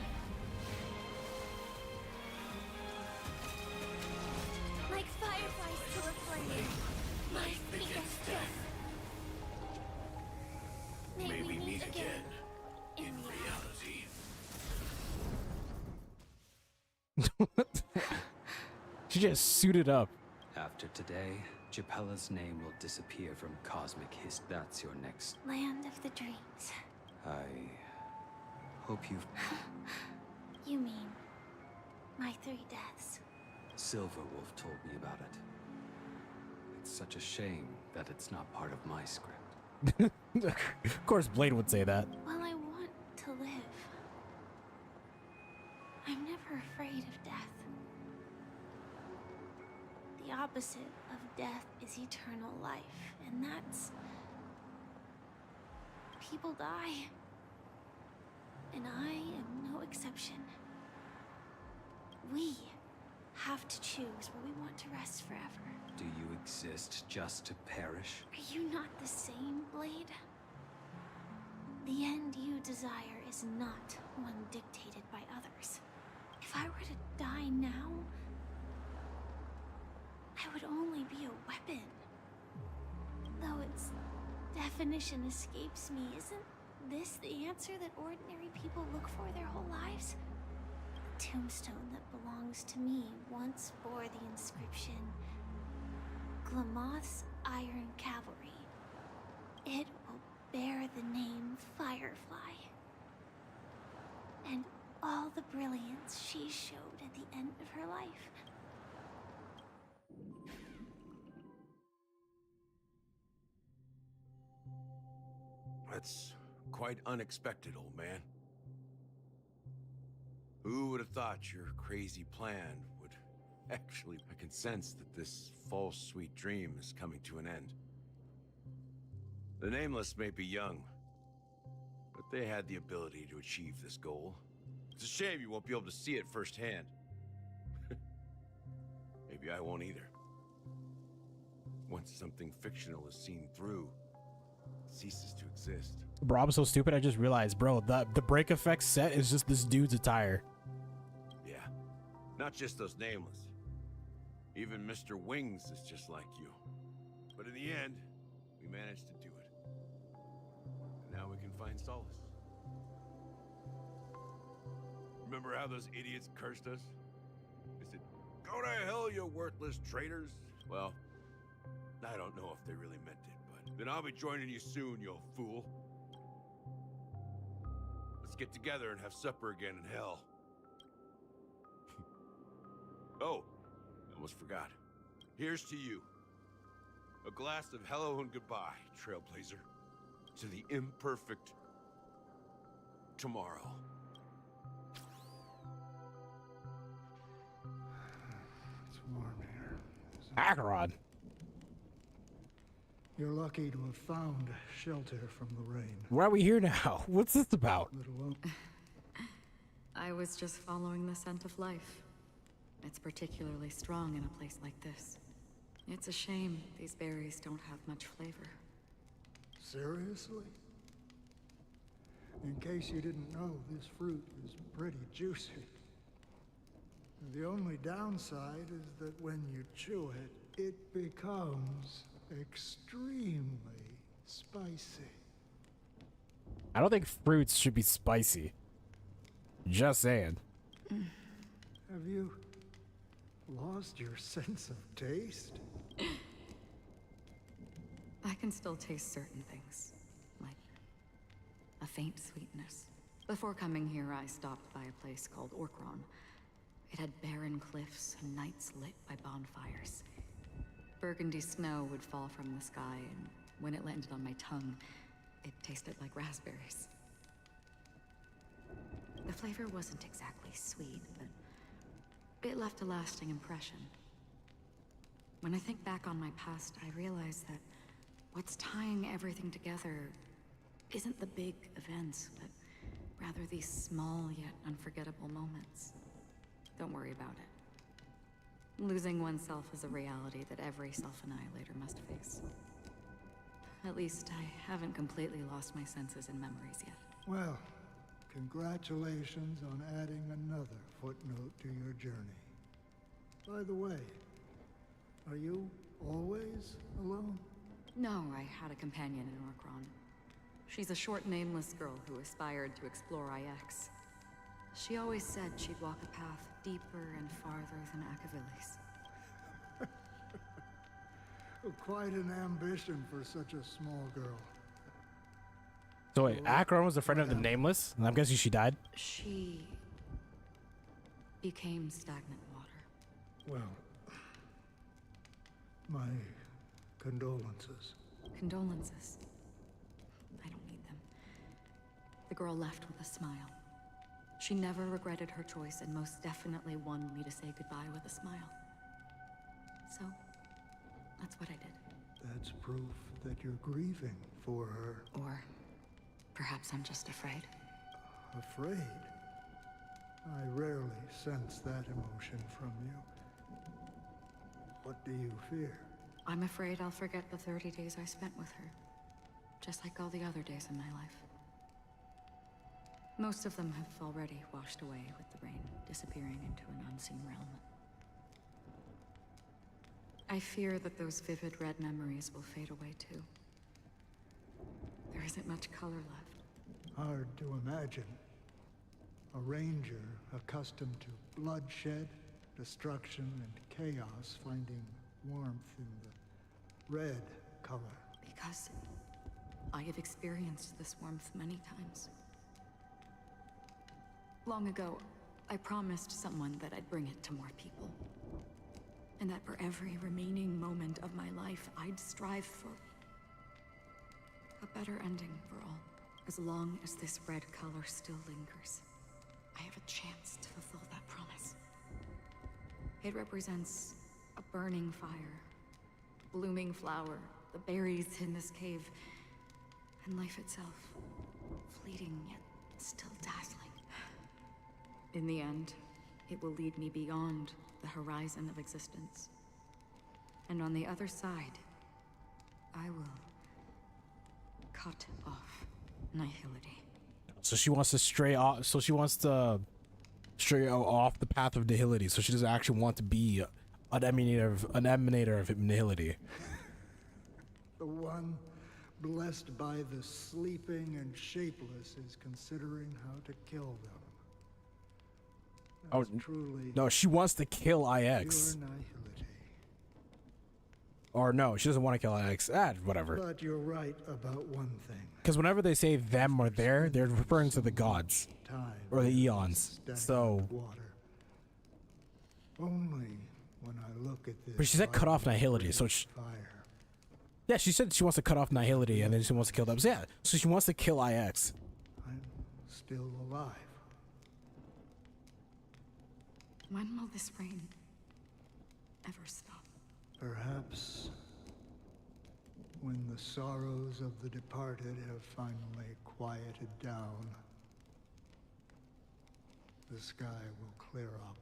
Like fireflies to a flame, my biggest death. May we meet again in reality. She just suited up. After today, Japella's name will disappear from cosmic history. That's your next... Land of the dreams. I hope you've... You mean my 3 deaths? Silverwolf told me about it. It's such a shame that it's not part of my script. Of course Blade would say that. Well, I want to live. I'm never afraid of death. The opposite of death is eternal life, and that's... people die. And I am no exception. We have to choose where we want to rest forever. Do you exist just to perish? Are you not the same, Blade? The end you desire is not one dictated by others. If I were to die now, I would only be a weapon. Though its definition escapes me, isn't this the answer that ordinary people look for their whole lives? The tombstone that belongs to me once bore the inscription, Glamoth's Iron Cavalry. It will bear the name Firefly. And all the brilliance she showed at the end of her life. That's quite unexpected, old man. Who would have thought your crazy plan would actually... I can sense that this false sweet dream is coming to an end. The Nameless may be young, but they had the ability to achieve this goal. It's a shame you won't be able to see it firsthand. Maybe I won't either. Once something fictional is seen through, it ceases to exist. Bro, I'm so stupid. I just realized, bro, the break effect set is just this dude's attire. Yeah, not just those Nameless. Even Mr. Wings is just like you. But in the end, we managed to do it. And now we can find solace. Remember how those idiots cursed us? They said, "Go to hell, you worthless traitors." Well, I don't know if they really meant it, but then I'll be joining you soon, you fool. Let's get together and have supper again in hell. Oh, I almost forgot. Here's to you. A glass of hello and goodbye, Trailblazer. To the imperfect tomorrow. It's warm here. Acheron. You're lucky to have found shelter from the rain. Why are we here now? What's this about? I was just following the scent of life. It's particularly strong in a place like this. It's a shame these berries don't have much flavor. Seriously? In case you didn't know, this fruit is pretty juicy. The only downside is that when you chew it, it becomes extremely spicy. I don't think fruits should be spicy. Just saying. Have you lost your sense of taste? I can still taste certain things, like a faint sweetness. Before coming here, I stopped by a place called Orkron. It had barren cliffs and nights lit by bonfires. Burgundy snow would fall from the sky, and when it landed on my tongue, it tasted like raspberries. The flavor wasn't exactly sweet, but it left a lasting impression. When I think back on my past, I realize that what's tying everything together isn't the big events, but rather these small yet unforgettable moments. Don't worry about it. Losing oneself is a reality that every self-annihilator must face. At least I haven't completely lost my senses and memories yet. Well, congratulations on adding another footnote to your journey. By the way, are you always alone? No, I had a companion in Orkron. She's a short, nameless girl who aspired to explore IX. She always said she'd walk a path deeper and farther than Akavili's. Quite an ambition for such a small girl. So wait, Akron was a friend of the Nameless? And I'm guessing she died? She became stagnant water. Well, my condolences. Condolences. I don't need them. The girl left with a smile. She never regretted her choice and most definitely wanted me to say goodbye with a smile. So, that's what I did. That's proof that you're grieving for her. Or perhaps I'm just afraid. Afraid? I rarely sense that emotion from you. What do you fear? I'm afraid I'll forget the 30 days I spent with her. Just like all the other days in my life. Most of them have already washed away with the rain, disappearing into an unseen realm. I fear that those vivid red memories will fade away too. There isn't much color left. Hard to imagine. A ranger accustomed to bloodshed, destruction, and chaos finding warmth in the red color. Because I have experienced this warmth many times. Long ago, I promised someone that I'd bring it to more people. And that for every remaining moment of my life, I'd strive for a better ending for all. As long as this red color still lingers, I have a chance to fulfill that promise. It represents a burning fire, a blooming flower, the berries in this cave, and life itself, fleeting yet still dazzling. In the end, it will lead me beyond the horizon of existence. And on the other side, I will cut off nihility. So she wants to stray off. So she wants to stray off the path of nihility. So she doesn't actually want to be an emanator of nihility. The one blessed by the sleeping and shapeless is considering how to kill them. Oh, truly no, she wants to kill IX. pure nihility. Or no, she doesn't want to kill IX. Whatever. But you're right about one thing. Because whenever they say them or there, they're referring to the gods. Time or the eons. So. Water. Only when I look at this. But she said cut off nihility, so she. Fire. Yeah, she said she wants to cut off nihility and then she wants to kill them. So yeah, so she wants to kill IX. I'm still alive. When will this rain ever stop? Perhaps when the sorrows of the departed have finally quieted down, the sky will clear up.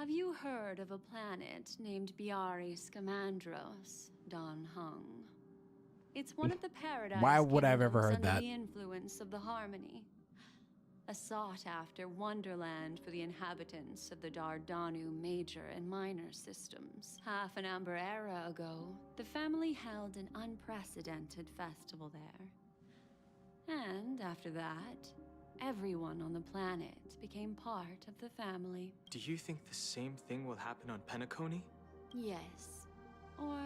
Have you heard of a planet named Biari Scamandros, Don Hung? It's one of the paradise Why would I have kingdoms ever heard under that? the influence of the Harmony. A sought-after wonderland for the inhabitants of the Dardanu major and minor systems. Half an Amber era ago, the family held an unprecedented festival there. And after that, everyone on the planet became part of the family. Do you think the same thing will happen on Penacony? Yes. Or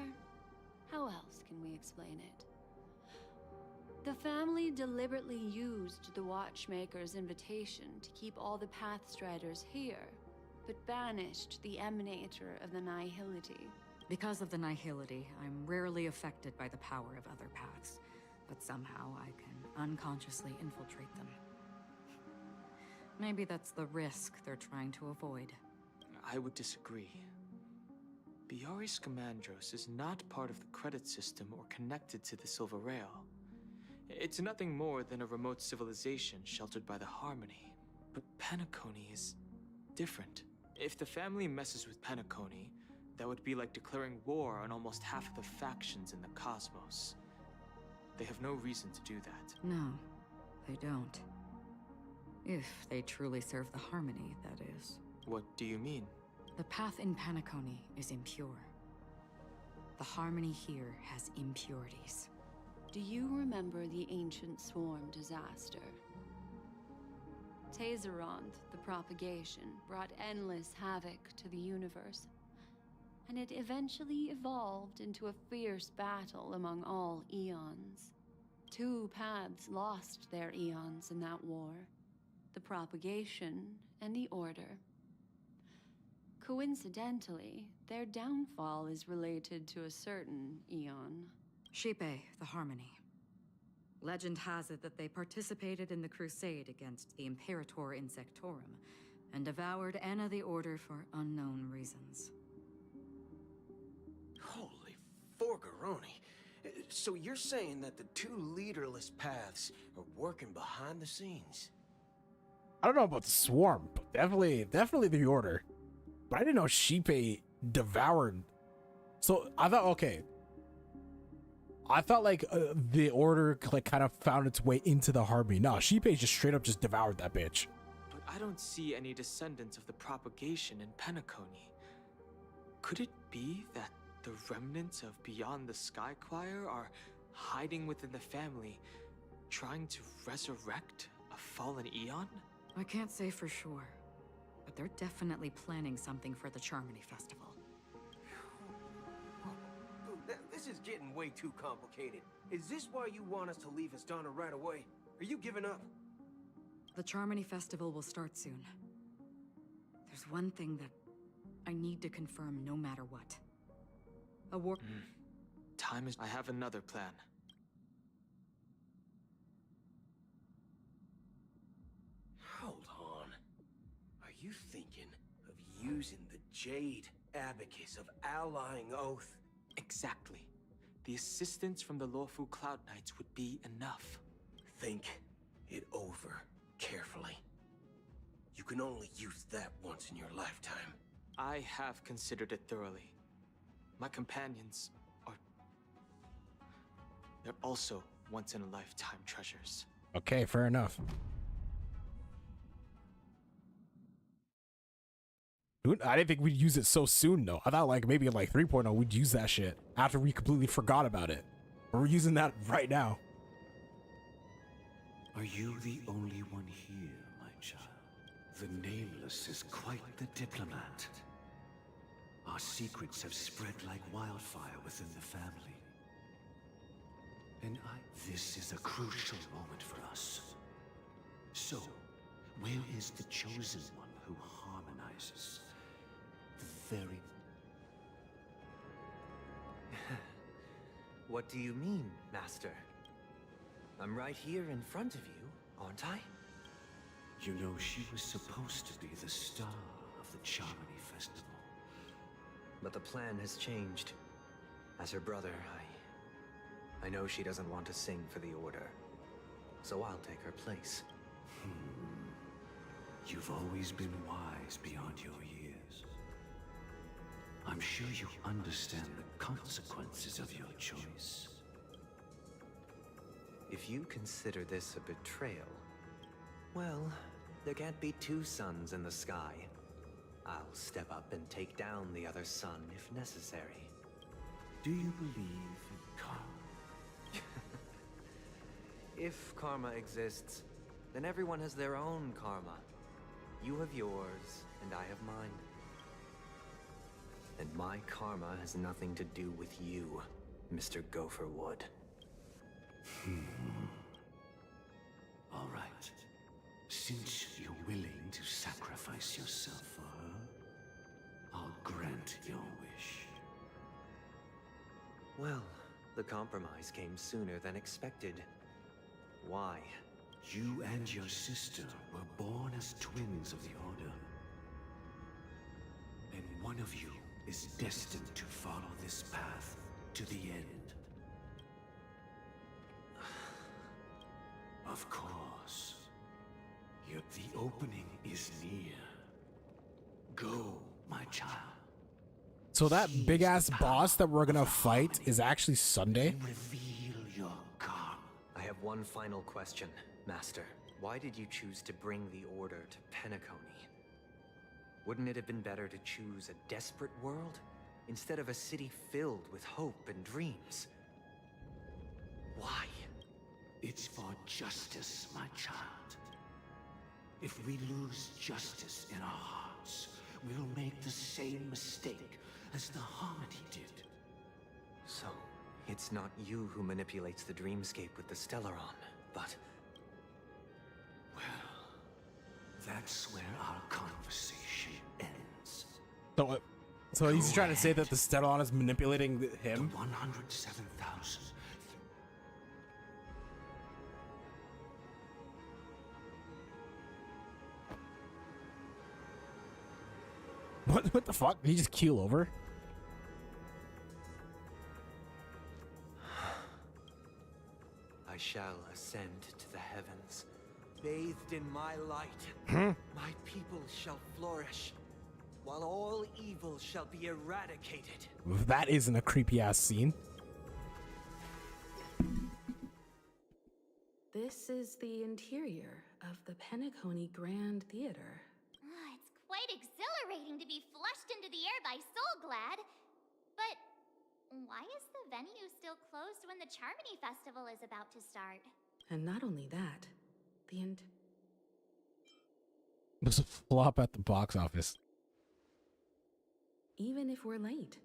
how else can we explain it? The family deliberately used the Watchmaker's invitation to keep all the Pathstriders here, but banished the Emanator of the Nihility. Because of the Nihility, I'm rarely affected by the power of other paths, but somehow I can unconsciously infiltrate them. Maybe that's the risk they're trying to avoid. I would disagree. Biari Scamandros is not part of the credit system or connected to the Silver Rail. It's nothing more than a remote civilization sheltered by the Harmony. But Penacony is different. If the family messes with Penacony, that would be like declaring war on almost half of the factions in the cosmos. They have no reason to do that. No, they don't. If they truly serve the Harmony, that is. What do you mean? The path in Penacony is impure. The Harmony here has impurities. Do you remember the ancient swarm disaster? Tazeront, the propagation, brought endless havoc to the universe, and it eventually evolved into a fierce battle among all eons. Two paths lost their eons in that war, the propagation and the order. Coincidentally, their downfall is related to a certain eon. Shipe, the Harmony. Legend has it that they participated in the crusade against the Imperator Insectorum and devoured Anna the Order for unknown reasons. Holy forgaroni. So you're saying that the two leaderless paths are working behind the scenes? I don't know about the swarm, but definitely the order. But I didn't know Shipe devoured. So I thought, okay. I thought like the order like kind of found its way into the Harmony. No, Shipe just straight up just devoured that bitch. But I don't see any descendants of the propagation in Penacony. Could it be that the remnants of Beyond the Sky Choir are hiding within the family, trying to resurrect a fallen eon? I can't say for sure, but they're definitely planning something for the Charmony Festival. This is getting way too complicated. Is this why you want us to leave Astana right away? Are you giving up? The Charmony Festival will start soon. There's one thing that I need to confirm no matter what. A war... Time is... I have another plan. Hold on. Are you thinking of using the Jade Abacus of Allying Oath? Exactly. The assistance from the lawful Cloud Knights would be enough. Think it over carefully. You can only use that once in your lifetime. I have considered it thoroughly. My companions are... They're also once-in-a-lifetime treasures. Okay, fair enough. Dude, I didn't think we'd use it so soon, though. I thought like maybe in like 3.0 we'd use that shit after we completely forgot about it. But we're using that right now. Are you the only one here, my child? The Nameless is quite the diplomat. Our secrets have spread like wildfire within the family. And this is a crucial moment for us. So, where is the chosen one who harmonizes? The very... What do you mean, Master? I'm right here in front of you, aren't I? You know, she was supposed to be the star of the Charmony Festival. But the plan has changed. As her brother, I know she doesn't want to sing for the Order. So I'll take her place. You've always been wise beyond your years. I'm sure you understand the consequences of your choice. If you consider this a betrayal, well, there can't be two suns in the sky. I'll step up and take down the other sun if necessary. Do you believe in karma? If karma exists, then everyone has their own karma. You have yours, and I have mine. And my karma has nothing to do with you, Mr. Gopherwood. All right. Since you're willing to sacrifice yourself for her, I'll grant your wish. Well, the compromise came sooner than expected. Why? You and your sister were born as twins of the Order. And one of you is destined to follow this path to the end. Of course. Yet the opening is near. Go, my child. So that big ass boss that we're gonna fight is actually Sunday? Reveal your karma. I have one final question, Master. Why did you choose to bring the Order to Penacony? Wouldn't it have been better to choose a desperate world instead of a city filled with hope and dreams? Why? It's for justice, my child. If we lose justice in our hearts, we'll make the same mistake as the Harmony did. So, it's not you who manipulates the dreamscape with the Stellaron, but... Well, that's where our conversation ends. So he's trying to say that the Stellaron is manipulating him? The 107,000. What the fuck? Did he just keel over? I shall ascend to the heavens. Bathed in my light, my people shall flourish, while all evil shall be eradicated. That isn't a creepy ass scene. This is the interior of the Penacony Grand Theater. It's quite exhilarating to be flushed into the air by Soulglad. But why is the venue still closed when the Charmony Festival is about to start? And not only that, There's a flop at the box office. even if we're late,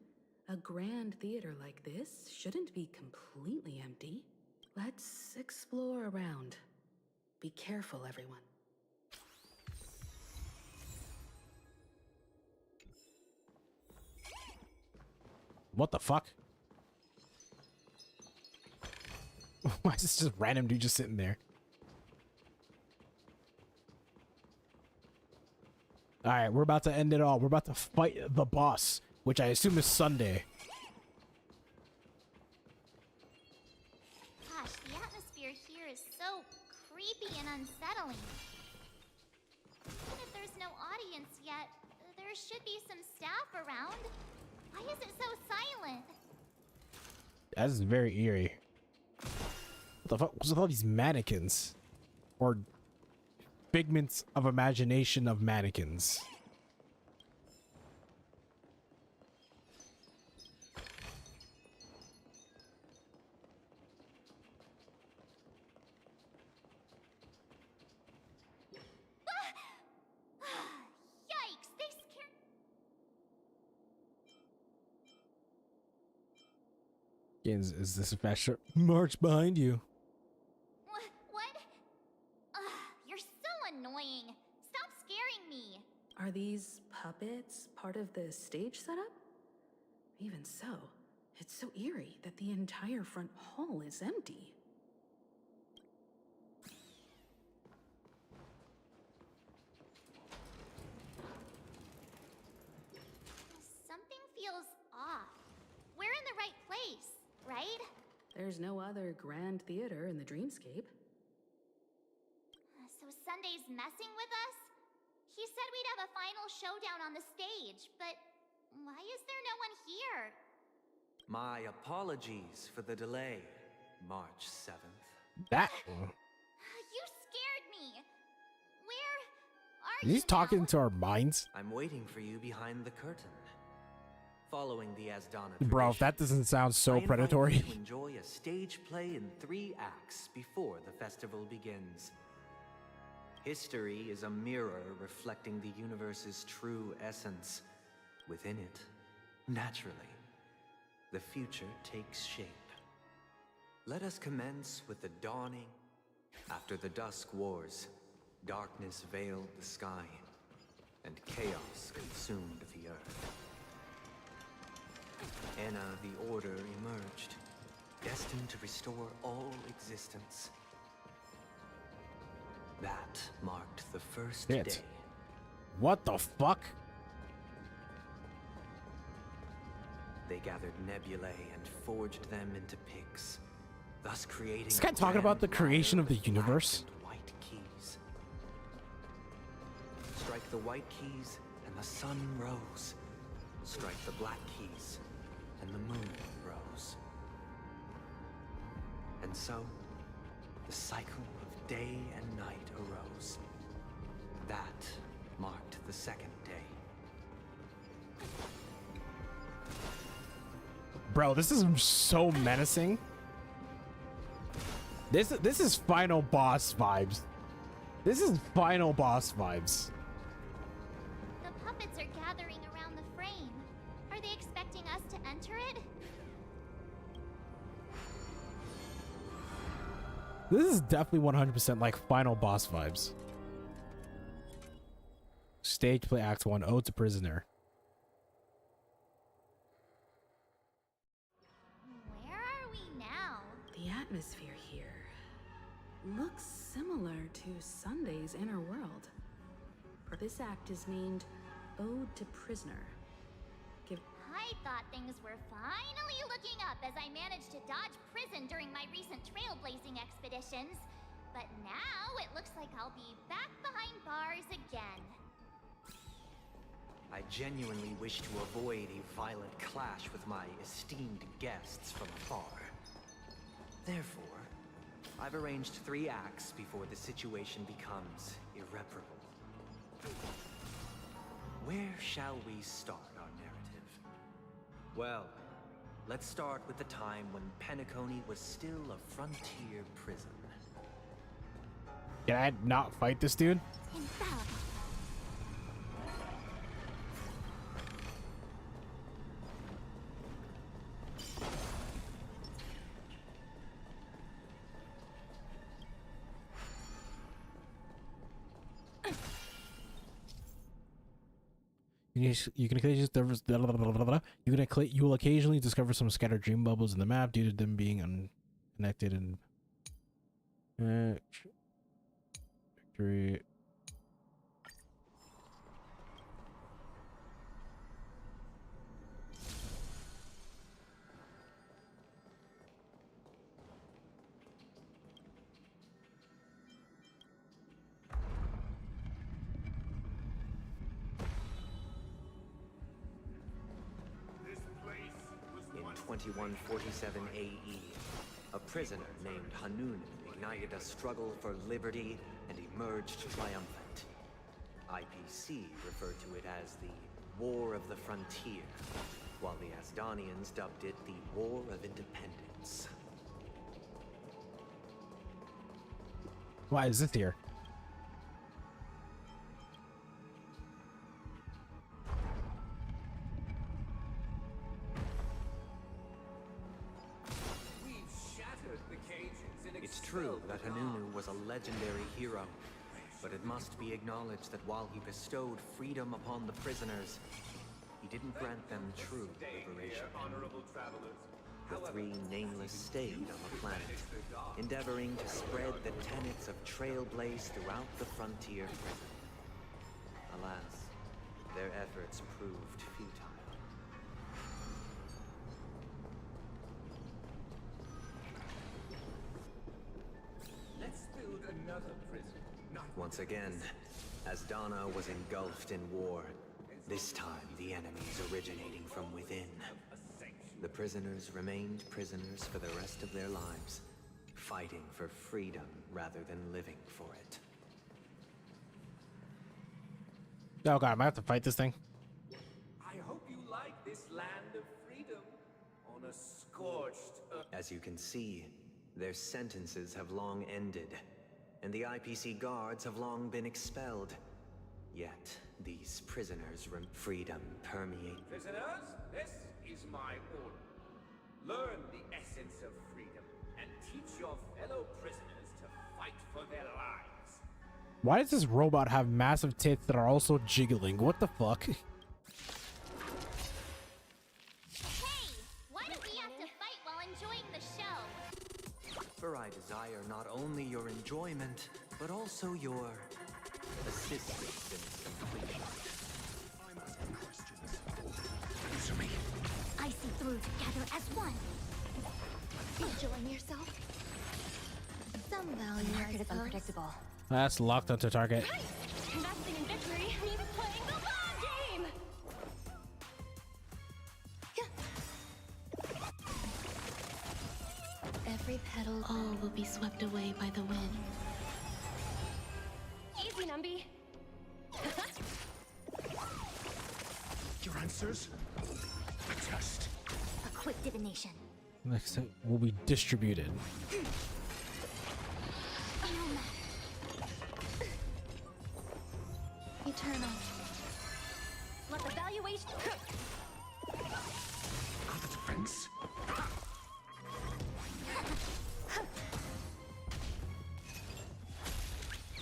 a grand theater like this shouldn't be completely empty. Let's explore around. Be careful, everyone. What the fuck? Why is this just random dude just sitting there? Alright, we're about to end it all. We're about to fight the boss, which I assume is Sunday. Gosh, the atmosphere here is so creepy and unsettling. Even if there's no audience yet, there should be some staff around. Why is it so silent? That is very eerie. What the fuck? What's with all these mannequins? Or figments of imagination of mannequins? Yikes, they scared. Is this a fashion march behind you? What? You're so annoying. Stop scaring me. Are these puppets part of the stage setup? Even so, it's so eerie that the entire front hall is empty. Something feels off. We're in the right place, right? There's no other grand theater in the dreamscape. So Sunday's messing with us? He said we'd have a final showdown on the stage, but Why is there no one here? My apologies for the delay, March 7th. That. You scared me. Where are you He's talking to our minds. I'm waiting for you behind the curtain. Following the Asdana Bro, if that doesn't sound so predatory. I invite you to enjoy a stage play in 3 acts before the festival begins. History is a mirror reflecting the universe's true essence. Within it, naturally, the future takes shape. Let us commence with the dawning. After the Dusk Wars, darkness veiled the sky, and chaos consumed the earth. Enna the Order emerged, destined to restore all existence. That marked the first day. What the fuck? They gathered nebulae and forged them into pix, thus creating. This guy talking about the creation of the universe? White keys. Strike the white keys, and the sun rose. Strike the black keys, and the moon rose. And so, the cycle of day and night arose. That marked the second day. Bro, this is so menacing. This is final boss vibes. This is final boss vibes. The puppets are gathering around the frame. Are they expecting us to enter it? This is definitely 100% like final boss vibes. Stage play act 1, Ode to Prisoner. Where are we now? The atmosphere here looks similar to Sunday's inner world. This act is named Ode to Prisoner. I thought things were finally looking up as I managed to dodge prison during my recent trailblazing expeditions. But now it looks like I'll be back behind bars again. I genuinely wish to avoid a violent clash with my esteemed guests from afar. Therefore, I've arranged 3 acts before the situation becomes irreparable. Where shall we start our narrative? Well, let's start with the time when Penacony was still a frontier prison. Can I not fight this dude? Infallible. You can occasionally you will occasionally discover some scattered dream bubbles in the map due to them being unconnected and victory. In 2147 AE, a prisoner named Hanun ignited a struggle for liberty and emerged triumphant. IPC referred to it as the War of the Frontier, while the Asdanians dubbed it the War of Independence. Why is this here? It's true that Hanunu was a legendary hero, but it must be acknowledged that while he bestowed freedom upon the prisoners, he didn't grant them true liberation. The 3 nameless stayed on the planet, endeavoring to spread the tenets of Trailblaze throughout the frontier prison. Alas, their efforts proved futile. Let's build another prison. Once again, Asdana was engulfed in war. This time, the enemy is originating from within. The prisoners remained prisoners for the rest of their lives, fighting for freedom rather than living for it. Oh god, I might have to fight this thing. I hope you like this land of freedom on a scorched earth. As you can see, their sentences have long ended, and the IPC guards have long been expelled. Yet, these prisoners' freedom permeate. Prisoners, this is my order. Learn the essence of freedom and teach your fellow prisoners to fight for their lives. Why does this robot have massive tits that are also jiggling? What the fuck? Hey, why do we have to fight while enjoying the show? For I desire not only your enjoyment, but also your assistance in its completion. I'm asking questions. Answer me. I see through together as one. Enjoying yourself? Some value, the market is unpredictable. That's locked onto target. Investing in victory means playing the long game! Every petal, all will be swept away by the wind. Easy, Numby. Your answers? A test. A quick divination. Next time will be distributed. Eternal. Let the valuation... Out of defense.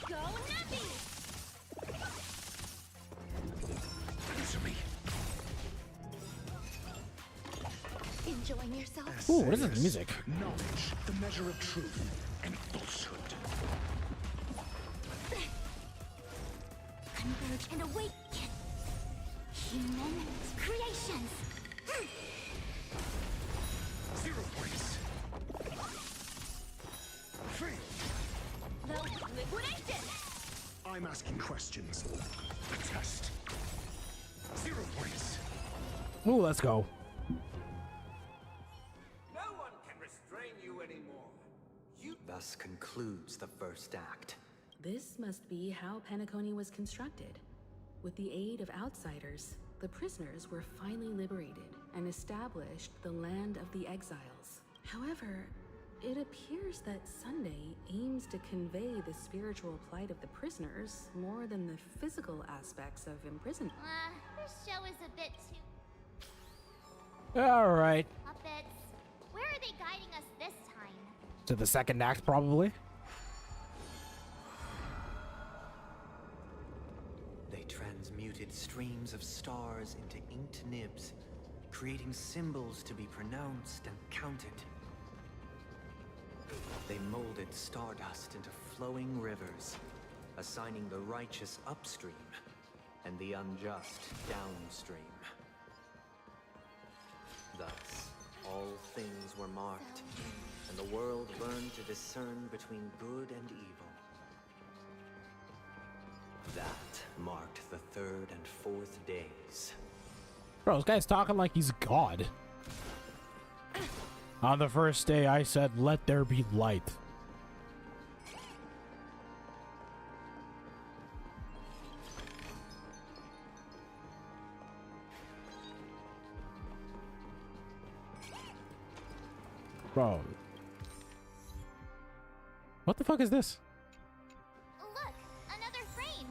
Go, Numby! Answer me. Enjoying yourself? Ooh, what is this music? Knowledge, the measure of truth and falsehood. Converge and awaken. Human creations. 0 points. Free. The liquidation! I'm asking questions. A test. 0 points. Ooh, let's go. No one can restrain you anymore. Thus concludes the first act. This must be how Penacony was constructed. With the aid of outsiders, the prisoners were finally liberated and established the land of the exiles. However, it appears that Sunday aims to convey the spiritual plight of the prisoners more than the physical aspects of imprisonment. This show is a bit too... Alright. Puppets. Where are they guiding us this time? To the second act, probably. They transmuted streams of stars into inked nibs, creating symbols to be pronounced and counted. They molded stardust into flowing rivers, assigning the righteous upstream and the unjust downstream. Thus, all things were marked, and the world learned to discern between good and evil. That marked the 3rd and 4th days. Bro, this guy's talking like he's God. On the first day, I said, let there be light. Bro. What the fuck is this? Look, another frame.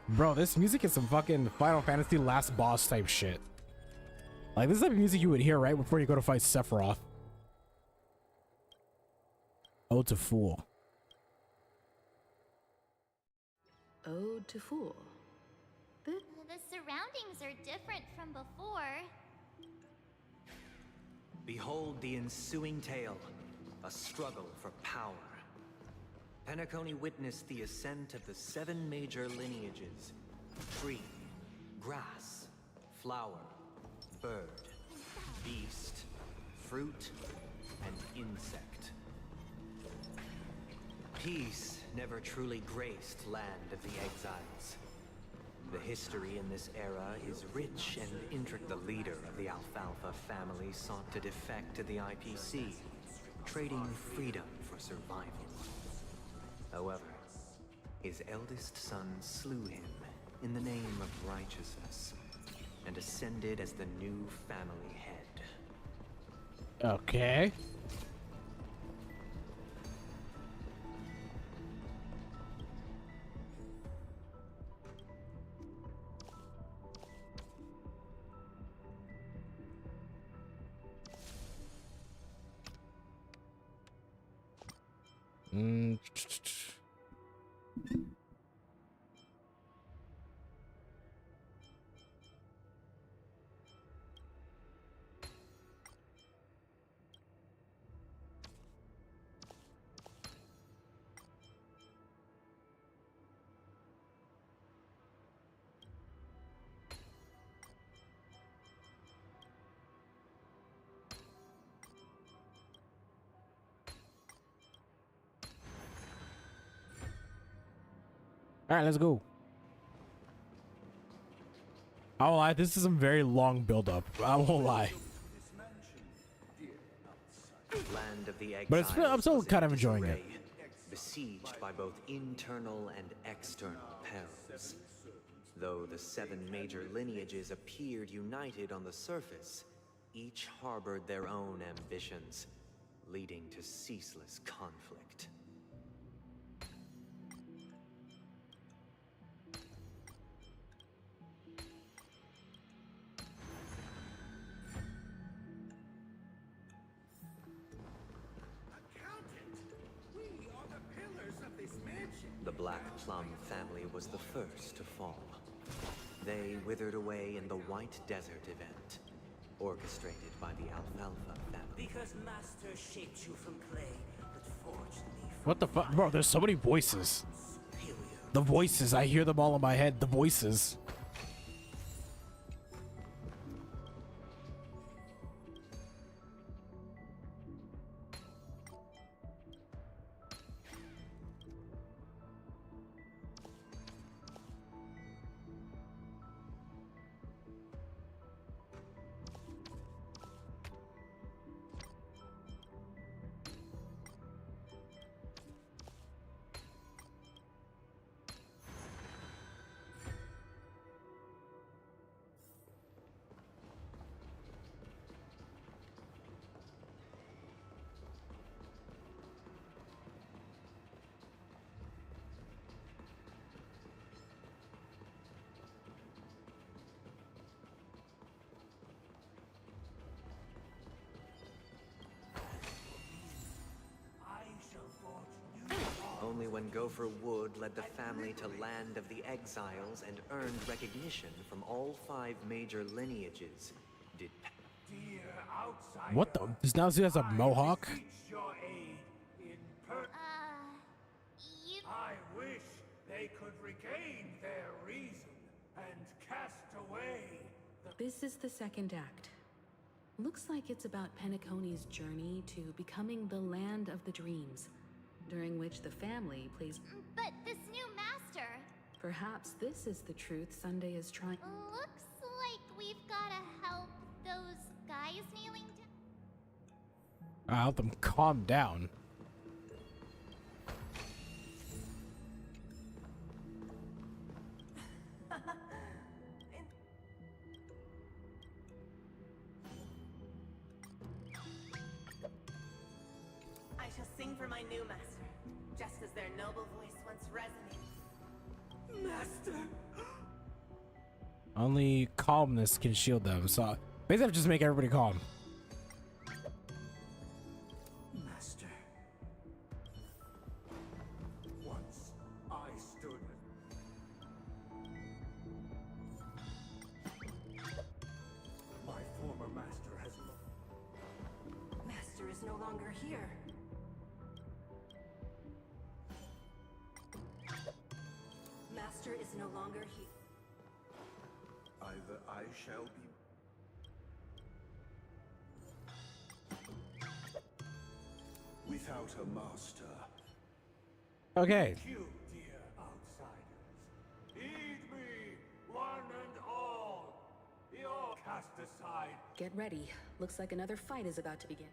Bro, this music is some fucking Final Fantasy last boss type shit. Like, this is the type of music you would hear right before you go to fight Sephiroth. Ode to Fool. Ode to Fool. The surroundings are different from before. Behold the ensuing tale, a struggle for power. Penacony witnessed the ascent of the 7 major lineages: tree, grass, flower, bird, beast, fruit, and insect. Peace never truly graced Land of the Exiles. The history in this era is rich and intricate. The leader of the Alfalfa family sought to defect to the IPC, trading freedom for survival. However, his eldest son slew him in the name of righteousness and ascended as the new family head. Okay. All right, let's go. I won't lie, this is some very long build-up. I won't lie. Land of the But it's, I'm still kind of enjoying it. Besieged by both internal and external perils. Though the 7 major lineages appeared united on the surface, each harbored their own ambitions, leading to ceaseless conflict. The Black Plum family was the first to fall. They withered away in the White Desert event, orchestrated by the Alfalfa family. Because Master shaped you from clay, but forged me from What the fuck? Bro, there's so many voices. The voices, I hear them all in my head. The voices. Only when Gopher Wood led the family to Land of the Exiles and earned recognition from all 5 major lineages did... What the? This now he has a mohawk? I wish they could regain their reason and cast away the... This is the second act. Looks like it's about Penacony's journey to becoming the Land of the Dreams, during which the family plays... But this new master... Perhaps this is the truth Sunday is trying... Looks like we've gotta help those guys kneeling down. I'll help them calm down. I shall sing for my new master, just as their noble voice once resonated. Master! Only calmness can shield them, so basically I have to just make everybody calm. Master. Once I stood... My former master has... Master is no longer here. Master is no longer here. Either I shall be... Without a master, Okay. You, dear outsiders, heed me, one and all. You're cast aside. Get ready. Looks like another fight is about to begin.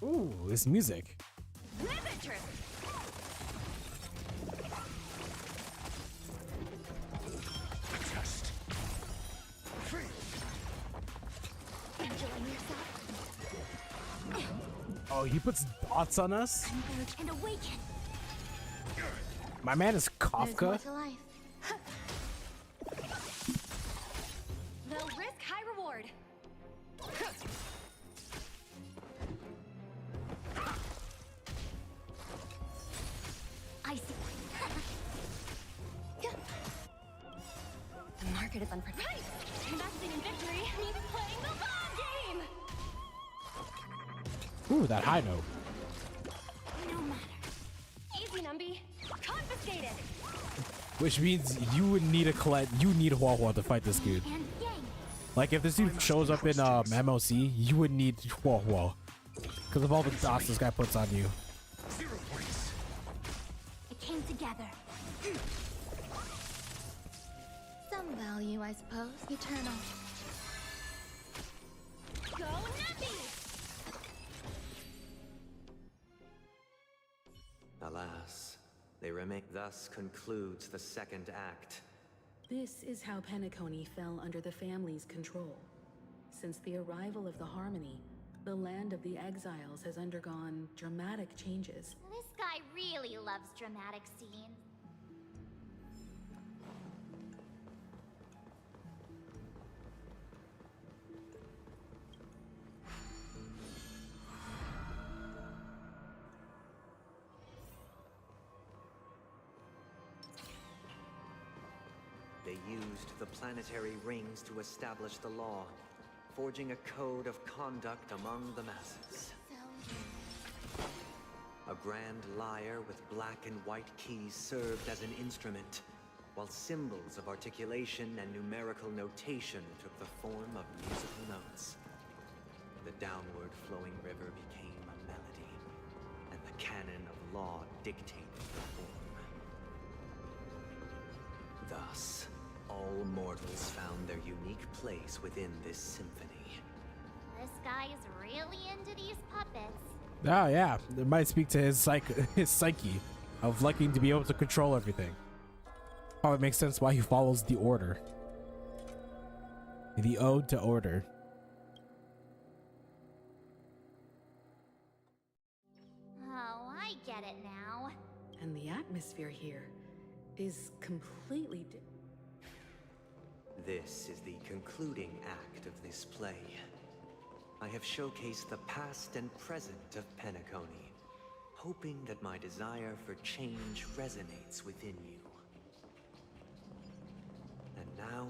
Ooh, this music. Oh, he puts dots on us? And awaken. My man is There's more Kafka. to life. Low risk, high reward. I see. The market is unpredictable. Right! Investing in victory means playing the long game! Ooh, that high note. No matter. Easy, Numby. Confiscated! Which means you would need a collect. You need Hua Hua to fight this dude. And yang. Like if this dude shows up in MLC, you would need Hua Hua because of all the dots this guy puts on you. It came together. Some value, I suppose. Eternal. Go, Numby! Alas, they remain. Thus concludes the second act. This is how Penacony fell under the family's control. Since the arrival of the Harmony, the land of the exiles has undergone dramatic changes. This guy really loves dramatic scenes. They used the planetary rings to establish the law, forging a code of conduct among the masses. A grand lyre with black and white keys served as an instrument, while symbols of articulation and numerical notation took the form of musical notes. The downward flowing river became a melody, and the canon of law dictated the form. Thus, all mortals found their unique place within this symphony. This guy is really into these puppets. Oh yeah, it might speak to his psyche of liking to be able to control everything. Probably makes sense why he follows the order. The ode to order. Oh, I get it now. And the atmosphere here is completely This is the concluding act of this play. I have showcased the past and present of Penacony, hoping that my desire for change resonates within you. And now,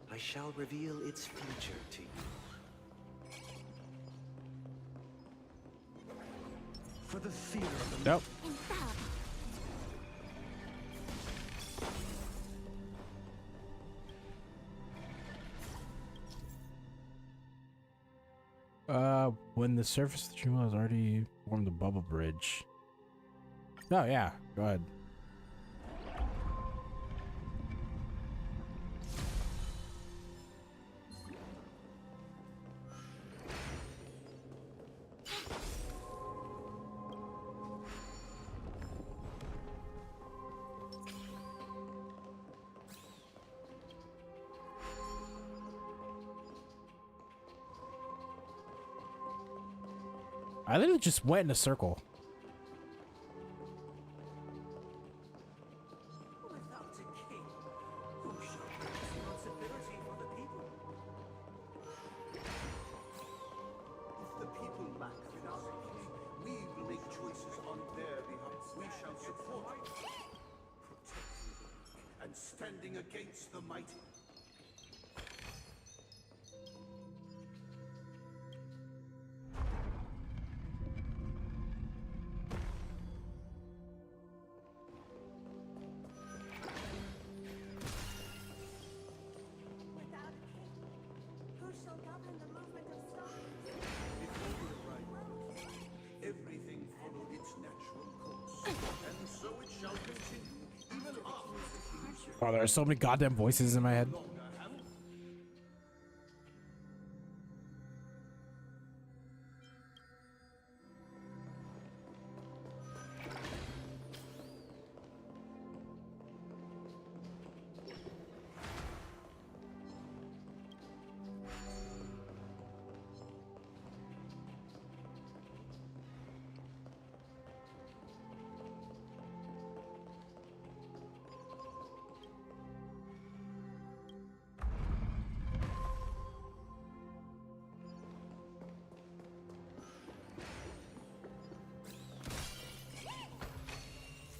I shall reveal its future to you. For the fear of the Nope. When the surface of the dream has already formed the bubble bridge. Oh yeah, go ahead. I literally just went in a circle. Without a king, who shall take responsibility for the people? If the people lack without a king, we will make choices on their behalf. We shall support, protect the weak, and standing against the mighty. shall govern the movement of stars. Before we arrived, everything followed its natural course, and so it shall continue even after the king's Oh, there are so many goddamn voices in my head.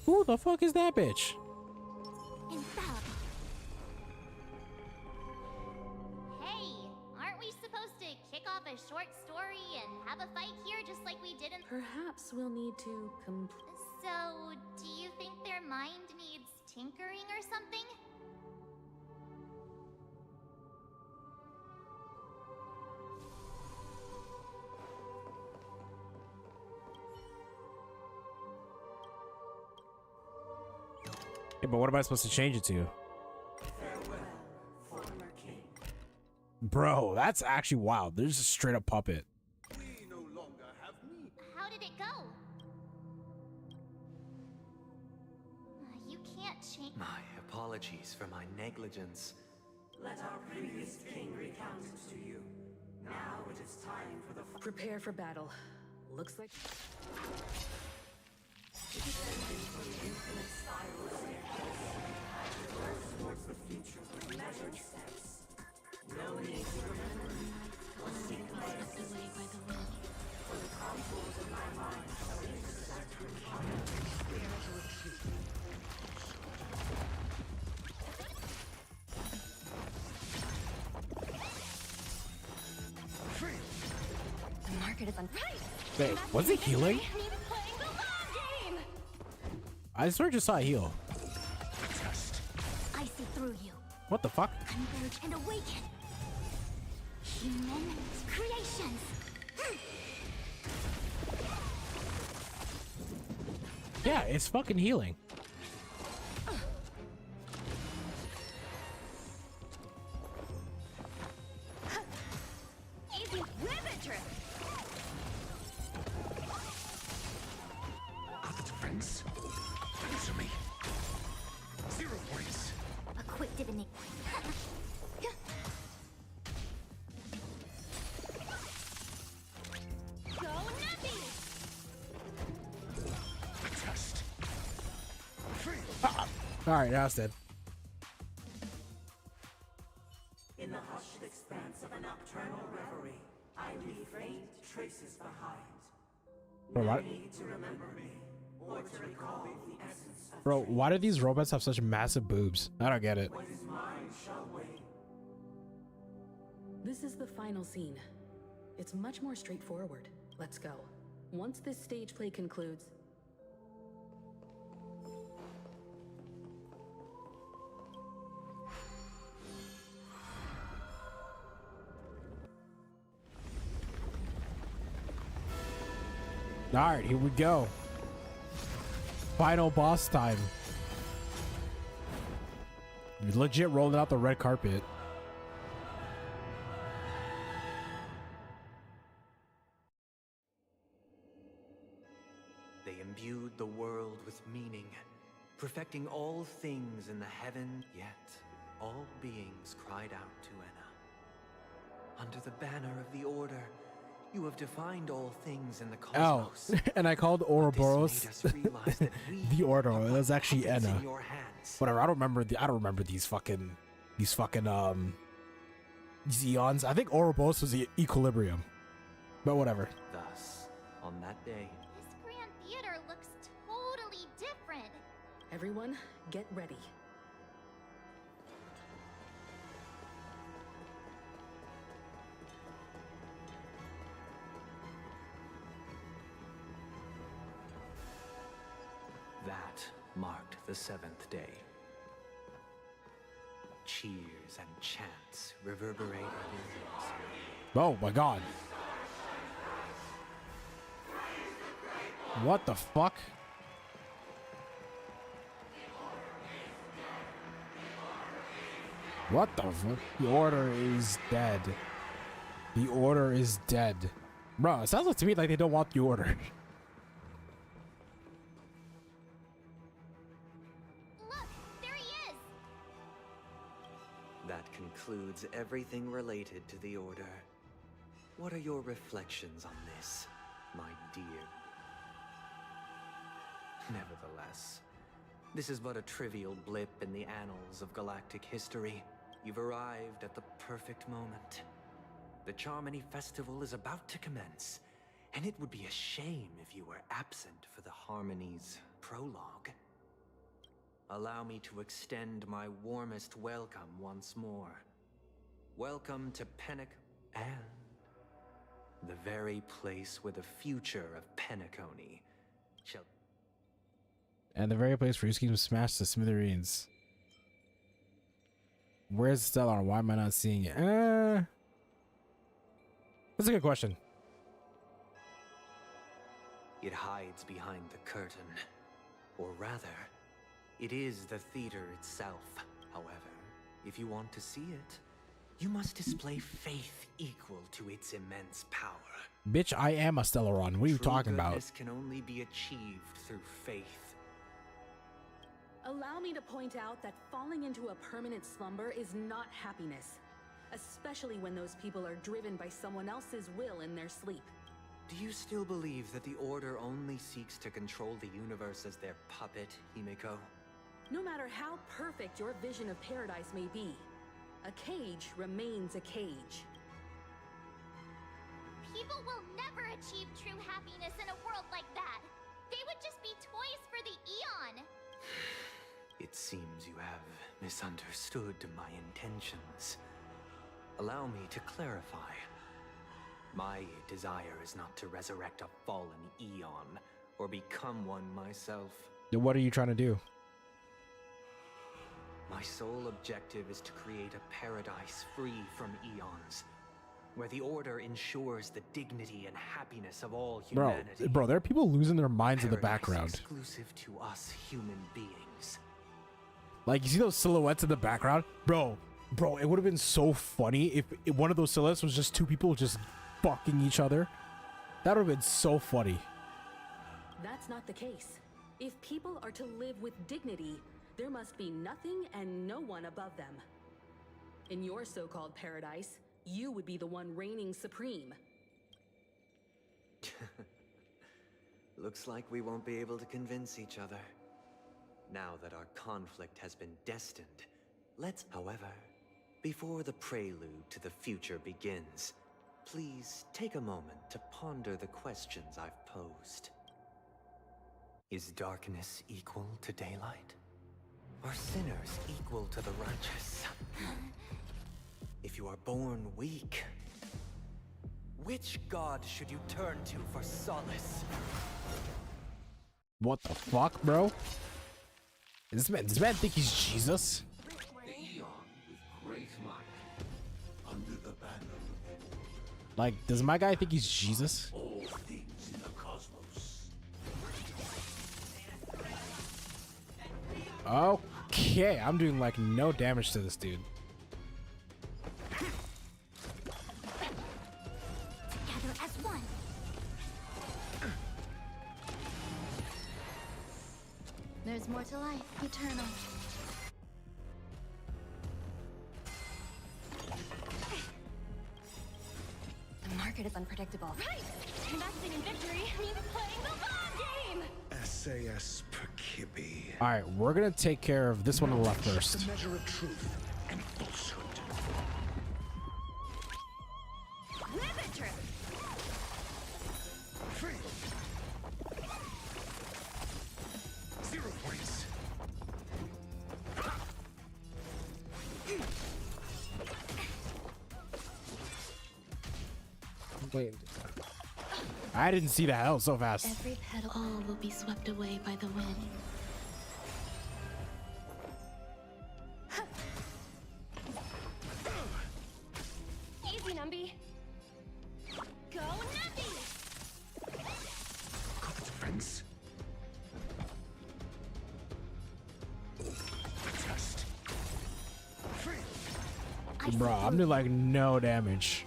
Who the fuck is that bitch? Hey, aren't we supposed to kick off a short story and have a fight here just like we did in... Perhaps we'll need to So, do you think their mind needs tinkering or something? Yeah, but what am I supposed to change it to? Bro, that's actually wild. There's a straight up puppet. We no longer have meat. How did it go? You can't change... My apologies for my negligence. Let our previous king recount it to you. Now it is time for the... prepare for battle. Looks like... Descending from the infinite spiral staircase, reverse towards the future with measured steps. No need to remember me, or seek my assistance. For the contours of my mind shall intersect with mine. The market is on. Wait, was it healing? I swear I just saw a heal. I see through you. What the fuck? Converge and awaken. Human creations. Yeah, it's fucking healing. Easy ribbon trip. Friends, answer me. 0 points. A quick divinity. Go Nappy! Test. Alright, now it's dead. In the hushed expanse of a nocturnal reverie, I leave faint traces behind. Bro, No why, need to remember me, or to recall the essence of bro, why do these robots have such massive boobs? I don't get it. what is mine shall wait. This is the final scene. It's much more straightforward. Let's go. Once this stage play concludes, Alright, here we go. Final boss time. You're legit rolling out the red carpet. They imbued the world with meaning, perfecting all things in the heaven, yet all beings cried out to Enna. Under the banner of the Order, you have defined all things in the Oh, cosmos. and I called Ouroboros This made us realize that we the Order. It was actually puppets Enna. in your hands. Whatever. I don't remember these fucking these eons. I think Ouroboros was the Equilibrium, but whatever. Thus, on that day, This grand theater looks totally different. everyone, get ready. that marked the 7th day. cheers and chants reverberated ears. Oh my god. What the fuck? What the fuck? The order is dead. The order is dead. Bro, it sounds like to me like they don't want the order. Look, there he is. That concludes everything related to the Order. What are your reflections on this, my dear? Nevertheless, this is but a trivial blip in the annals of galactic history. You've arrived at the perfect moment. The Charmony Festival is about to commence, and it would be a shame if you were absent for the Harmony's prologue. Allow me to extend my warmest welcome once more. Welcome to Pennic and the very place where the future of Pennicony shall... And the very place where your scheme smashed to smithereens. Where's Stellar? Why am I not seeing it? That's a good question. It hides behind the curtain. Or rather, it is the theater itself. However, if you want to see it, you must display faith equal to its immense power. Bitch, I am a Stellaron. What are you talking about? This can only be achieved through faith. Allow me to point out that falling into a permanent slumber is not happiness, especially when those people are driven by someone else's will in their sleep. Do you still believe that the Order only seeks to control the universe as their puppet, Himiko? No matter how perfect your vision of paradise may be, a cage remains a cage. People will never achieve true happiness in a world like that. They would just be toys for the Eon. It seems you have misunderstood my intentions. Allow me to clarify. My desire is not to resurrect a fallen Eon, or become one myself. Then what are you trying to do? My sole objective is to create a paradise free from Eons, where the Order ensures the dignity and happiness of all humanity. Bro, there are people losing their minds in the background. Exclusive to us human beings. Like, you see those silhouettes in the background? Bro, it would have been so funny if one of those silhouettes was just two people just fucking each other. That would have been so funny. That's not the case. If people are to live with dignity, there must be nothing and no one above them. In your so-called paradise, you would be the one reigning supreme. Looks like we won't be able to convince each other. Now that our conflict has been destined, let's, however, before the prelude to the future begins, please take a moment to ponder the questions I've posed. Is darkness equal to daylight? Are sinners equal to the righteous? If you are born weak, which god should you turn to for solace? What the fuck, bro? Does this man think he's Jesus? Like, does my guy think he's Jesus? All things in the cosmos. Okay, I'm doing like no damage to this dude. Together as one. There's more to life, eternal. The market is unpredictable. Right! Investing in victory means playing the long game! SAS per Kibby. Alright, we're gonna take care of this one on the left first. The measure of truth and falsehood. Live it, truth! Free. 0 points. Wait. I didn't see that. That was so fast. Every petal, all will be swept away by the wind. Bro, I'm doing like no damage.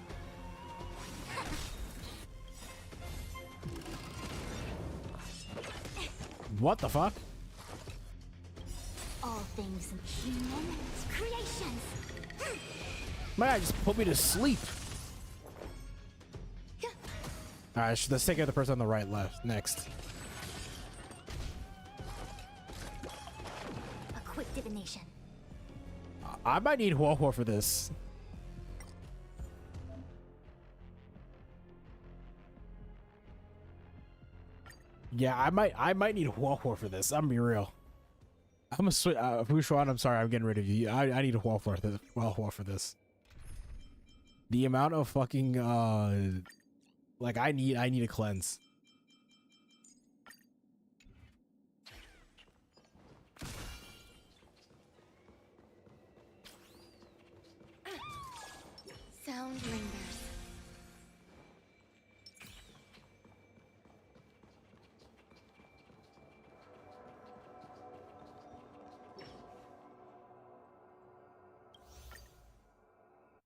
What the fuck? All things human creations. My guy just put me to sleep. Alright, let's take care of the person on the right, left, next. A quick divination. I might need Huohuo for this. Yeah, I might need Huohuo for this. I'm gonna be real. I'm a Fushuan, I'm sorry, I'm getting rid of you. I need a Huohuo for this. The amount of fucking like I need a cleanse. Sound lingers.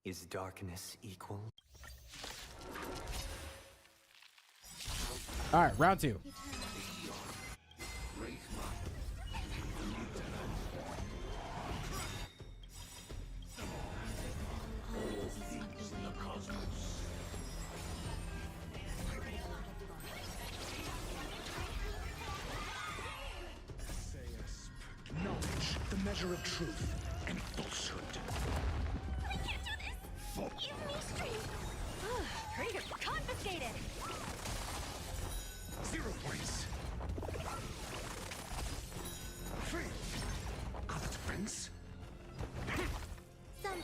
Is darkness equal? All right, round 2. Knowledge, the measure of truth and falsehood. I can't do this! You me-stream! Trigger confiscated! 0 points. Free. Other friends. Some.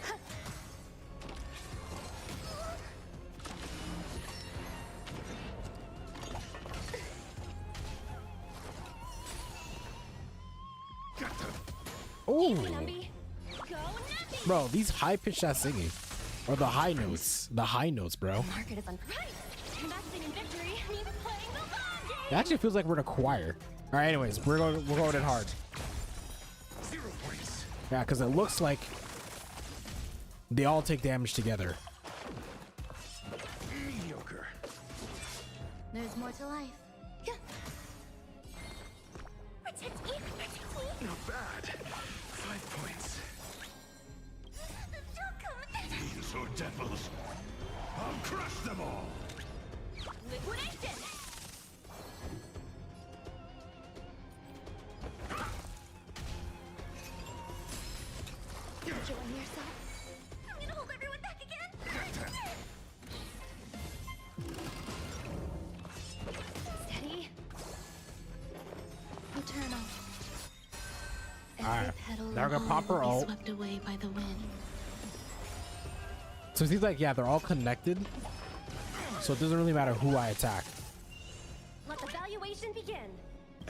Ooh. Bro, these high-pitched ass singing. Or the high notes. The high notes, bro. Market is investing in victory means playing the long game. It actually feels like we're in a choir. Alright, anyways, we're going in hard. 0 points. Yeah, because it looks like they all take damage together. Mediocre. There's more to life. Protect me! Protect me! Not bad. 5 points. Don't come! These are devils. I'll crush them all. Liquidation! Enjoying yourself? I'm gonna hold everyone back again! Steady. Eternal. Alright, Petal now we're gonna pop her ult. swept away by the wind. So it seems like, yeah, they're all connected. So it doesn't really matter who I attack. Let the valuation begin.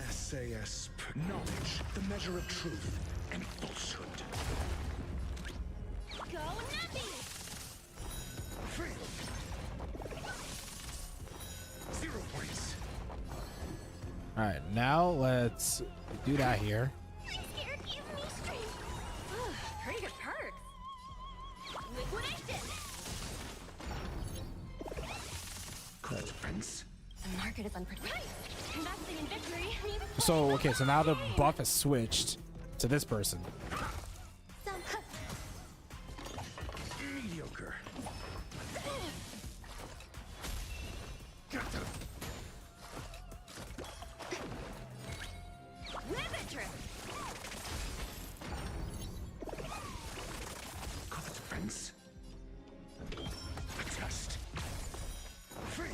SAS. Knowledge, the measure of truth and falsehood. Go Nappy! Free. 0 points. Alright, now let's do that here. I'm scared you me-stream. Pretty good perks. Liquidation! Call friends. The market is unpredictable. Investing in victory means So, okay, so now the buff has switched to this person. Mediocre. Call it friends. A test. Free.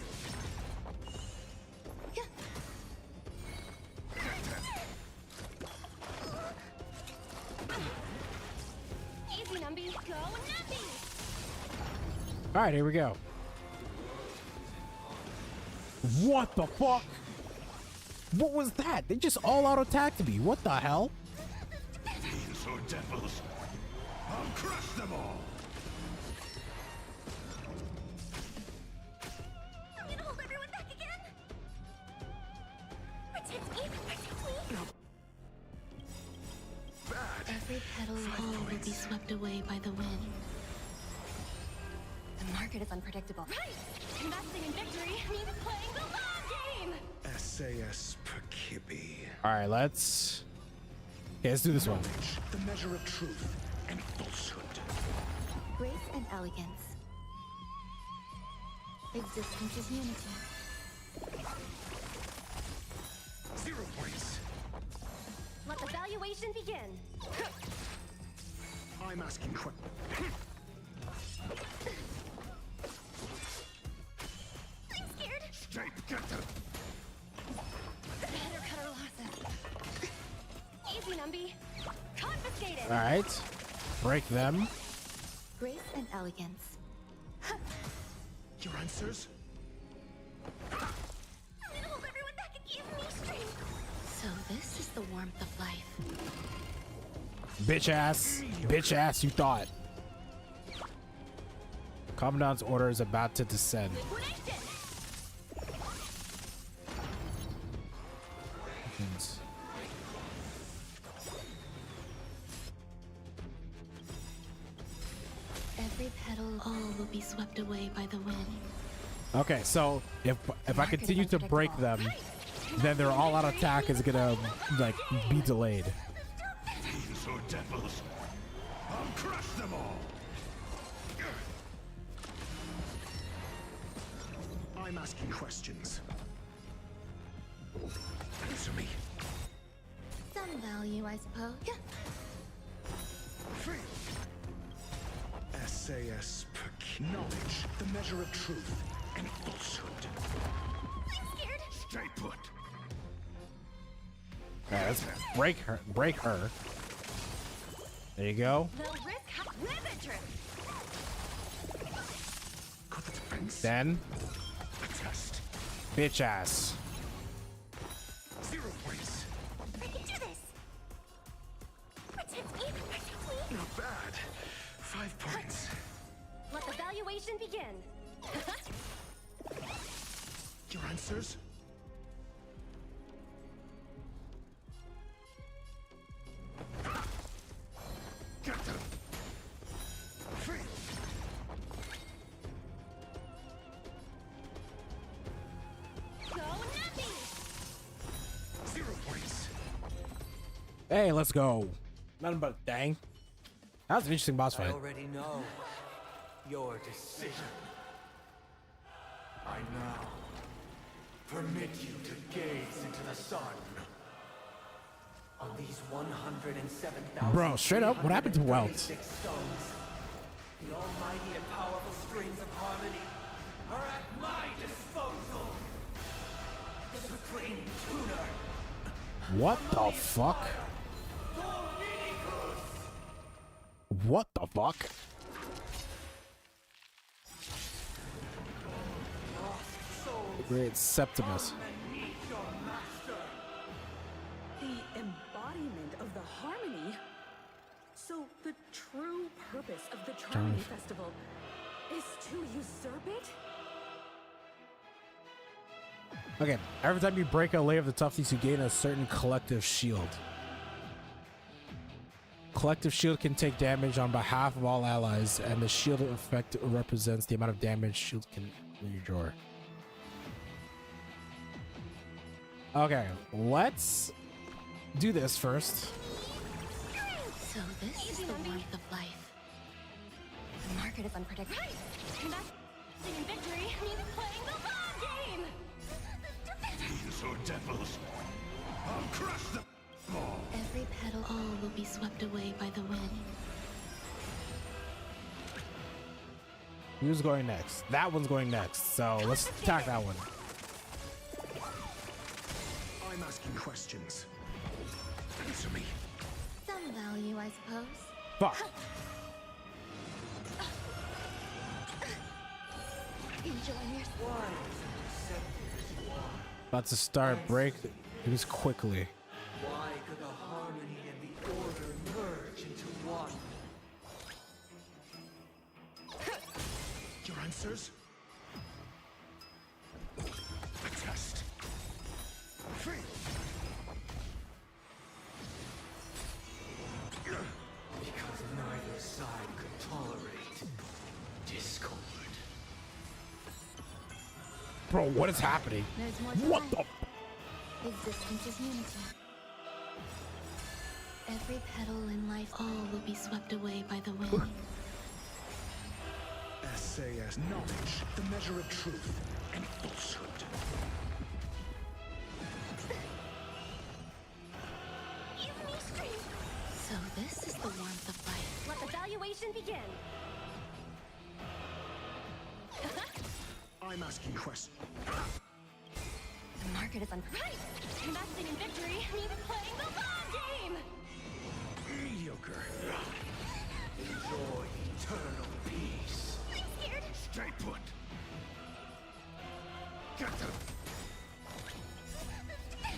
easy, Numby. Go Nappy! Alright, here we go. What the fuck? What was that? They just all out attacked me. What the hell? These are devils. I'll crush them all. I'm gonna hold everyone back again. Protect me! Protect me! Every petal of all will be swept away by the wind. market is unpredictable. Right! Investing in victory means playing the long game! SAS Perkibi. All right, let's. Okay, let's do this one. The measure of truth and falsehood. Grace and elegance. Existence is unity. 0 points. Let the valuation begin. I'm asking I'm scared. Stay together. Better cut our losses. Easy, Numby. Confiscated. All right, break them. Grace and elegance. Your answers? I'm gonna hold everyone back and give me strength. So this is the warmth of life. Bitch ass, you thought. Commandant's order is about to descend. Every petal, all will be swept away by the wind. Okay, so if I continue to break them, then their all-out attack is gonna like be delayed. Fiends or devils, I'll crush them all. I'm asking questions. Answer me. Some value, I suppose. SAS Perkibi. Knowledge, the measure of truth and falsehood. I'm scared. Stay put. All right, let's break her. There you go. The risk rivet trip. Got the defense. Then, Test. bitch ass. 0 points. I can do this. Protect me. Protect me. Not bad. 5 points. Let the valuation begin. Your answers? Get them. Free. Go Nuppy. 0 points. Hey, let's go. Nothing but dang. That was an interesting boss I fight. already know your decision. I now permit you to gaze into the sun. On these 107,000 Bro, straight up, what happened to Welt? stones, the almighty and powerful strings of harmony are at my disposal. The supreme tuner. What the fuck? What the fuck? Great Septimus. The embodiment of the harmony. So the true purpose of the Charmony Festival is to usurp it? Okay, every time you break a layer of the toughness, you gain a certain collective shield. Collective shield can take damage on behalf of all allies, and the shield effect represents the amount of damage shield can endure. Okay, let's do this first. So this is the warmth of life. The market is unpredictable. Right! Investing in victory means playing the long game! Fiends or devils, I'll crush them all. Every petal, all will be swept away by the wind. Who's going next? That one's going next, so let's attack that one. I'm asking questions. Answer me. Some value, I suppose. Fuck. Enjoy your About to start break things quickly. Why could the harmony and the order merge into one? Your answers? A test. Free. Because neither side could tolerate discord. Bro, what is happening? There's more to What life. the? Existence is unity. Every petal in life, all will be swept away by the wind. Essay as knowledge, the measure of truth and falsehood. So this is the warmth of life. Let the valuation begin. I'm asking questions. The market is on. Right! Investing in victory means playing the long game! Mediocre. Enjoy eternal peace. I'm scared. Stay put. Get them.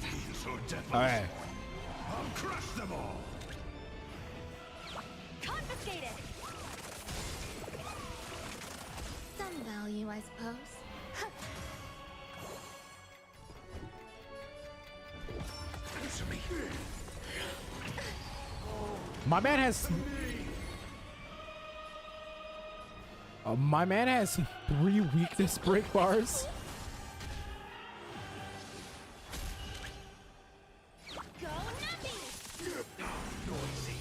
These are devils. All right. I'll crush them all. Confiscated! Some value, I suppose. Answer me. My man has. My man has 3 weakness break bars. Go Nappy! Noisy.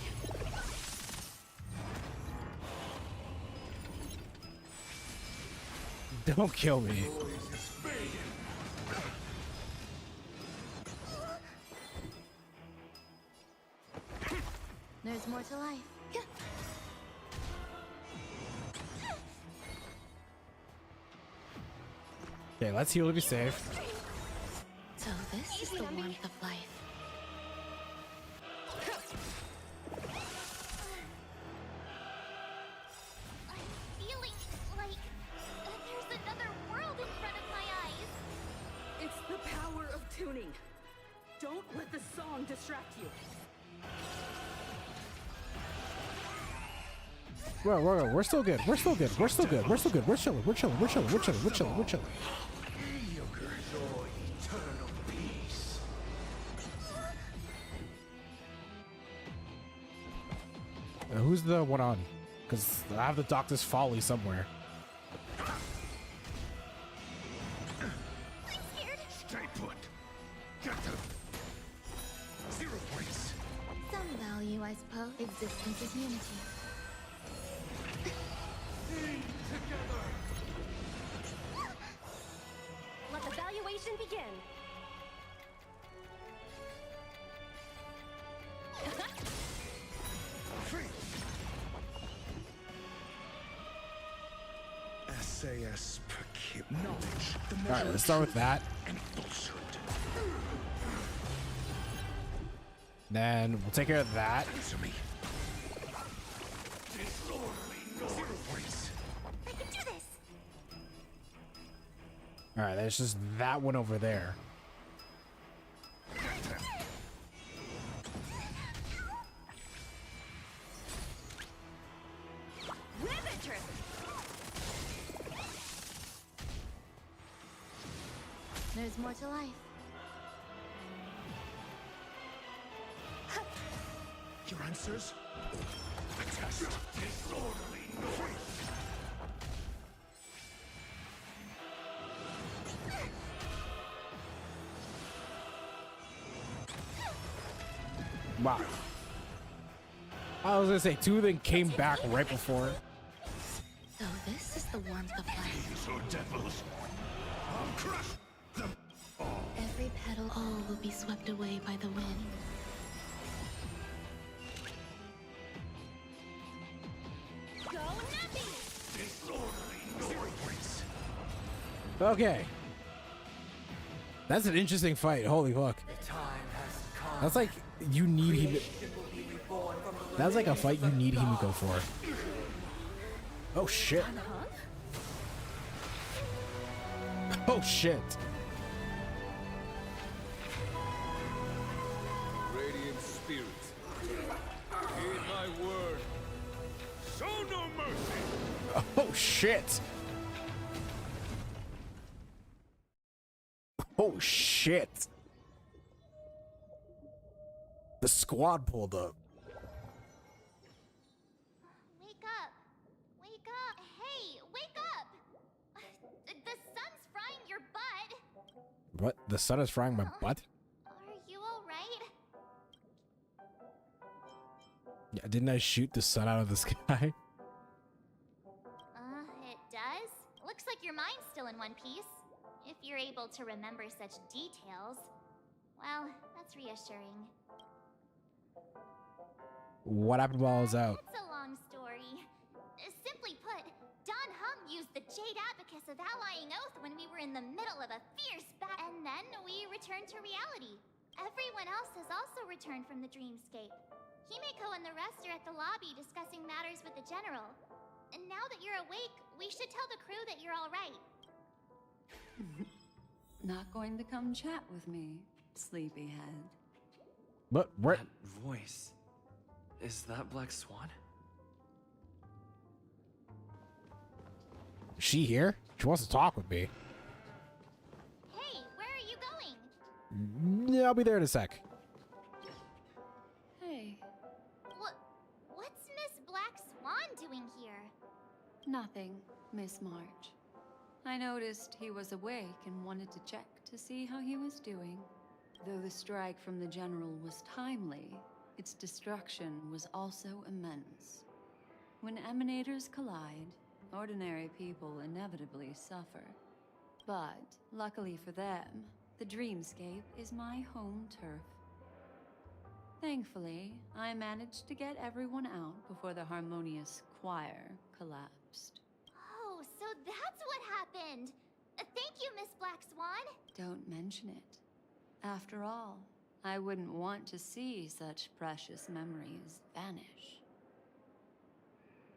Don't kill me. There's more to life. Okay, let's heal to be safe. So this is the warmth of life. I'm feeling like there's another world in front of my eyes. It's the power of tuning. Don't let the song distract you. We're still good. We're still good. We're still good. We're still good. We're chilling. We're chilling. We're chilling. We're chilling. We're chilling. We're chilling. Mediocre. Enjoy eternal peace. Who's the one on? Because I have the Doctor's Folly somewhere. Stay put. Get them. 0 points. Some value, I suppose. Existence is unity. Let the valuation begin. SAS knowledge, the measure Alright, let's start with that. and falsehood. Then we'll take care of that. Answer me. Disorderly. 0 points. I can do this. Alright, there's just that one over there. Riveter! There's more to life. Your answers? A test. Disorderly. Wow. I was gonna say 2 then came back right before. So this is the warmth of life. These are devils. I'll crush them all. Every petal, all will be swept away by the wind. Go Nappy! Disorderly. 0 points. Okay. That's an interesting fight. Holy fuck. That's like you need him. That's like a fight you need Himiko for. Oh shit. Oh shit. Radiant spirits, heed my word. Show no mercy. Oh shit. Oh shit. The squad pulled up. Wake up. Wake up. Hey, wake up. The sun's frying your butt. What? The sun is frying my butt? Are you alright? Yeah, didn't I shoot the sun out of the sky? It does. Looks like your mind's still in one piece. If you're able to remember such details. Well, that's reassuring. What happened while I was out? It's a long story. Simply put, Don Hung used the Jade Abacus of Allying Oath when we were in the middle of a fierce battle. And then we returned to reality. Everyone else has also returned from the dreamscape. Himeko and the rest are at the lobby discussing matters with the general. And now that you're awake, we should tell the crew that you're all right. Not going to come chat with me, sleepyhead. But where? That voice. Is that Black Swan? Is she here? She wants to talk with me. Hey, where are you going? Yeah, I'll be there in a sec. Hey. What's Miss Black Swan doing here? Nothing, Miss March. I noticed he was awake and wanted to check to see how he was doing. Though the strike from the General was timely, its destruction was also immense. When emanators collide, ordinary people inevitably suffer. But, luckily for them, the dreamscape is my home turf. Thankfully, I managed to get everyone out before the harmonious choir collapsed. Oh, so that's what happened. Thank you, Miss Black Swan. Don't mention it. After all, I wouldn't want to see such precious memories vanish.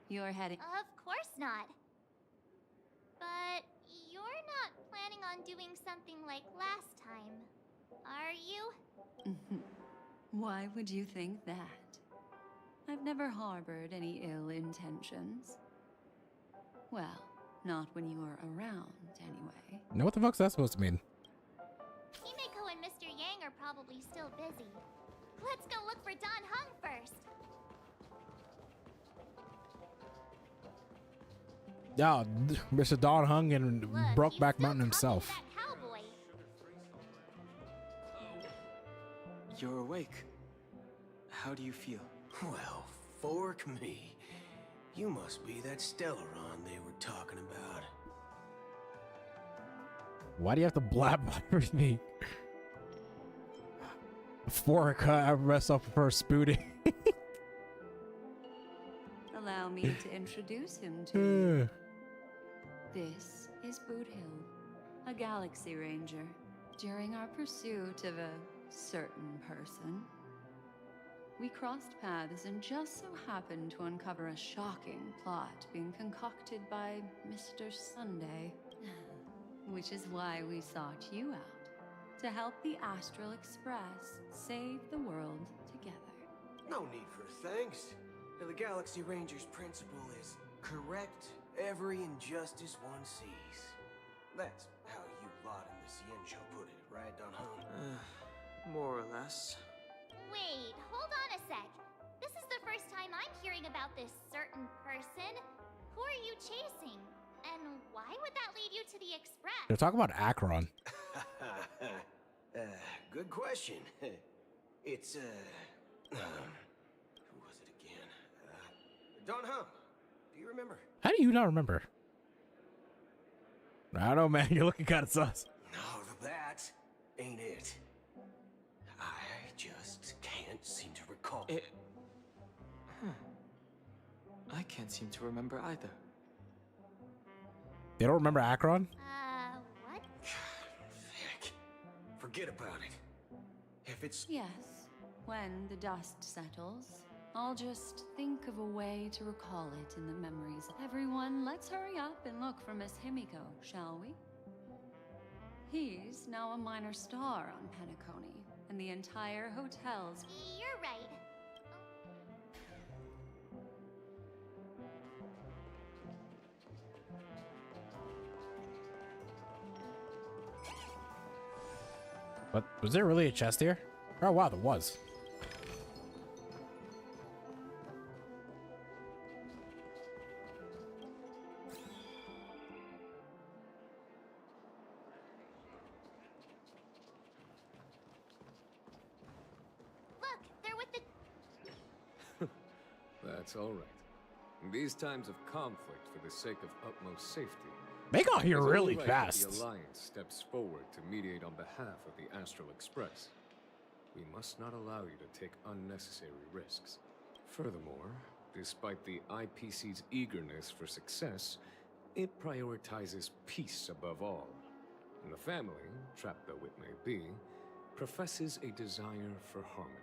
You're heading... Of course not. But you're not planning on doing something like last time, are you? Why would you think that? I've never harbored any ill intentions. Well, not when you are around, anyway. Now what the fuck's that supposed to mean? Himeko and Mr. Yang are probably still busy. Let's go look for Don Hung first. Yeah, Mr. Don Hung and Brokeback Mountain himself. Cowboy. You're awake. How do you feel? Well, fork me. You must be that Stellaron they were talking about. Why do you have to blab over me? Fork, I myself prefer spooting. Allow me to introduce him to you. This is Boot Hill, a Galaxy Ranger. During our pursuit of a certain person, we crossed paths and just so happened to uncover a shocking plot being concocted by Mr. Sunday. Which is why we sought you out, to help the Astral Express save the world together. No need for thanks. The Galaxy Ranger's principle is correct every injustice one sees. That's how you lot in this yin show put it, right, Don Hung? More or less. Wait, hold on a sec. This is the first time I'm hearing about this certain person. Who are you chasing? And why would that lead you to the Express? They're talking about Akron. Good question. It's, who was it again? Don Hung. Do you remember? How do you not remember? I don't know, man. You're looking kind of sus. No, that ain't it. I just can't seem to recall. I can't seem to remember either. They don't remember Akron? What? Heck. Forget about it. If it's... Yes, when the dust settles, I'll just think of a way to recall it in the memories. Everyone, let's hurry up and look for Miss Himiko, shall we? He's now a minor star on Penacony, and the entire hotel's... You're right. But was there really a chest here? Oh wow, there was. That's all right. In these times of conflict, for the sake of utmost safety, They got here it's only really right that fast. The Alliance steps forward to mediate on behalf of the Astral Express. We must not allow you to take unnecessary risks. Furthermore, despite the IPC's eagerness for success, it prioritizes peace above all. And the family, trapped though it may be, professes a desire for harmony.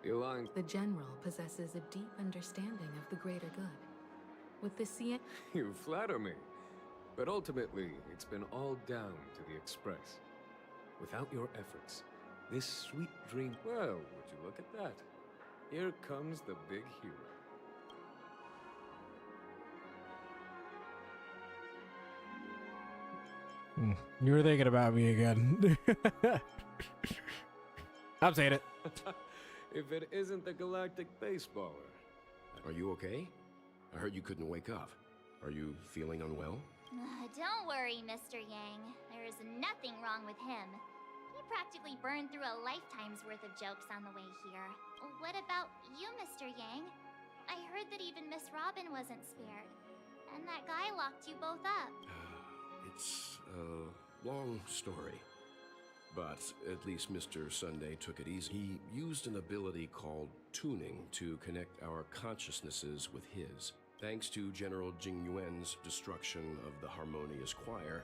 The Alliance... The General possesses a deep understanding of the greater good. With the CN... You flatter me. But ultimately, it's been all down to the Express. Without your efforts, this sweet dream... Well, would you look at that? Here comes the big hero. You were thinking about me again. I'm saying it. If it isn't the galactic baseballer. Are you okay? I heard you couldn't wake up. Are you feeling unwell? Don't worry, Mr. Yang. There is nothing wrong with him. He practically burned through a lifetime's worth of jokes on the way here. What about you, Mr. Yang? I heard that even Miss Robin wasn't spared. And that guy locked you both up. It's a long story. But at least Mr. Sunday took it easy. He used an ability called tuning to connect our consciousnesses with his. Thanks to General Jing Yuan's destruction of the Harmonious Choir,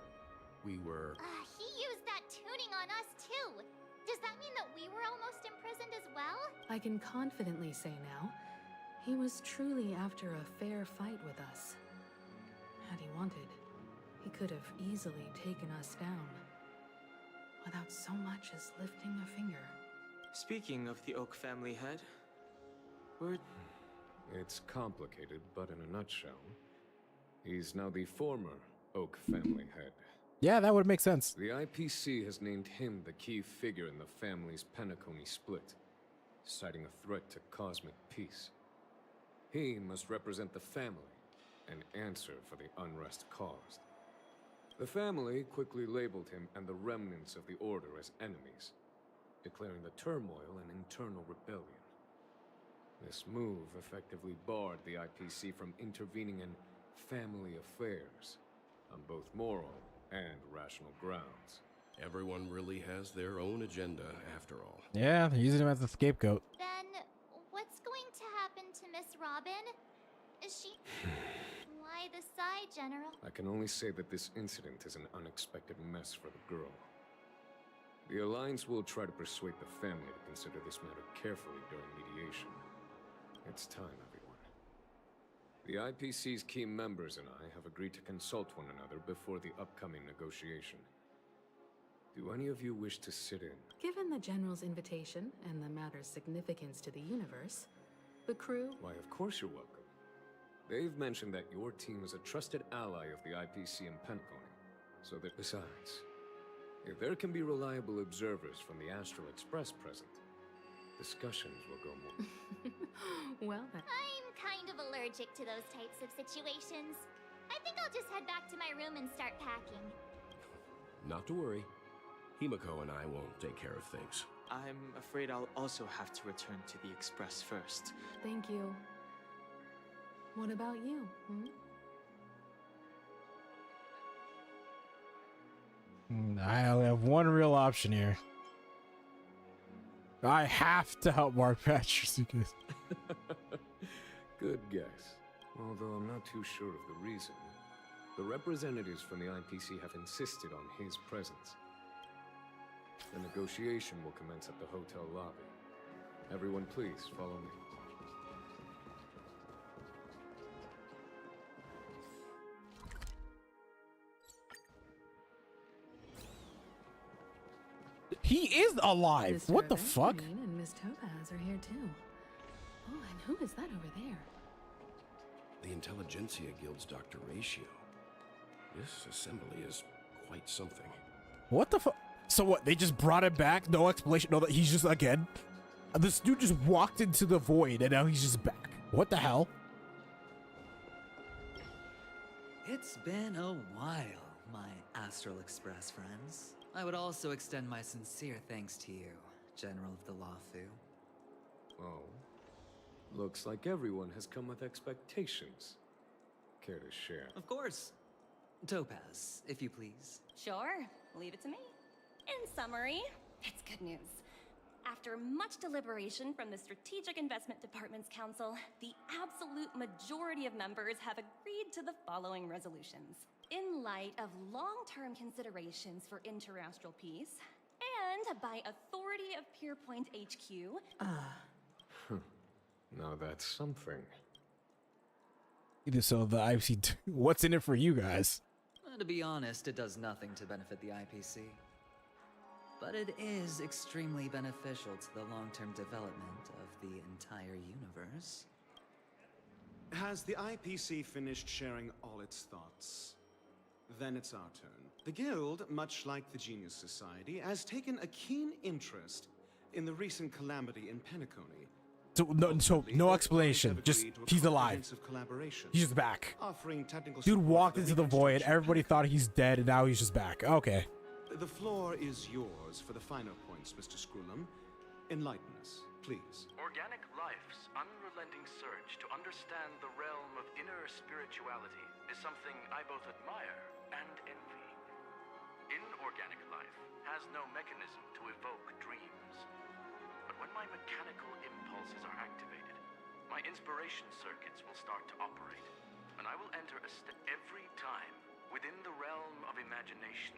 we were... He used that tuning on us too. Does that mean that we were almost imprisoned as well? I can confidently say now, he was truly after a fair fight with us. Had he wanted, he could have easily taken us down, without so much as lifting a finger. Speaking of the Oak family head, we're... It's complicated, but in a nutshell, he's now the former Oak family head. Yeah, that would make sense. The IPC has named him the key figure in the family's Penacony split, citing a threat to cosmic peace. He must represent the family and answer for the unrest caused. The family quickly labeled him and the remnants of the Order as enemies, declaring the turmoil an internal rebellion. This move effectively barred the IPC from intervening in family affairs on both moral and rational grounds. Everyone really has their own agenda, after all. Yeah, they're using him as a scapegoat. Then, what's going to happen to Miss Robin? Is she... Why the sigh, General? I can only say that this incident is an unexpected mess for the girl. The Alliance will try to persuade the family to consider this matter carefully during mediation. It's time, everyone. The IPC's key members and I have agreed to consult one another before the upcoming negotiation. Do any of you wish to sit in? Given the General's invitation and the matter's significance to the universe, the crew... Why, of course you're welcome. They've mentioned that your team is a trusted ally of the IPC in Penacony, so that besides, if there can be reliable observers from the Astral Express present, discussions will go more. Well, then. I'm kind of allergic to those types of situations. I think I'll just head back to my room and start packing. Not to worry. Himiko and I won't take care of things. I'm afraid I'll also have to return to the Express first. Thank you. What about you, I only have one real option here. I have to help Mark Patrick. Good guess. Although I'm not too sure of the reason. The representatives from the IPC have insisted on his presence. The negotiation will commence at the hotel lobby. Everyone, please follow me. He is alive. What the fuck? Queen and Miss Topaz are here too. Oh, and who is that over there? The Intelligentsia Guild's Dr. Ratio. This assembly is quite something. What the fuck? So what? They just brought him back? No explanation? No, that he's just again? This dude just walked into the void and now he's just back. What the hell? It's been a while, my Astral Express friends. I would also extend my sincere thanks to you, General of the Lawfu. Oh. Looks like everyone has come with expectations. Care to share? Of course. Topaz, if you please. Sure, leave it to me. In summary, it's good news. After much deliberation from the Strategic Investment Department's Council, the absolute majority of members have agreed to the following resolutions. In light of long-term considerations for interastral peace, and by authority of Pierpoint HQ, Now that's something. So the IPC, what's in it for you guys? To be honest, it does nothing to benefit the IPC. But it is extremely beneficial to the long-term development of the entire universe. Has the IPC finished sharing all its thoughts? Then it's our turn. The Guild, much like the Genius Society, has taken a keen interest in the recent calamity in Penacony. So no explanation. Just he's alive. He's just back. Dude walked into the void. Everybody thought he's dead, and now he's just back. Okay. The floor is yours for the finer points, Mr. Scroolum. Enlighten us, please. Organic life's unrelenting surge to understand the realm of inner spirituality is something I both admire and envy. Inorganic life has no mechanism to evoke dreams. But when my mechanical impulses are activated, my inspiration circuits will start to operate, and I will enter a step every time within the realm of imagination.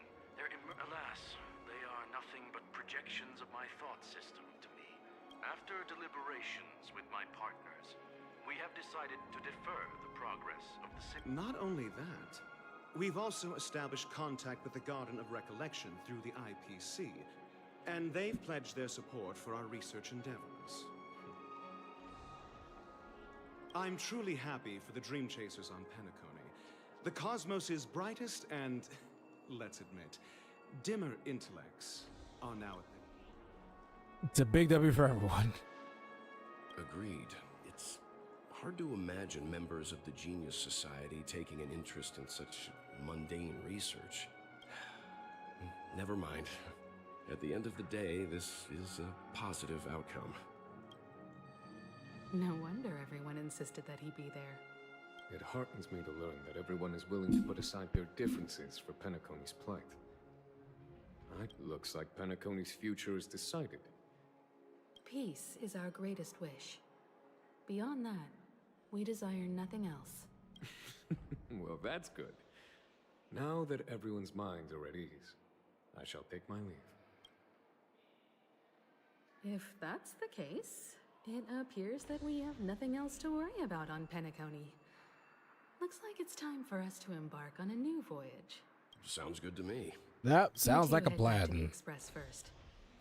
Alas, they are nothing but projections of my thought system to me. After deliberations with my partners, we have decided to defer the progress of the Not only that, we've also established contact with the Garden of Recollection through the IPC, and they've pledged their support for our research endeavors. I'm truly happy for the Dream Chasers on Penacony. The cosmos' brightest and, let's admit, dimmer intellects are now at the... It's a big W for everyone. Agreed. It's hard to imagine members of the Genius Society taking an interest in such mundane research. Never mind. At the end of the day, this is a positive outcome. No wonder everyone insisted that he be there. It heartens me to learn that everyone is willing to put aside their differences for Penacony's plight. It looks like Penacony's future is decided. Peace is our greatest wish. Beyond that, we desire nothing else. Well, that's good. Now that everyone's minds are at ease, I shall take my leave. If that's the case, it appears that we have nothing else to worry about on Penacony. Looks like it's time for us to embark on a new voyage. Sounds good to me. That sounds like a Head back to the plan. Express first.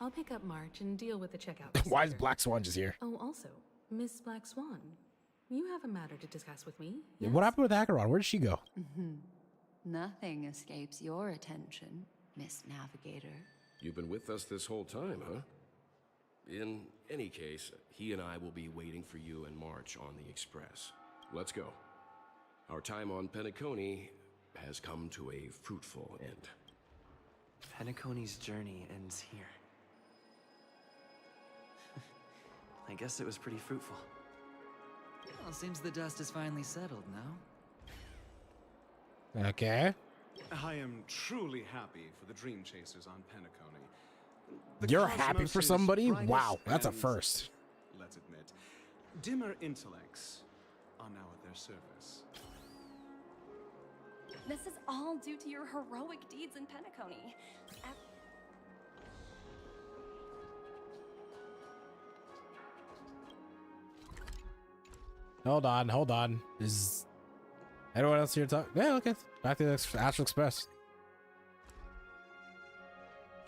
I'll pick up March and deal with the checkout. Why is Black Swan just here? Oh, also, Miss Black Swan, you have a matter to discuss with me. Yeah, what happened with Acheron? Where did she go? Nothing escapes your attention, Miss Navigator. You've been with us this whole time, huh? In any case, he and I will be waiting for you and March on the Express. Let's go. Our time on Penacony has come to a fruitful end. Penacony's journey ends here. I guess it was pretty fruitful. Well, seems the dust is finally settled now. Okay. I am truly happy for the Dream Chasers on Penacony. The You're happy for cosmos' somebody? brightest Wow, that's a and, first. let's admit, dimmer intellects are now at their service. this is all due to your heroic deeds in Penacony. Hold on. Is anyone else here to talk? Yeah, okay. Back to the Astral Express.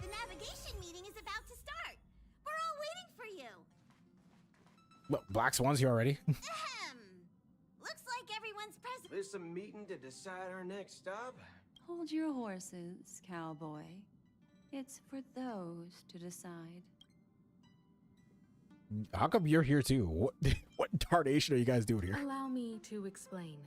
The navigation meeting is about to start. We're all waiting for you. What, Black Swan's here already? Ahem. Looks like everyone's present. This a meeting to decide our next stop? Hold your horses, cowboy. It's for those to decide. How come you're here too? What tarnation are you guys doing here? Allow me to explain.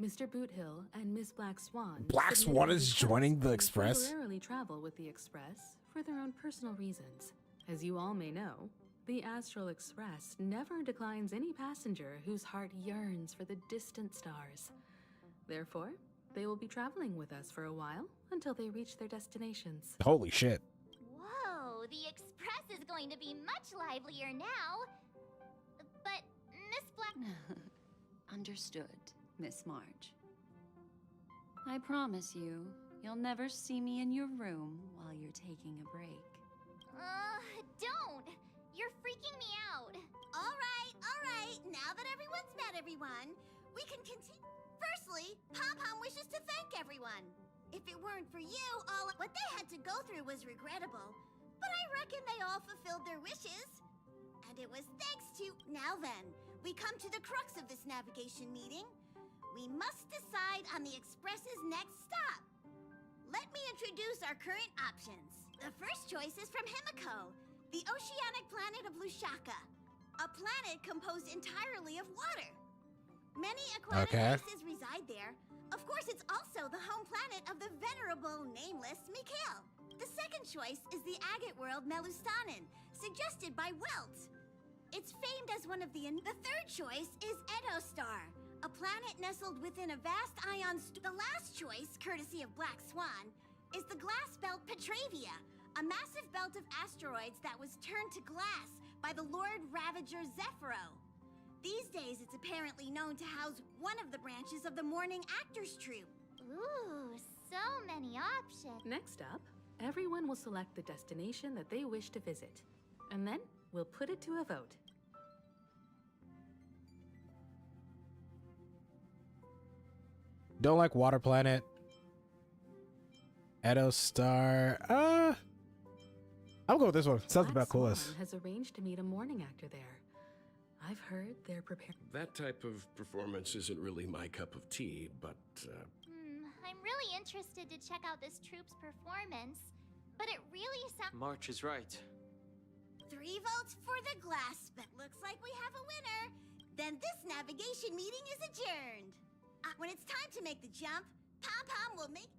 Mr. Boothill and Miss Black Swan. Black submitted Swan a is request joining the to Express? temporarily travel with the Express for their own personal reasons. As you all may know, The Astral Express never declines any passenger whose heart yearns for the distant stars. Therefore, they will be traveling with us for a while until they reach their destinations. Holy shit. Whoa, the Express is going to be much livelier now. But, Miss Black... Understood, Miss March. I promise you, you'll never see me in your room while you're taking a break. Don't! You're freaking me out. All right. Now that everyone's met everyone, we can continue. Firstly, Pom-Pom wishes to thank everyone. If it weren't for you, what they had to go through was regrettable. But I reckon they all fulfilled their wishes. And it was thanks to... Now then, we come to the crux of this navigation meeting. We must decide on the Express's next stop. Let me introduce our current options. The first choice is from Himiko, the oceanic planet of Lushaka, a planet composed entirely of water. Many aquatic races reside there. Of course, it's also the home planet of the venerable, nameless Mikhail. The second choice is the agate world Melustanin, suggested by Welt. It's famed as one of the... The third choice is Edostar, a planet nestled within a vast ion... The last choice, courtesy of Black Swan, is the glass belt Petravia, a massive belt of asteroids that was turned to glass by the Lord Ravager Zephyro. These days, it's apparently known to house one of the branches of the Morning Actors Troupe. Ooh, so many options. Next up, everyone will select the destination that they wish to visit. And then, we'll put it to a vote. Don't like Water Planet. Edostar. I'll go with this one. Sounds about coolest. Swan has arranged to meet a morning actor there. I've heard they're prepared. That type of performance isn't really my cup of tea, but I'm really interested to check out this troupe's performance, but it really sounds... March is right. 3 votes for the glass, but looks like we have a winner. Then this navigation meeting is adjourned. When it's time to make the jump, Pom-Pom will make...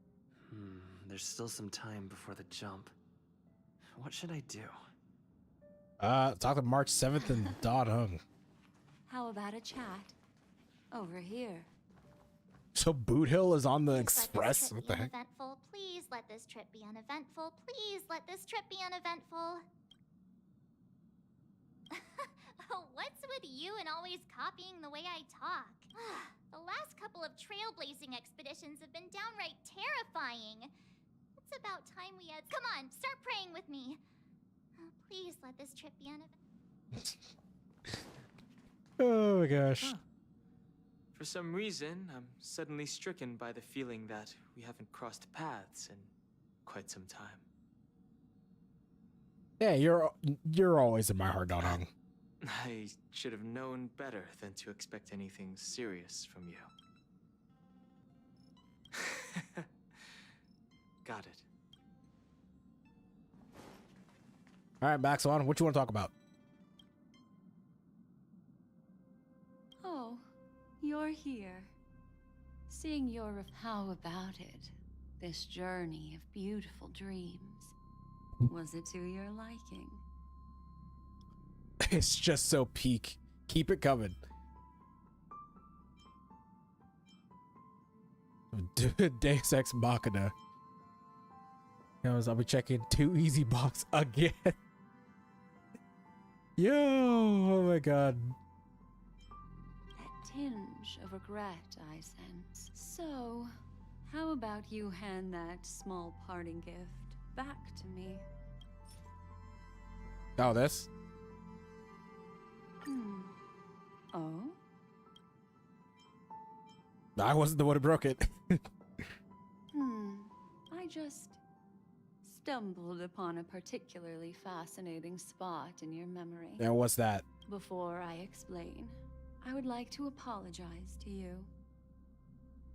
There's still some time before the jump. What should I do? Talk to March 7th and Da Hung. How about a chat? Over here. So Boot Hill is on the Express? What the heck? Uneventful. Please let this trip be uneventful. Please let this trip be uneventful. What's with you and always copying the way I talk? The last couple of trailblazing expeditions have been downright terrifying. It's about time we had... Come on, start praying with me. Please let this trip be uneventful. Oh my gosh. Huh. For some reason, I'm suddenly stricken by the feeling that we haven't crossed paths in quite some time. Yeah, you're always in my heart, Da Hung. I should have known better than to expect anything serious from you. Got it. All right, Max on. What you want to talk about? Oh, you're here. Seeing your... How about it? This journey of beautiful dreams. Was it to your liking? It's just so peak. Keep it coming. Deus Ex Machina. I'll be checking 2 Easy Box again. Yo, oh my god. That tinge of regret I sense. So, how about you hand that small parting gift back to me? Oh, this? Oh? I wasn't the one who broke it. I just stumbled upon a particularly fascinating spot in your memory. And what's that? Before I explain, I would like to apologize to you.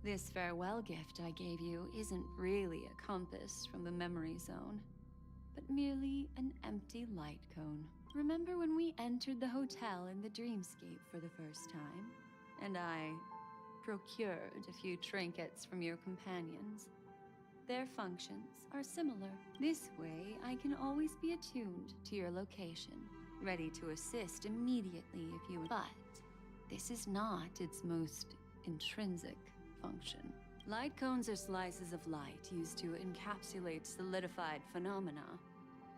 This farewell gift I gave you isn't really a compass from the memory zone, but merely an empty light cone. Remember when we entered the hotel in the dreamscape for the first time, and I procured a few trinkets from your companions? Their functions are similar. This way, I can always be attuned to your location ready to assist immediately if you... But this is not its most intrinsic function. Light cones are slices of light used to encapsulate solidified phenomena.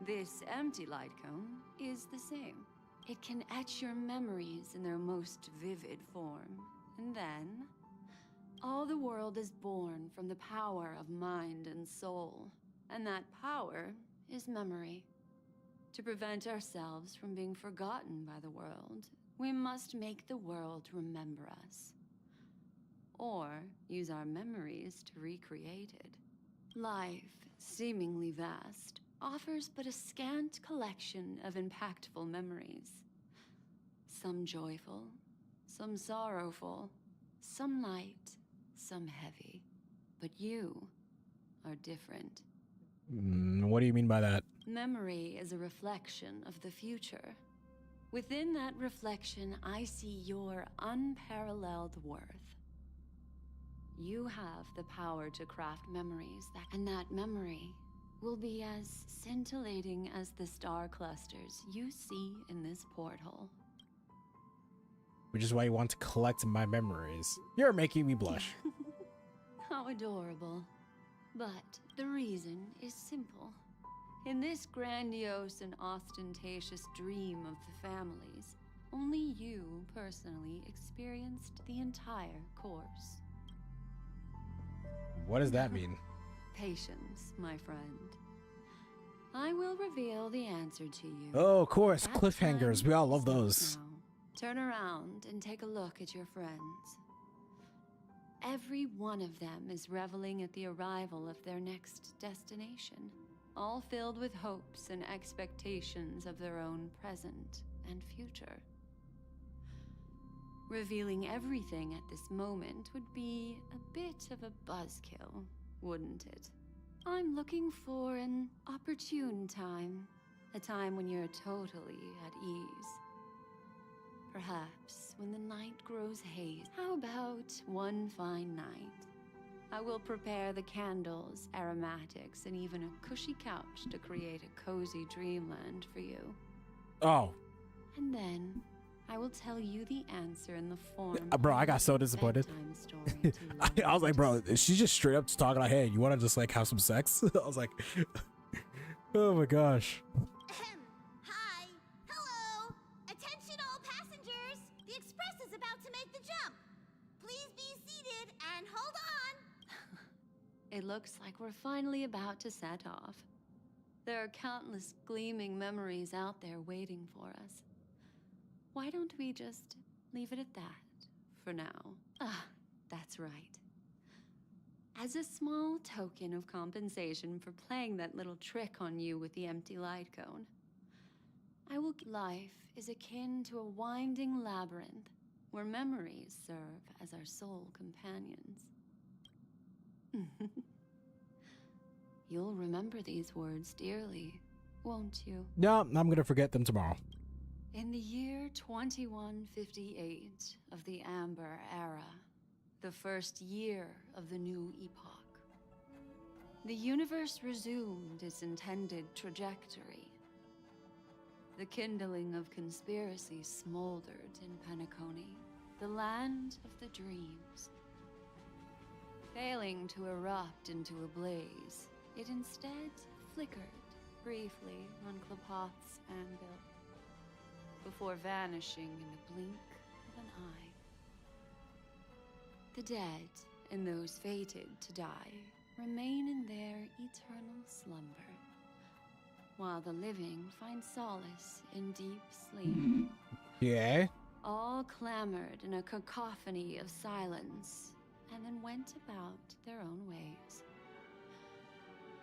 This empty light cone is the same. It can etch your memories in their most vivid form. And then, all the world is born from the power of mind and soul. And that power is memory. To prevent ourselves from being forgotten by the world, we must make the world remember us. Or use our memories to recreate it. Life, seemingly vast, offers but a scant collection of impactful memories. Some joyful, some sorrowful, some light, some heavy. But you are different. What do you mean by that? Memory is a reflection of the future. Within that reflection, I see your unparalleled worth. You have the power to craft memories, and that memory will be as scintillating as the star clusters you see in this porthole. Which is why you want to collect my memories. You're making me blush. How adorable. But the reason is simple. In this grandiose and ostentatious dream of the families, only you personally experienced the entire course. What does that mean? Patience, my friend. I will reveal the answer to you. Oh, of course, That cliffhangers. time We all love is those. now. Turn around and take a look at your friends. Every one of them is reveling at the arrival of their next destination, all filled with hopes and expectations of their own present and future. Revealing everything at this moment would be a bit of a buzzkill, wouldn't it? I'm looking for an opportune time, a time when you're totally at ease. Perhaps when the night grows hazy. How about one fine night? I will prepare the candles, aromatics, and even a cushy couch to create a cozy dreamland for you. Oh. And then I will tell you the answer in the form Bro, I of got so a disappointed. bedtime story I was like, bro, she's just straight up talking like, hey, you want to just like have some sex? I was like, oh my gosh. Hi. Hello. Attention all passengers. The express is about to make the jump. Please be seated and hold on. It looks like we're finally about to set off. There are countless gleaming memories out there waiting for us. Why don't we just leave it at that for now? Ah, that's right. As a small token of compensation for playing that little trick on you with the empty light cone, I will... Life is akin to a winding labyrinth where memories serve as our sole companions. You'll remember these words dearly, won't you? No, I'm gonna forget them tomorrow. In the year 2158 of the Amber Era, the first year of the new epoch, the universe resumed its intended trajectory. The kindling of conspiracy smoldered in Penacony, the land of the dreams. Failing to erupt into a blaze, it instead flickered briefly on Klapoth's anvil, before vanishing in the blink of an eye. The dead and those fated to die remain in their eternal slumber, while the living find solace in deep sleep. Yeah? All clamored in a cacophony of silence, and then went about their own ways.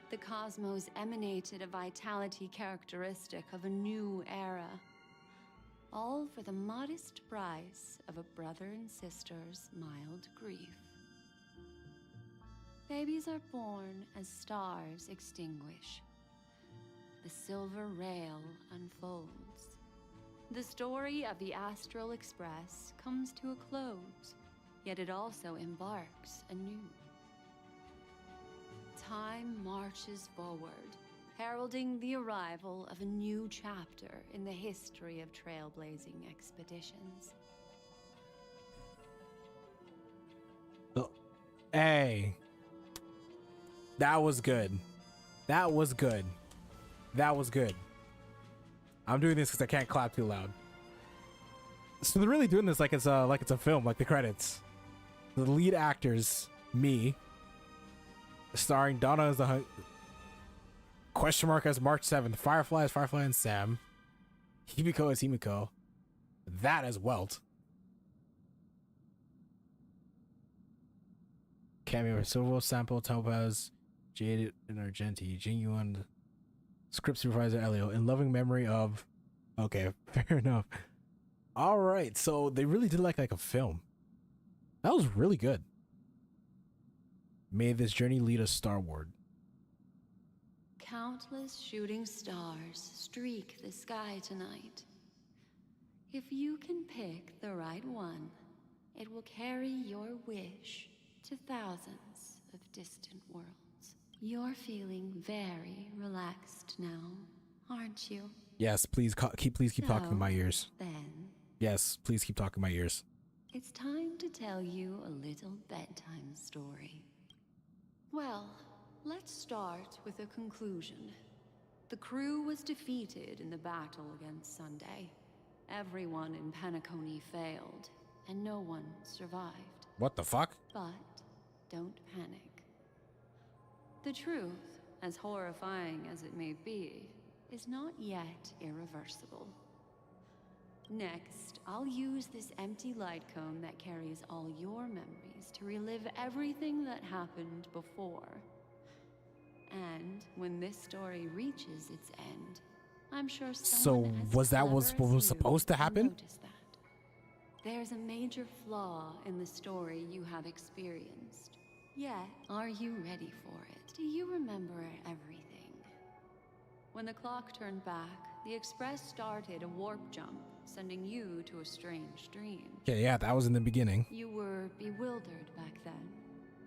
The cosmos emanated a vitality characteristic of a new era, all for the modest price of a brother and sister's mild grief. Babies are born as stars extinguish. The silver rail unfolds. The story of the Astral Express comes to a close, yet it also embarks anew. Time marches forward, heralding the arrival of a new chapter in the history of trailblazing expeditions. Hey, that was good. That was good. That was good. I'm doing this because I can't clap too loud. So they're really doing this like it's a film, like the credits. The lead actors, me, starring Donna as the question mark as March 7th, Firefly as Firefly and Sam, Himiko as Himiko, that as Welt. Cameo Silver Sample, Topaz, Jade and Argenti, Genuine, Script Supervisor Elio, in loving memory of. Okay, fair enough. All right, so they really did like a film. That was really good. May this journey lead us starward. Countless shooting stars streak the sky tonight. If you can pick the right one, it will carry your wish to thousands of distant worlds. You're feeling very relaxed now, aren't you? Yes, please keep talking in my ears. Then Yes, please keep talking in my ears. it's time to tell you a little bedtime story. Well, let's start with a conclusion. The crew was defeated in the battle against Sunday. Everyone in Penacony failed, and no one survived. What the fuck? But don't panic. The truth, as horrifying as it may be, is not yet irreversible. Next, I'll use this empty light cone that carries all your memories to relive everything that happened before. And when this story reaches its end, I'm sure someone Was that what was supposed to happen? that. There's a major flaw in the story you have experienced. Yet, are you ready for it? Do you remember everything? When the clock turned back, the Express started a warp jump, sending you to a strange dream. Okay, yeah, that was in the beginning. You were bewildered back then.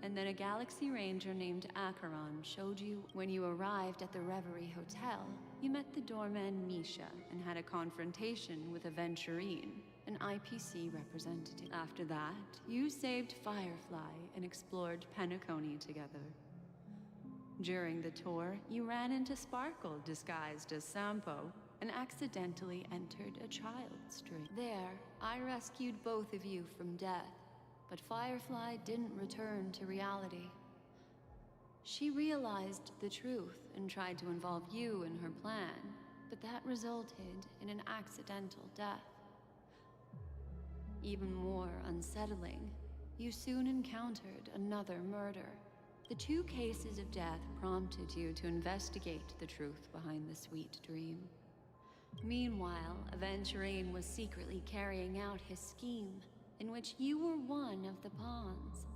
And then a Galaxy Ranger named Acheron showed you when you arrived at the Reverie Hotel. You met the doorman Misha and had a confrontation with Aventurine, an IPC representative. After that, you saved Firefly and explored Penacony together. During the tour, you ran into Sparkle disguised as Sampo and accidentally entered a child's dream. There, I rescued both of you from death, but Firefly didn't return to reality. She realized the truth and tried to involve you in her plan, but that resulted in an accidental death. Even more unsettling, you soon encountered another murder. The two cases of death prompted you to investigate the truth behind the sweet dream. Meanwhile, Aventurine was secretly carrying out his scheme, in which you were one of the pawns.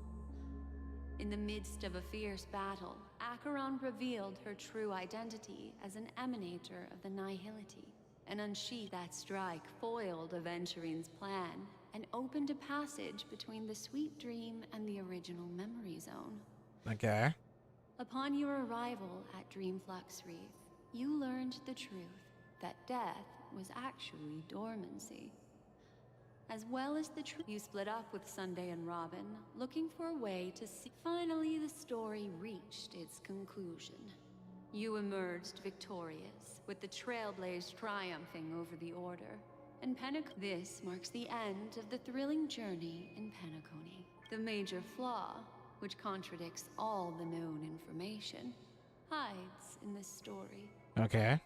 In the midst of a fierce battle, Acheron revealed her true identity as an emanator of the Nihility. An unsheathed that strike foiled Aventurine's plan and opened a passage between the sweet dream and the original memory zone. Okay. Upon your arrival at Dreamflux Reef, you learned the truth that death was actually dormancy. As well as the truth, you split up with Sunday and Robin, looking for a way to see. Finally, the story reached its conclusion. You emerged victorious, with the Trailblaze triumphing over the Order. And this marks the end of the thrilling journey in Penacony. The major flaw, which contradicts all the known information, hides in this story. Okay.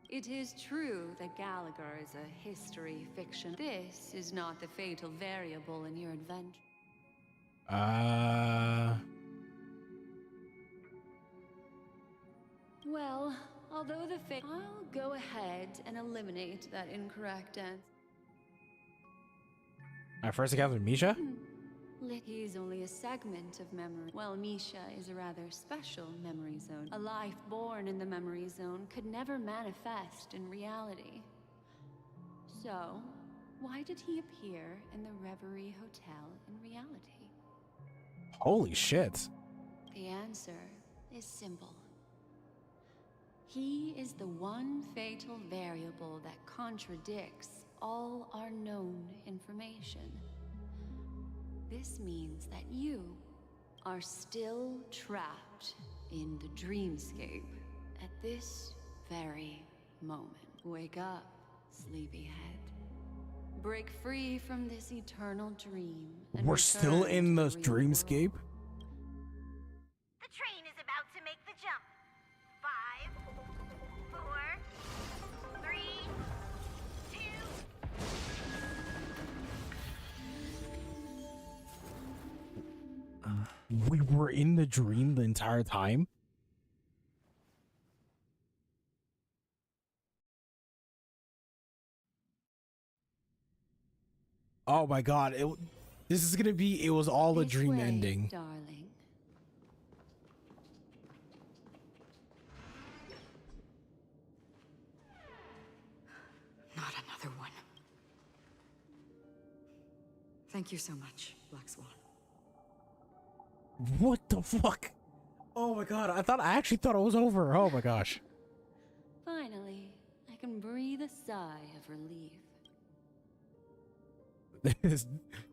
It is true that Gallagher is a history fiction. This is not the fatal variable in your adventure. Well, although I'll go ahead and eliminate that incorrect answer. My first encounter with Misha? He's only a segment of memory. Well, Misha is a rather special memory zone. A life born in the memory zone could never manifest in reality. So, Why did he appear in the Reverie Hotel in reality? Holy shit. The answer is simple. He is the one fatal variable that contradicts all our known information. This means that you are still trapped in the dreamscape at this very moment. Wake up, sleepyhead. Break free from this eternal dream. And We're still return in to the real dreamscape? The train is about to make the jump. 5, 4, 3, 2. We were in the dream the entire time? Oh my god, this is gonna be, it was all a This dream way, ending. darling. Not another one. Thank you so much, Black Swan. What the fuck? Oh my god, I actually thought it was over. Oh my gosh. Finally, I can breathe a sigh of relief.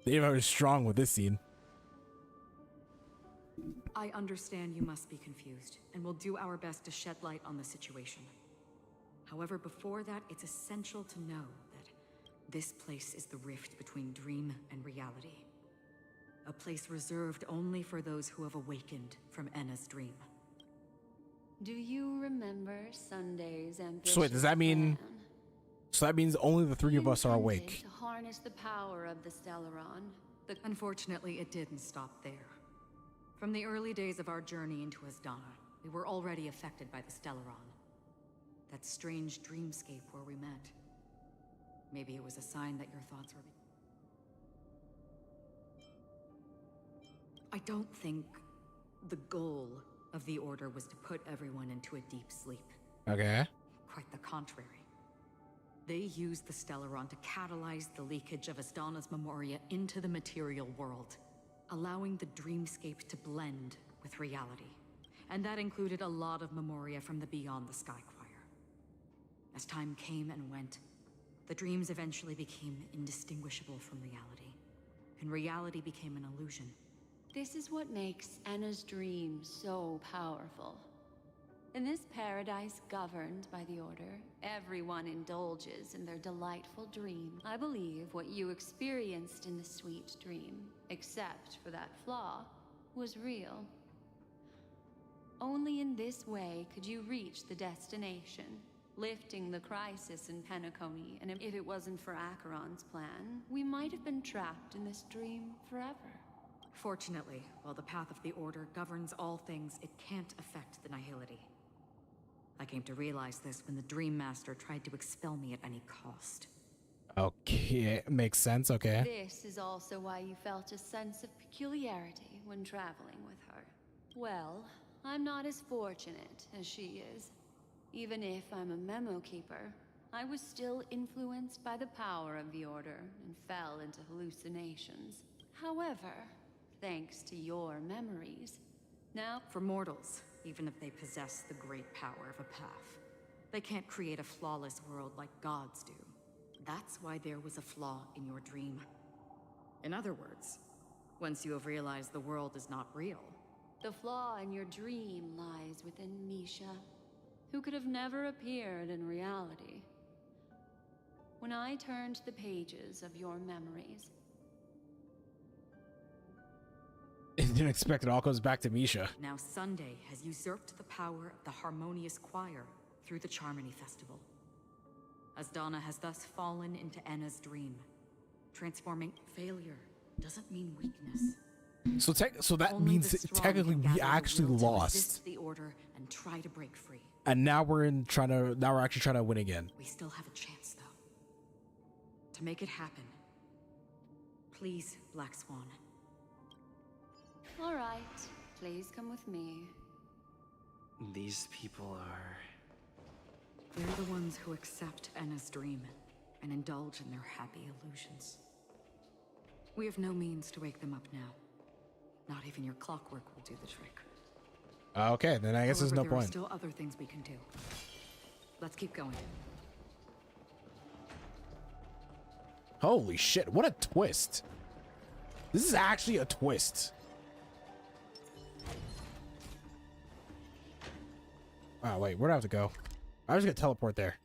Dave was strong with this scene. I understand you must be confused, and we'll do our best to shed light on the situation. However, before that, it's essential to know that this place is the rift between dream and reality. A place reserved only for those who have awakened from Enna's dream. Do you remember Sunday's ambitious So wait, does that mean... plan? So that means only the three of us are Intended awake. To harness the power of the Stellaron. Unfortunately, it didn't stop there. From the early days of our journey into Asdana, we were already affected by the Stellaron. That strange dreamscape where we met. Maybe it was a sign that your thoughts were... I don't think the goal of the Order was to put everyone into a deep sleep. Okay. Quite the contrary. They used the Stellaron to catalyze the leakage of Asdana's memoria into the material world, allowing the dreamscape to blend with reality. And that included a lot of memoria from the Beyond the Sky Choir. As time came and went, the dreams eventually became indistinguishable from reality, and reality became an illusion. This is what makes Enna's dream so powerful. In this paradise governed by the Order, everyone indulges in their delightful dream. I believe what you experienced in the sweet dream, except for that flaw, was real. Only in this way could you reach the destination, lifting the crisis in Penacony, and if it wasn't for Acheron's plan, we might have been trapped in this dream forever. Fortunately, while the path of the Order governs all things, it can't affect the Nihility. I came to realize this when the Dream Master tried to expel me at any cost. Okay, makes sense, okay. This is also why you felt a sense of peculiarity when traveling with her. Well, I'm not as fortunate as she is. Even if I'm a memo keeper, I was still influenced by the power of the Order and fell into hallucinations. However, thanks to your memories, now... For mortals, even if they possess the great power of a path, they can't create a flawless world like gods do. That's why there was a flaw in your dream. In other words, once you have realized the world is not real... The flaw in your dream lies within Misha, who could have never appeared in reality. When I turned the pages of your memories... I didn't expect it all goes back to Misha. Now Sunday has usurped the power of the Harmonious Choir through the Charmony Festival. Asdana has thus fallen into Enna's dream. Transforming failure doesn't mean weakness. So that means technically we actually lost. Resist the Order and try to break free. And now we're actually trying to win again. We still have a chance though. To make it happen. Please, Black Swan. All right, please come with me. These people are... They're the ones who accept Enna's dream and indulge in their happy illusions. We have no means to wake them up now. Not even your clockwork will do the trick. Okay, then I guess there's no However, there point. are still other things we can do. Let's keep going. Holy shit, what a twist. This is actually a twist. Oh, wait, where do I have to go? I'm just gonna teleport there.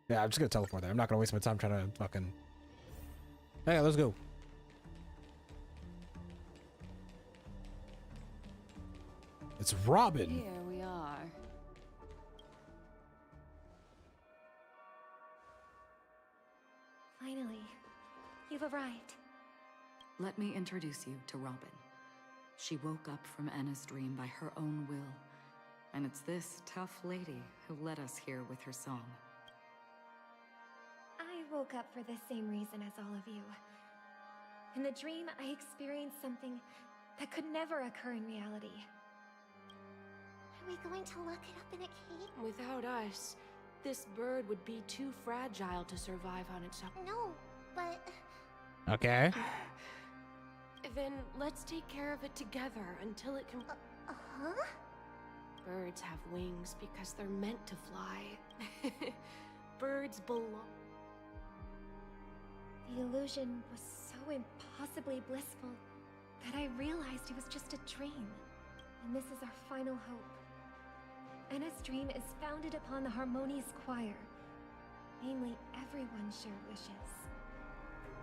Yeah, I'm just gonna teleport there. I'm not gonna waste my time trying to fucking... Hey, let's go. It's Robin. Here we are. Finally, you've arrived. Let me introduce you to Robin. She woke up from Anna's dream by her own will, and it's this tough lady who led us here with her song. I woke up for the same reason as all of you. In the dream, I experienced something that could never occur in reality. Are we going to look it up in a cave? Without us, this bird would be too fragile to survive on its own. No, but... Okay. Then let's take care of it together until it can... huh? Birds have wings because they're meant to fly. Birds belong... The illusion was so impossibly blissful that I realized it was just a dream. And this is our final hope. Anna's dream is founded upon the harmonious choir. Namely, everyone's shared wishes.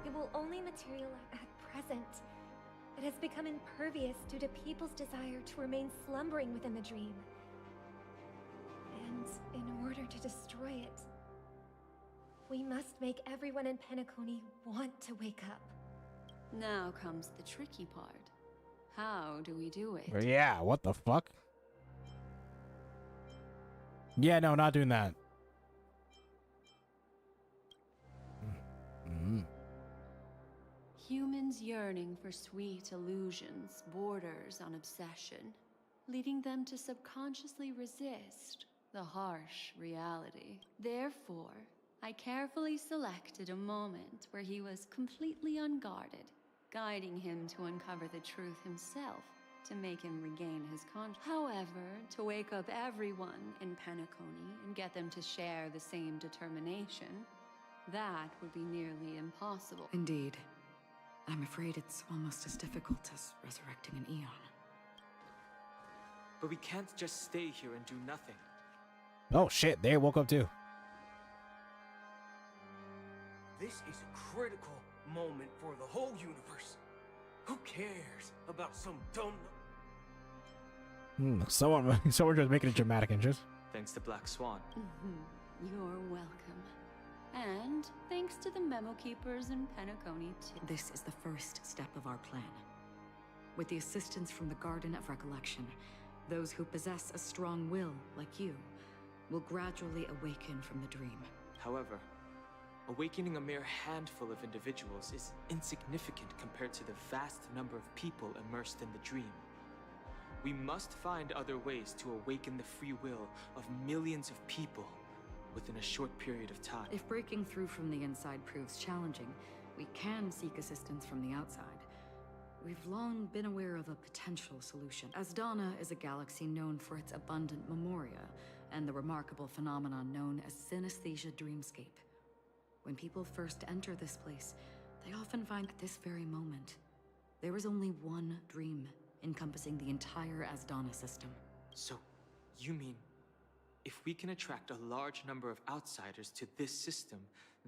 It will only materialize at present. It has become impervious due to people's desire to remain slumbering within the dream. And in order to destroy it, we must make everyone in Penacony want to wake up. Now comes the tricky part. How do we do it? Yeah, what the fuck? Yeah, no, not doing that. Humans yearning for sweet illusions borders on obsession, leading them to subconsciously resist the harsh reality. Therefore, I carefully selected a moment where he was completely unguarded, guiding him to uncover the truth himself to make him regain his conscience. However, to wake up everyone in Penacony and get them to share the same determination, that would be nearly impossible. Indeed. I'm afraid it's almost as difficult as resurrecting an Eon. But we can't just stay here and do nothing. Oh shit, they woke up too. This is a critical moment for the whole universe. Who cares about some dumb... Someone just making it dramatic interest. Thanks to Black Swan. You're welcome. And thanks to the memo keepers in Penacony too. This is the first step of our plan. With the assistance from the Garden of Recollection, those who possess a strong will, like you, will gradually awaken from the dream. However, awakening a mere handful of individuals is insignificant compared to the vast number of people immersed in the dream. We must find other ways to awaken the free will of millions of people within a short period of time. If breaking through from the inside proves challenging, we can seek assistance from the outside. We've long been aware of a potential solution. Asdana is a galaxy known for its abundant memoria and the remarkable phenomenon known as synesthesia dreamscape. When people first enter this place, they often find at this very moment, there is only one dream encompassing the entire Asdana system. So, you mean, if we can attract a large number of outsiders to this system,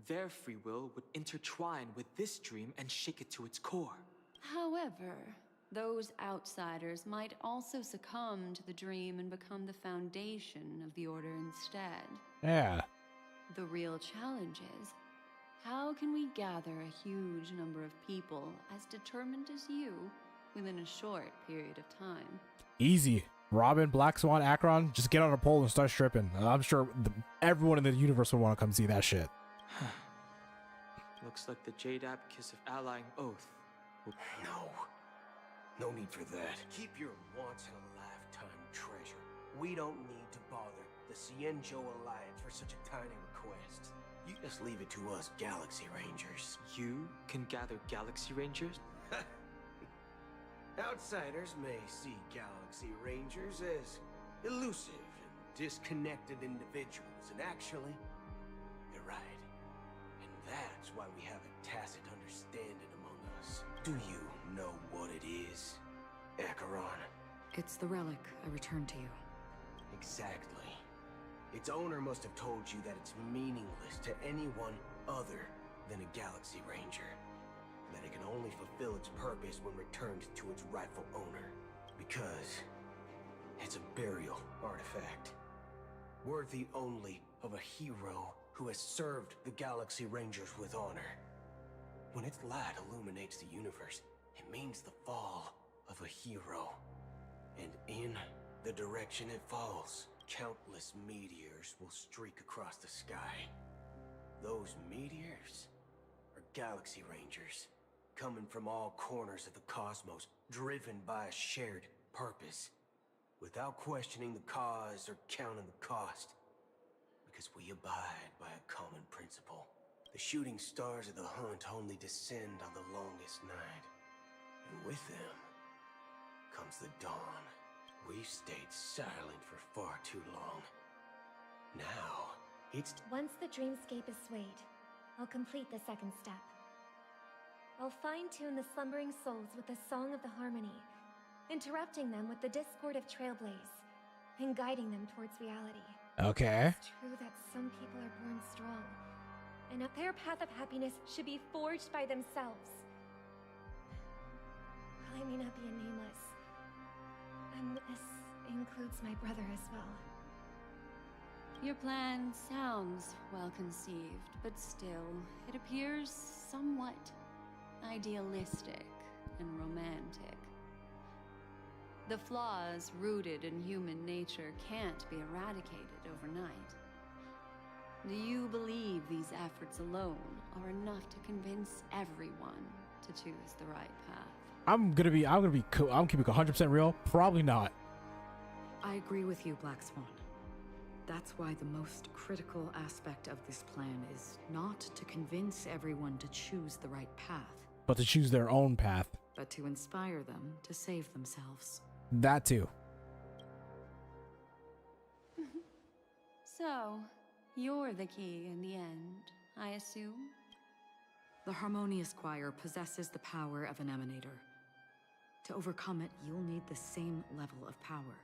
their free will would intertwine with this dream and shake it to its core. However, those outsiders might also succumb to the dream and become the foundation of the Order instead. Yeah. The real challenge is, how can we gather a huge number of people as determined as you within a short period of time? Easy. Robin, Black Swan, Akron, just get on a pole and start stripping. I'm sure everyone in the universe would want to come see that shit. Looks like the Jade Abacus of Allying Oath. No need for that. Keep your once-in-a-lifetime treasure. We don't need to bother the Cienjo Alliance for such a tiny request. You just leave it to us Galaxy Rangers. You can gather Galaxy Rangers? Outsiders may see Galaxy Rangers as elusive and disconnected individuals, and actually, they're right. And that's why we have a tacit understanding among us. Do you know what it is, Acheron? It's the relic I returned to you. Exactly. Its owner must have told you that it's meaningless to anyone other than a Galaxy Ranger. That it can only fulfill its purpose when returned to its rightful owner. Because it's a burial artifact. Worthy only of a hero who has served the Galaxy Rangers with honor. When its light illuminates the universe, it means the fall of a hero. And in the direction it falls, countless meteors will streak across the sky. Those meteors are Galaxy Rangers, coming from all corners of the cosmos, driven by a shared purpose, without questioning the cause or counting the cost, because we abide by a common principle. The shooting stars of the hunt only descend on the longest night, and with them comes the dawn. We've stayed silent for far too long. Now, it's... Once the dreamscape is swayed, I'll complete the second step. I'll fine-tune the slumbering souls with the Song of the Harmony, interrupting them with the discord of Trailblaze, and guiding them towards reality. Okay. It's true that some people are born strong, and their path of happiness should be forged by themselves. While I may not be a nameless, and this includes my brother as well. Your plan sounds well conceived, but still, it appears somewhat idealistic and romantic. The flaws rooted in human nature can't be eradicated overnight. Do you believe these efforts alone are enough to convince everyone to choose the right path? I'm keeping 100% real. Probably not. I agree with you, Black Swan. That's why the most critical aspect of this plan is not to convince everyone to choose the right path, But to choose their own path. but to inspire them to save themselves. That too. So, you're the key in the end, I assume? The Harmonious Choir possesses the power of an emanator. To overcome it, you'll need the same level of power.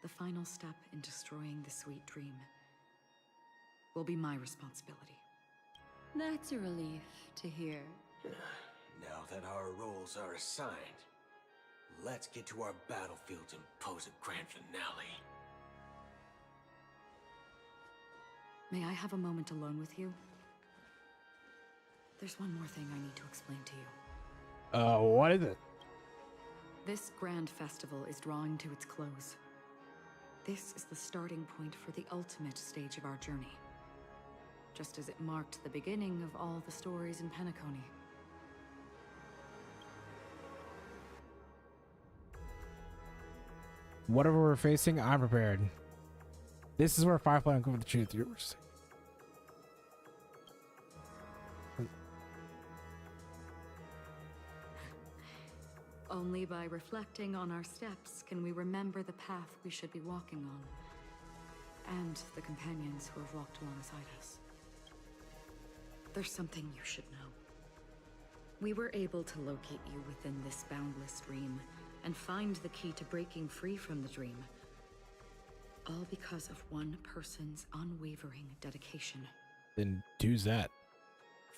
The final step in destroying the sweet dream will be my responsibility. That's a relief to hear. Now that our roles are assigned, let's get to our battlefields and pose a grand finale. May I have a moment alone with you? There's one more thing I need to explain to you. What is it? This grand festival is drawing to its close. This is the starting point for the ultimate stage of our journey. Just as it marked the beginning of all the stories in Penacony. Whatever we're facing, I'm prepared. This is where Firefly uncovered the truth. Only by reflecting on our steps can we remember the path we should be walking on, and the companions who have walked alongside us. There's something you should know. We were able to locate you within this boundless dream, and find the key to breaking free from the dream. All because of one person's unwavering dedication. Then who's that?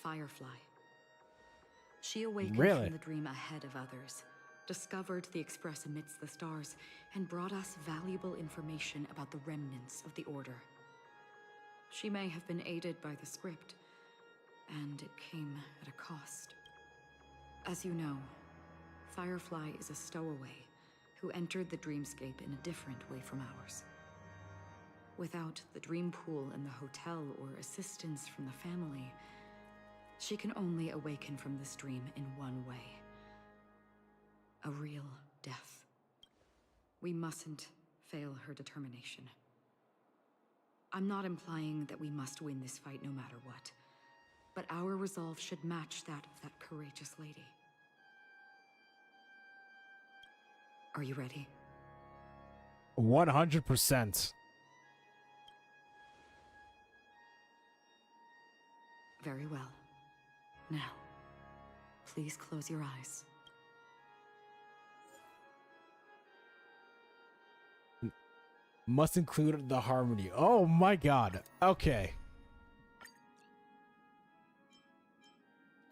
Firefly. She awakened Really? from the dream ahead of others, discovered the Express amidst the stars, and brought us valuable information about the remnants of the Order. She may have been aided by the script, and it came at a cost. As you know, Firefly is a stowaway who entered the dreamscape in a different way from ours. Without the dream pool in the hotel or assistance from the family, she can only awaken from this dream in one way. A real death. We mustn't fail her determination. I'm not implying that we must win this fight no matter what. But our resolve should match that of that courageous lady. Are you ready? 100%. Very well. Now, please close your eyes. Must include the harmony. Oh my god. Okay.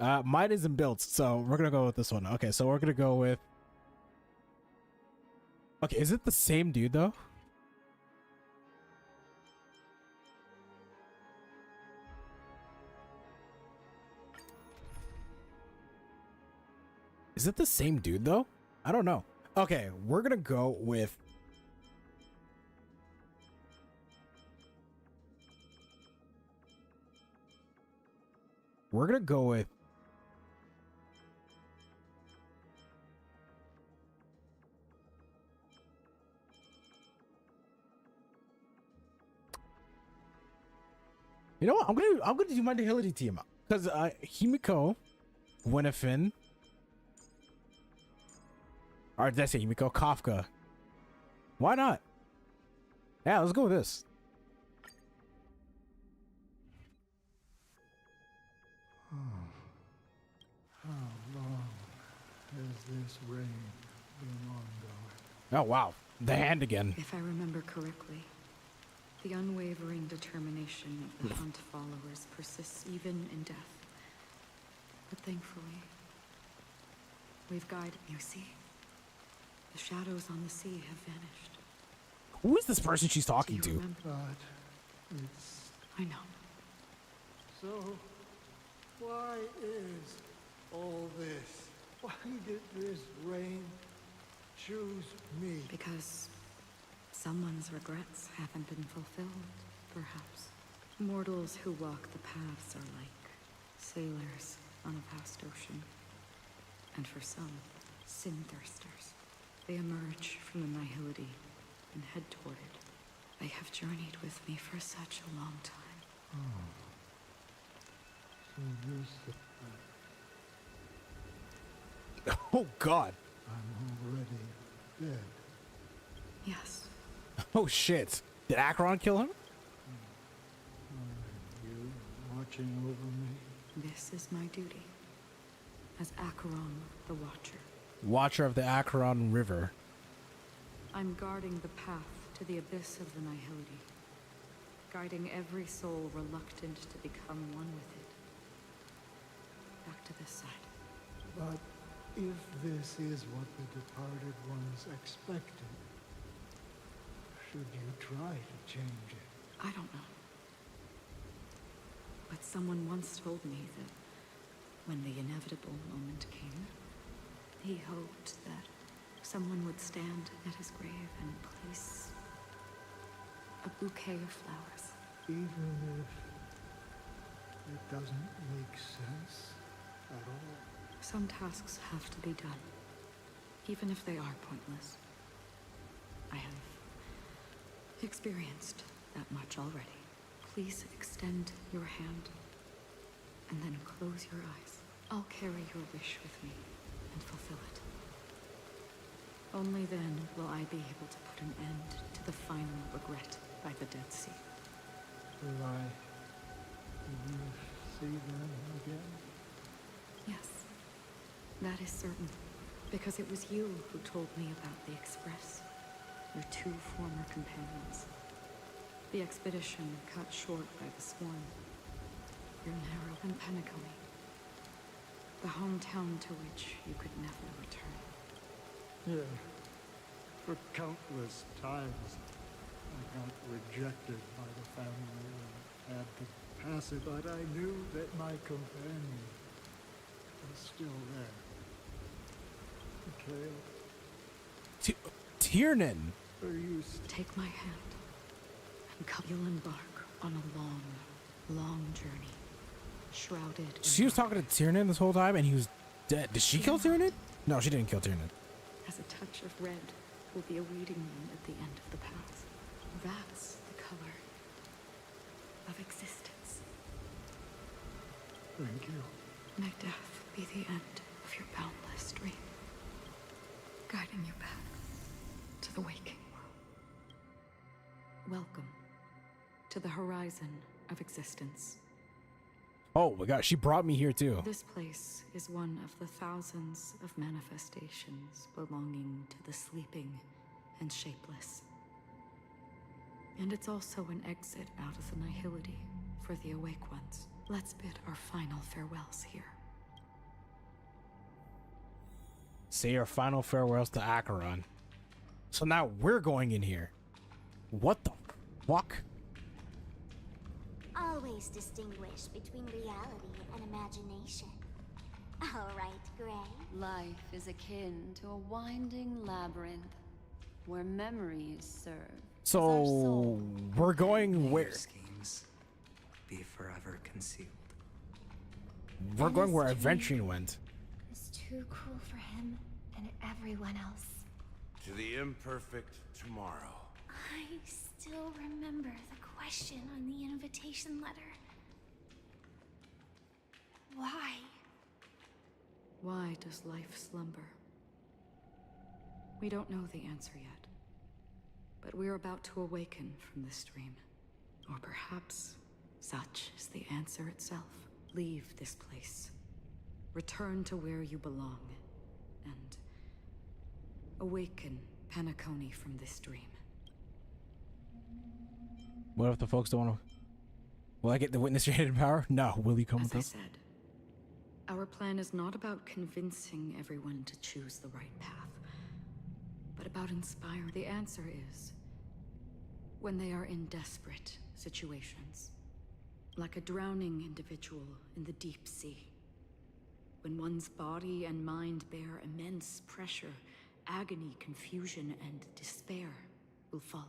Mine isn't built, so we're gonna go with this one. Okay, so we're gonna go with... Okay, is it the same dude, though? Is it the same dude, though? I don't know. Okay, we're gonna go with... We're gonna go with... You know what? I'm gonna do my Nihility team because Himiko, Gwyneth, or did I say Himiko? Kafka. Why not? Yeah, let's go with this. How long has this reign been ongoing? Oh wow, the hand again. If I remember correctly, the unwavering determination of the Hunt followers persists even in death. But thankfully, we've guided. You see, the shadows on the sea have vanished. Who is this person she's talking to? But it's... I know. So, why is all this? Why did this reign choose me? Because someone's regrets haven't been fulfilled, perhaps. Mortals who walk the paths are like sailors on a vast ocean. And for some, sin-thirsters. They emerge from the nihility and head toward it. They have journeyed with me for such a long time. Oh. So this... Oh god. I'm already dead. Yes. Oh shit. Did Acheron kill him? Are you watching over me? This is my duty. As Acheron, the Watcher. Watcher of the Acheron River. I'm guarding the path to the abyss of the nihility. Guiding every soul reluctant to become one with it. Back to this side. But if this is what the departed ones expected, should you try to change it? I don't know. But someone once told me that when the inevitable moment came, he hoped that someone would stand at his grave and place a bouquet of flowers. Even if it doesn't make sense at all? Some tasks have to be done, even if they are pointless. I have experienced that much already. Please extend your hand, and then close your eyes. I'll carry your wish with me and fulfill it. Only then will I be able to put an end to the final regret by the Dead Sea. Will I see them again? Yes, that is certain. Because it was you who told me about the Express, your two former companions. The expedition cut short by the swarm. Your narrow and Penacony. The hometown to which you could never return. Yeah. For countless times, I got rejected by the family and had to pass it, but I knew that my companion was still there. Mikhail. Tiernan! Are you Take my hand, and you'll embark on a long, long journey. Shrouded in She was talking to Tiernan this whole time and he was dead. Did she kill Tiernan? No, she didn't kill Tiernan. as a touch of red will be awaiting you at the end of the path. That's the color of existence. Thank you. May death be the end of your boundless dream, guiding you back to the waking world. Welcome to the horizon of existence. Oh my god, she brought me here too. This place is one of the thousands of manifestations belonging to the sleeping and shapeless. And it's also an exit out of the nihility for the awake ones. Let's bid our final farewells here. Say our final farewells to Acheron. So now we're going in here. What the fuck? Always distinguish between reality and imagination. All right, Gray. Life is akin to a winding labyrinth where memories serve. So we're going where? Schemes be forever concealed. We're going where Adventuring went. It's too cruel for him and everyone else. To the imperfect tomorrow. I still remember the question on the invitation letter. Why? Why does life slumber? We don't know the answer yet, but we're about to awaken from this dream. Or perhaps such is the answer itself. Leave this place. Return to where you belong, and awaken Penacony from this dream. What if the folks don't want to? Will I get the witness your hidden power? No. Will you come with us? As I said, our plan is not about convincing everyone to choose the right path, but about inspiring. The answer is when they are in desperate situations, like a drowning individual in the deep sea. When one's body and mind bear immense pressure, agony, confusion, and despair will follow.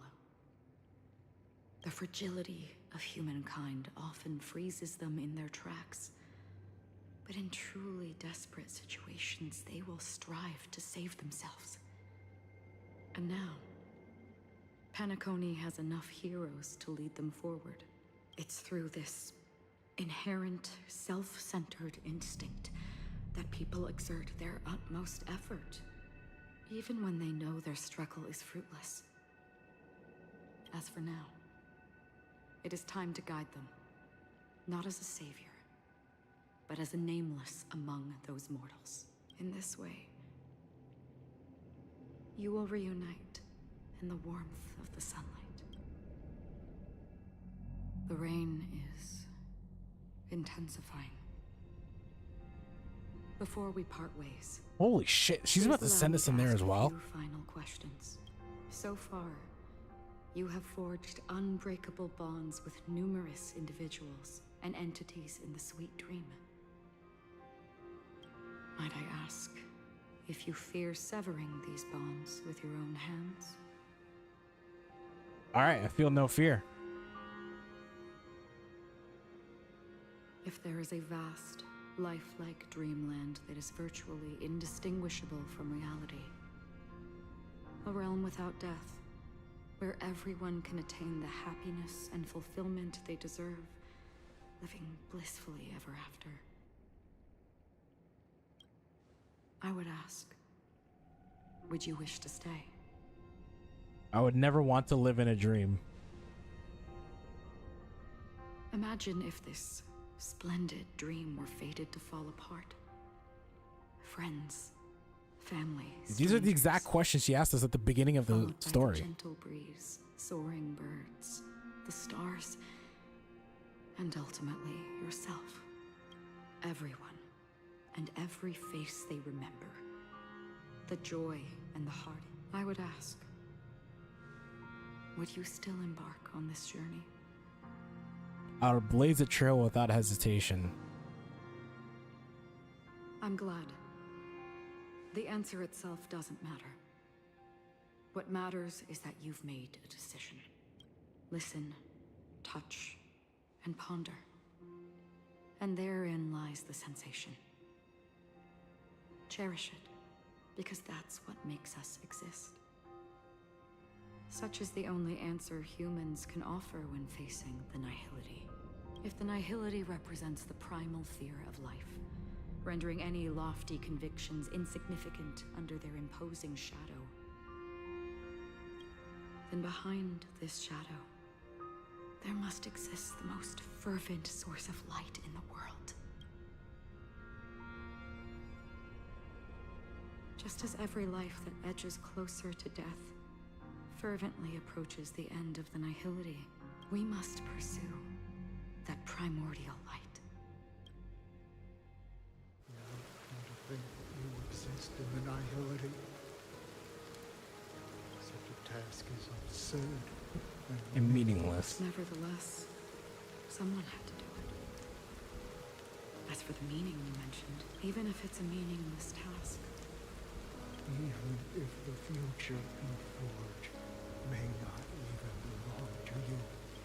The fragility of humankind often freezes them in their tracks. But in truly desperate situations, they will strive to save themselves. And now, Penacony has enough heroes to lead them forward. It's through this inherent, self-centered instinct that people exert their utmost effort, even when they know their struggle is fruitless. As for now, it is time to guide them, not as a savior, but as a nameless among those mortals. In this way, you will reunite in the warmth of the sunlight. The rain is intensifying. Before we part ways, Holy shit, she's about to send us in there as well. final questions. So far, you have forged unbreakable bonds with numerous individuals and entities in the sweet dream. Might I ask if you fear severing these bonds with your own hands? Alright, I feel no fear. If there is a vast, lifelike dreamland that is virtually indistinguishable from reality, a realm without death, where everyone can attain the happiness and fulfillment they deserve, living blissfully ever after, I would ask, would you wish to stay? I would never want to live in a dream. Imagine if this splendid dream were fated to fall apart. Friends, families. These are the exact questions she asked us at the beginning of the story. The gentle breeze, soaring birds, the stars, and ultimately yourself. Everyone, and every face they remember. The joy and the heart. I would ask, would you still embark on this journey? I would blaze a trail without hesitation. I'm glad. The answer itself doesn't matter. What matters is that you've made a decision. Listen, touch, and ponder. And therein lies the sensation. Cherish it, because that's what makes us exist. Such is the only answer humans can offer when facing the nihility. If the nihility represents the primal fear of life, rendering any lofty convictions insignificant under their imposing shadow, then behind this shadow, there must exist the most fervent source of light in the world. Just as every life that edges closer to death fervently approaches the end of the nihility, we must pursue that primordial light. You come to think that you exist in the nihility. Such a task is absurd And meaningless. Nevertheless, someone had to do it. As for the meaning you mentioned, even if it's a meaningless task, even if the future you forge may not even belong to you.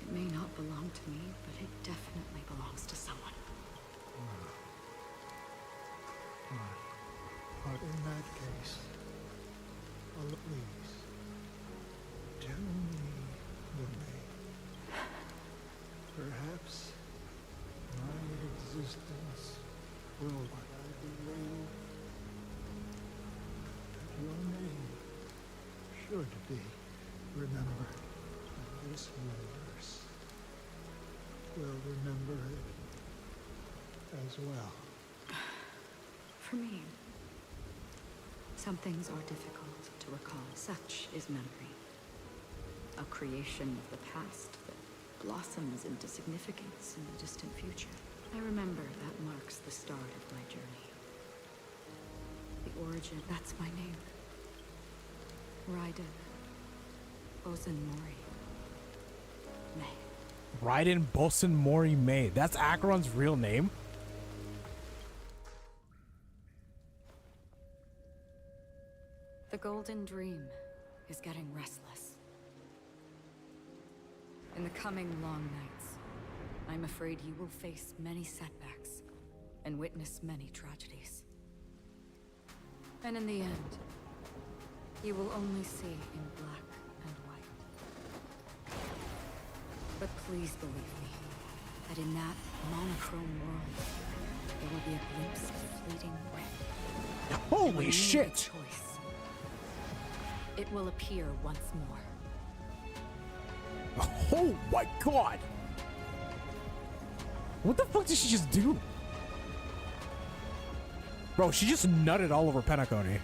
it may not belong to me, but it definitely belongs to someone. But in that case, please, tell me the name. Perhaps my existence will, but I believe that your name should be remembered, and this universe will remember it as well. For me, some things are difficult to recall. Such is memory. A creation of the past that blossoms into significance in the distant future. I remember that marks the start of my journey. The origin, that's my name. Raiden Ozanmori May. Raiden Bosen Mori May. That's Acheron's real name? The Golden Dream is getting restless. In the coming long nights, I'm afraid you will face many setbacks and witness many tragedies. And in the end, you will only see in black and white. But please believe me, that in that monochrome world, there will be a glimpse of fleeting red. Holy shit! It will appear once more. Oh my god! What the fuck did she just do? Bro, she just nutted all over Penacony.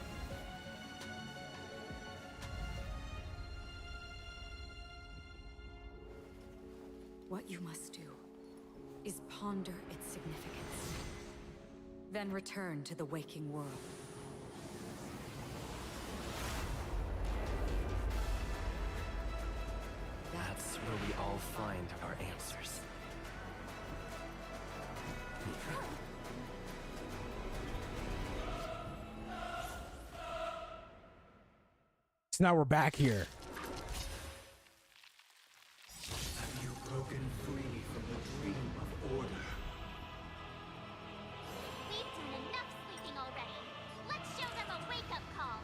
What you must do is ponder its significance, then return to the waking world. That's where we all find our answers. So now we're back here. Have you broken free from the dream of order? We've done enough sleeping already. Let's show them a wake-up call.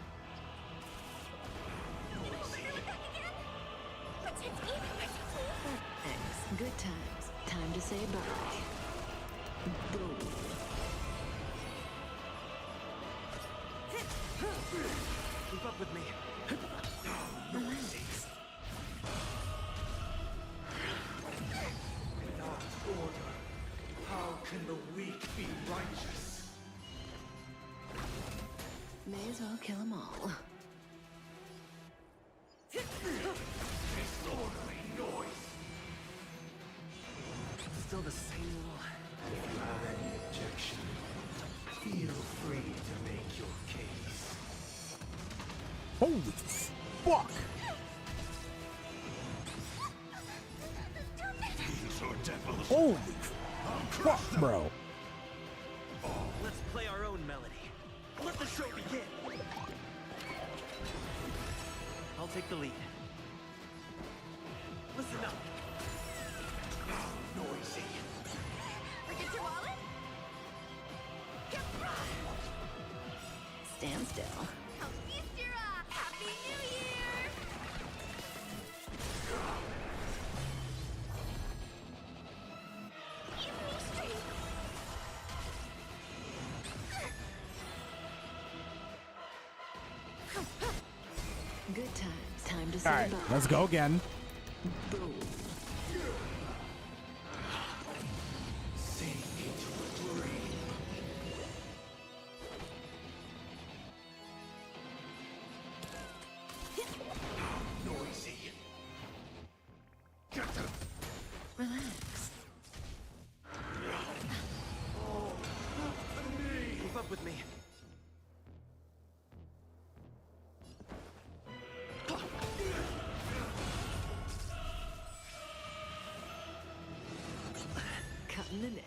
Thanks. Good times. Time to say bye. Boom. Keep up with me. Without order, how can the weak be righteous? May as well kill them all. Disorderly noise. Still the same old. If you have any objection, feel free to make your case. Holy fuck! Holy fuck, bro. Let's play our own melody. Let the show begin. I'll take the lead. Listen up. Noisy. Forget your wallet? Stand still. Happy New Year! Good times. Time to say All right, bye. let's go again. Boom. Relax. Keep up with me. Cutting the net.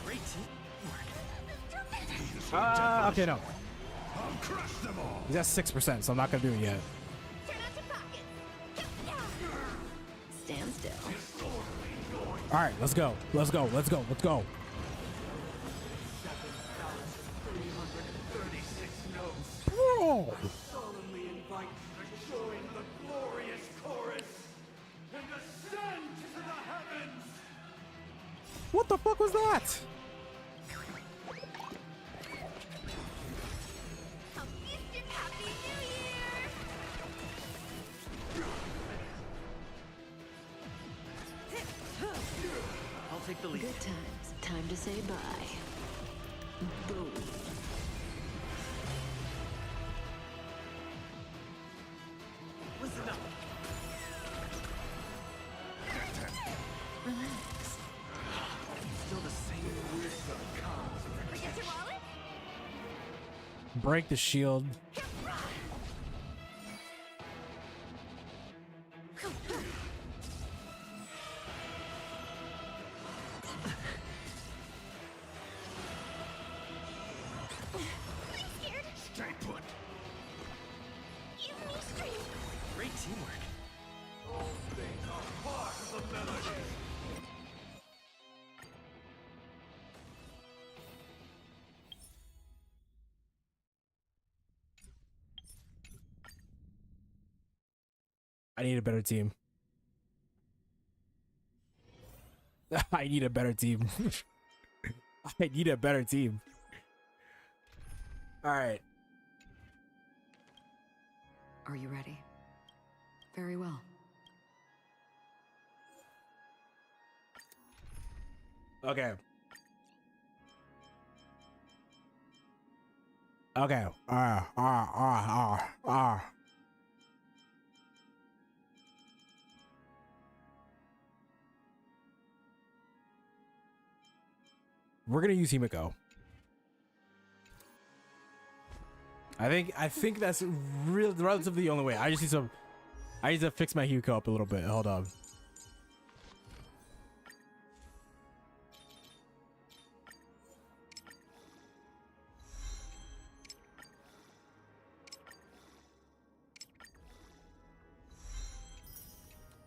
Great Okay, no. He's at 6%, so I'm not gonna do it yet. Stand still. All right, let's go. Let's go. Let's go. Let's go. Bro. Solemnly invite you to join the glorious chorus and ascend to the heavens. What the fuck was that? I'll take the lead. Good times. Time to say bye. Boom. Listen up. Relax. Still the same. Forget your wallet? Break the shield. Stay put. Give me strength. Great teamwork. All things are part of the melody. I need a better team. I need a better team. I need a better team. All right. Are you ready? Very well. Okay. Okay. We're gonna use Himiko. I think that's relatively the only way. I need to fix my Himiko up a little bit. Hold on.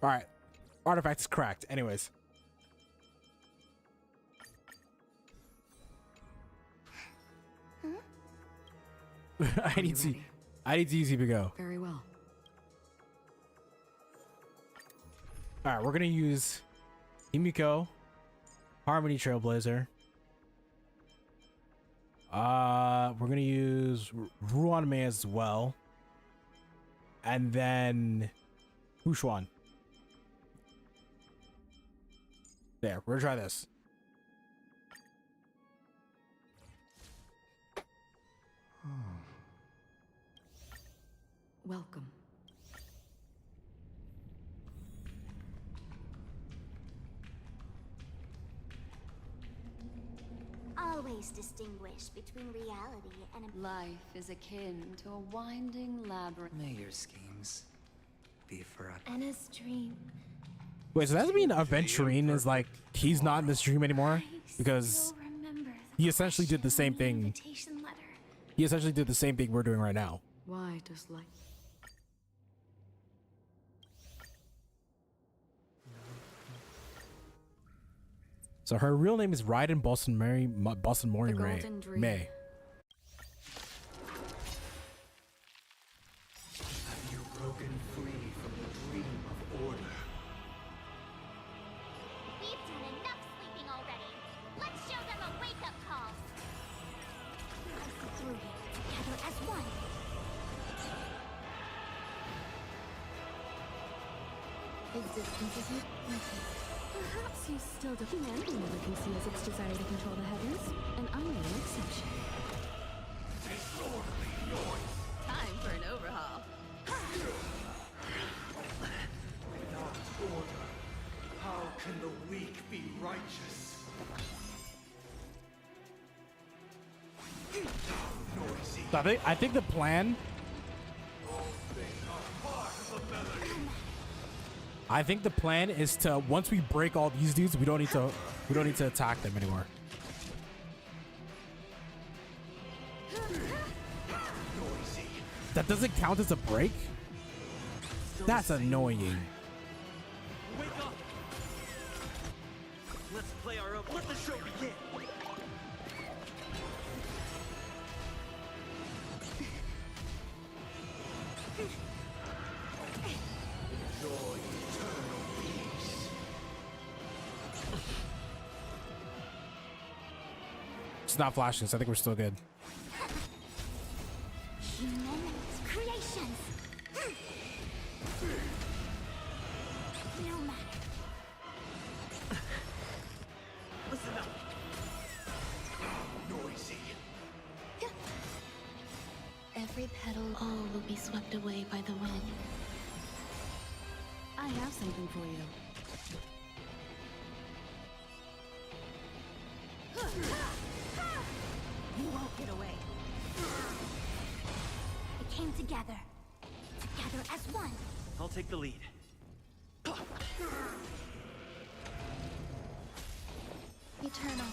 All right. Artifact is cracked. Anyways. I need to use Himiko. Very well. All right, we're gonna use Himiko, Harmony Trailblazer. We're gonna use Ruan Mei as well, and then Hushuan. There, we're gonna try this. Welcome. Always distinguish between reality and Life is akin to a winding labyrinth. May your schemes be forever. Anna's dream. Wait, so that doesn't mean Aventurine is like he's not in this dream anymore, because he essentially did the same thing. He essentially did the same thing we're doing right now. Why does life? So her real name is Raiden Boston Mori May. broken free from the dream of order. We've done enough sleeping already. Let's show them a wake-up call. I see through you, together as one. Existence is empty. Perhaps you still do. Humanity never conceals its desire to control the heavens, and I'm no exception. Time for an overhaul. Without order, how can the weak be righteous? I think the plan. I think the plan is to once we break all these dudes, we don't need to attack them anymore. That doesn't count as a break? That's annoying. Wake up! Let's play our own. Let the show begin. Enjoy eternal peace. It's not flashing, so I think we're still good. Humanity's creations. No matter. Listen up. Noisy. Every petal, all will be swept away by the wind. I have something for you. You won't get away. It came together. Together as one. I'll take the lead. Eternal.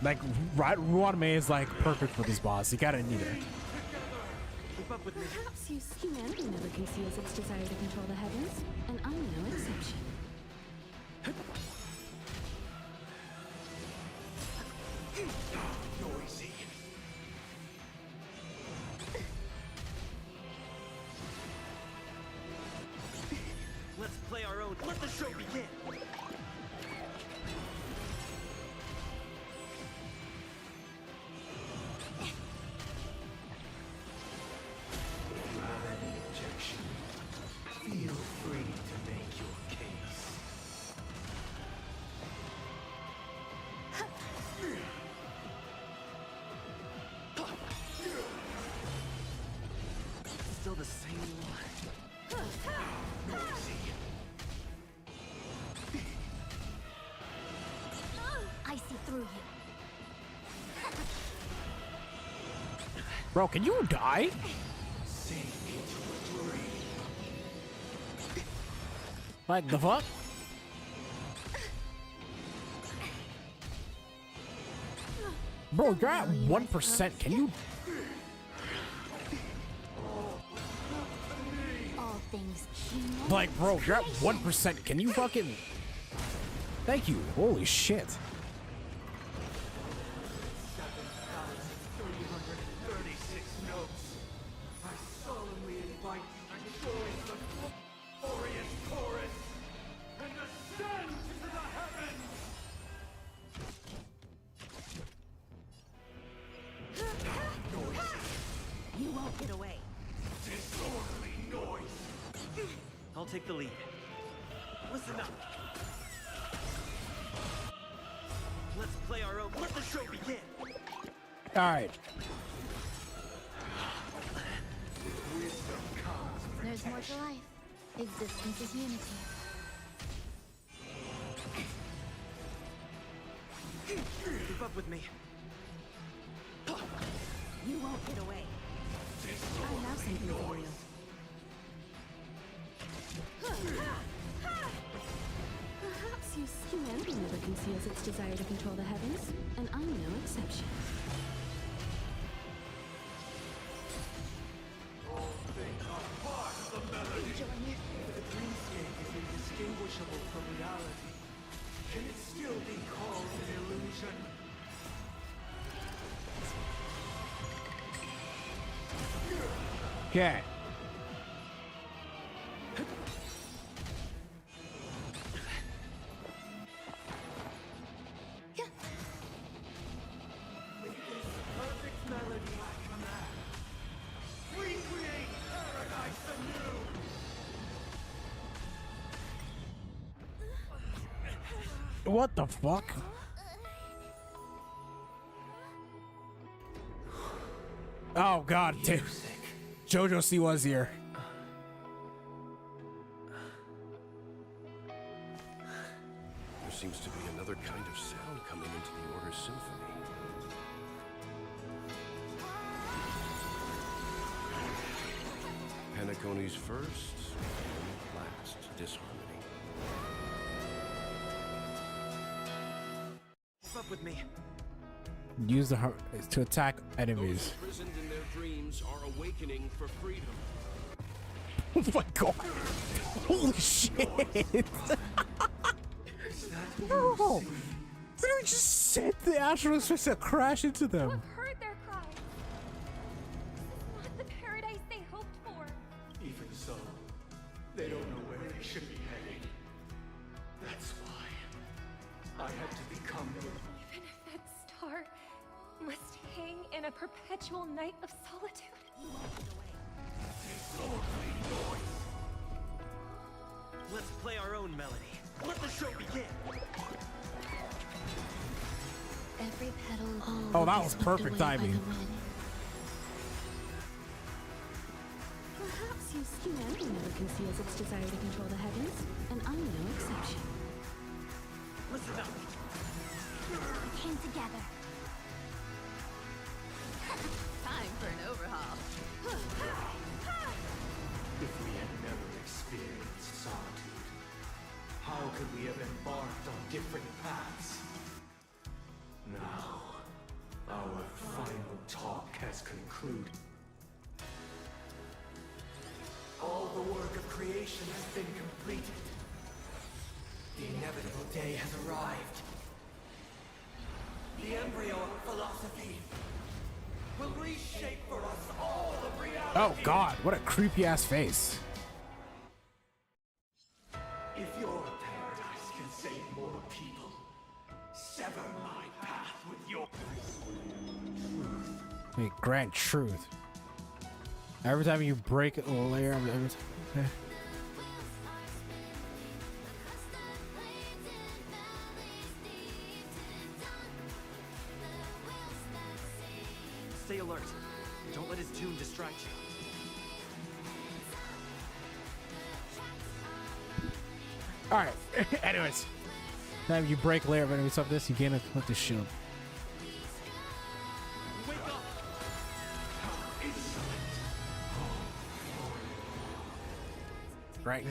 Like, Ruanme is like perfect for this boss. You gotta need it. Keep up with me. Perhaps you humanity never conceals its desire to control the heavens, and I'm no exception. Noisy. Let's play our own. Let the show begin. Objection. Feel free to make your case. Still the same one. Noisy. I see through you. Bro, can you die? Sink into a dream. Like the fuck? Bro, you're at 1%. Can you? All things human. Like, bro, you're at 1%. Can you fucking? Thank you. Holy shit. 7,336 notes. I solemnly invite you to join the glorious chorus and ascend into the heavens. Noisy. You won't get away. Disorderly noise. I'll take the lead. Listen up. Let's play our own. Let the show begin. All right. Wisdom comes from There's more to life. Existence is unity. Keep up with me. You won't get away. I have something for you. Perhaps you humanity never conceals its desire to control the heavens, and I'm no exception. all things are part of the melody. Join you. The dreamscape Okay. Perfect melody I command. Recreate paradise anew. What the fuck? Oh god, dude. Jojo Siwa's here. There seems to be another kind of sound coming into the Order Symphony. Penacony's first and last disharmony. Keep up with me. Use the heart to attack enemies. Those imprisoned in their dreams are awakening for freedom. Oh my god. Holy shit. Bro. Literally just sent the astral space to crash into them. Heard their cries. This is not the paradise they hoped for. Even so, they don't know where they should be heading. That's why I had to become the... Even if that star must hang in a perpetual night of solitude. Let's play our own melody. Let the show begin. Every petal. Oh, that was perfect timing. Perhaps you skin never conceals its desire to control the heavens, and I'm no exception. Listen up. We came together. Time for an overhaul. If we had never experienced solitude, how could we have embarked on different paths? Now, our final talk has concluded. All the work of creation has been completed. The inevitable day has arrived. The embryo of philosophy will reshape for us all of reality. Oh god, what a creepy ass face. If your paradise can save more people, sever my path with your truth. Wait, grant truth. Every time you break a layer of every time. Stay alert. Don't let his tune distract you. Alright, anyways. Now you break a layer of enemies of this, you gain a with the shield. Wake up! Right.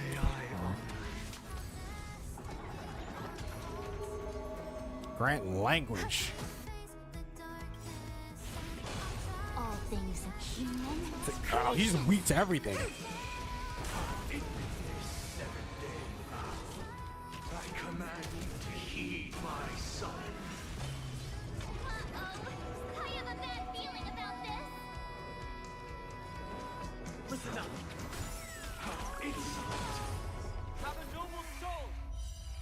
Grant language. All things human. Oh, he's weak to everything. I command you to heed my son. I have a bad feeling about this. Listen up. Have a noble soul.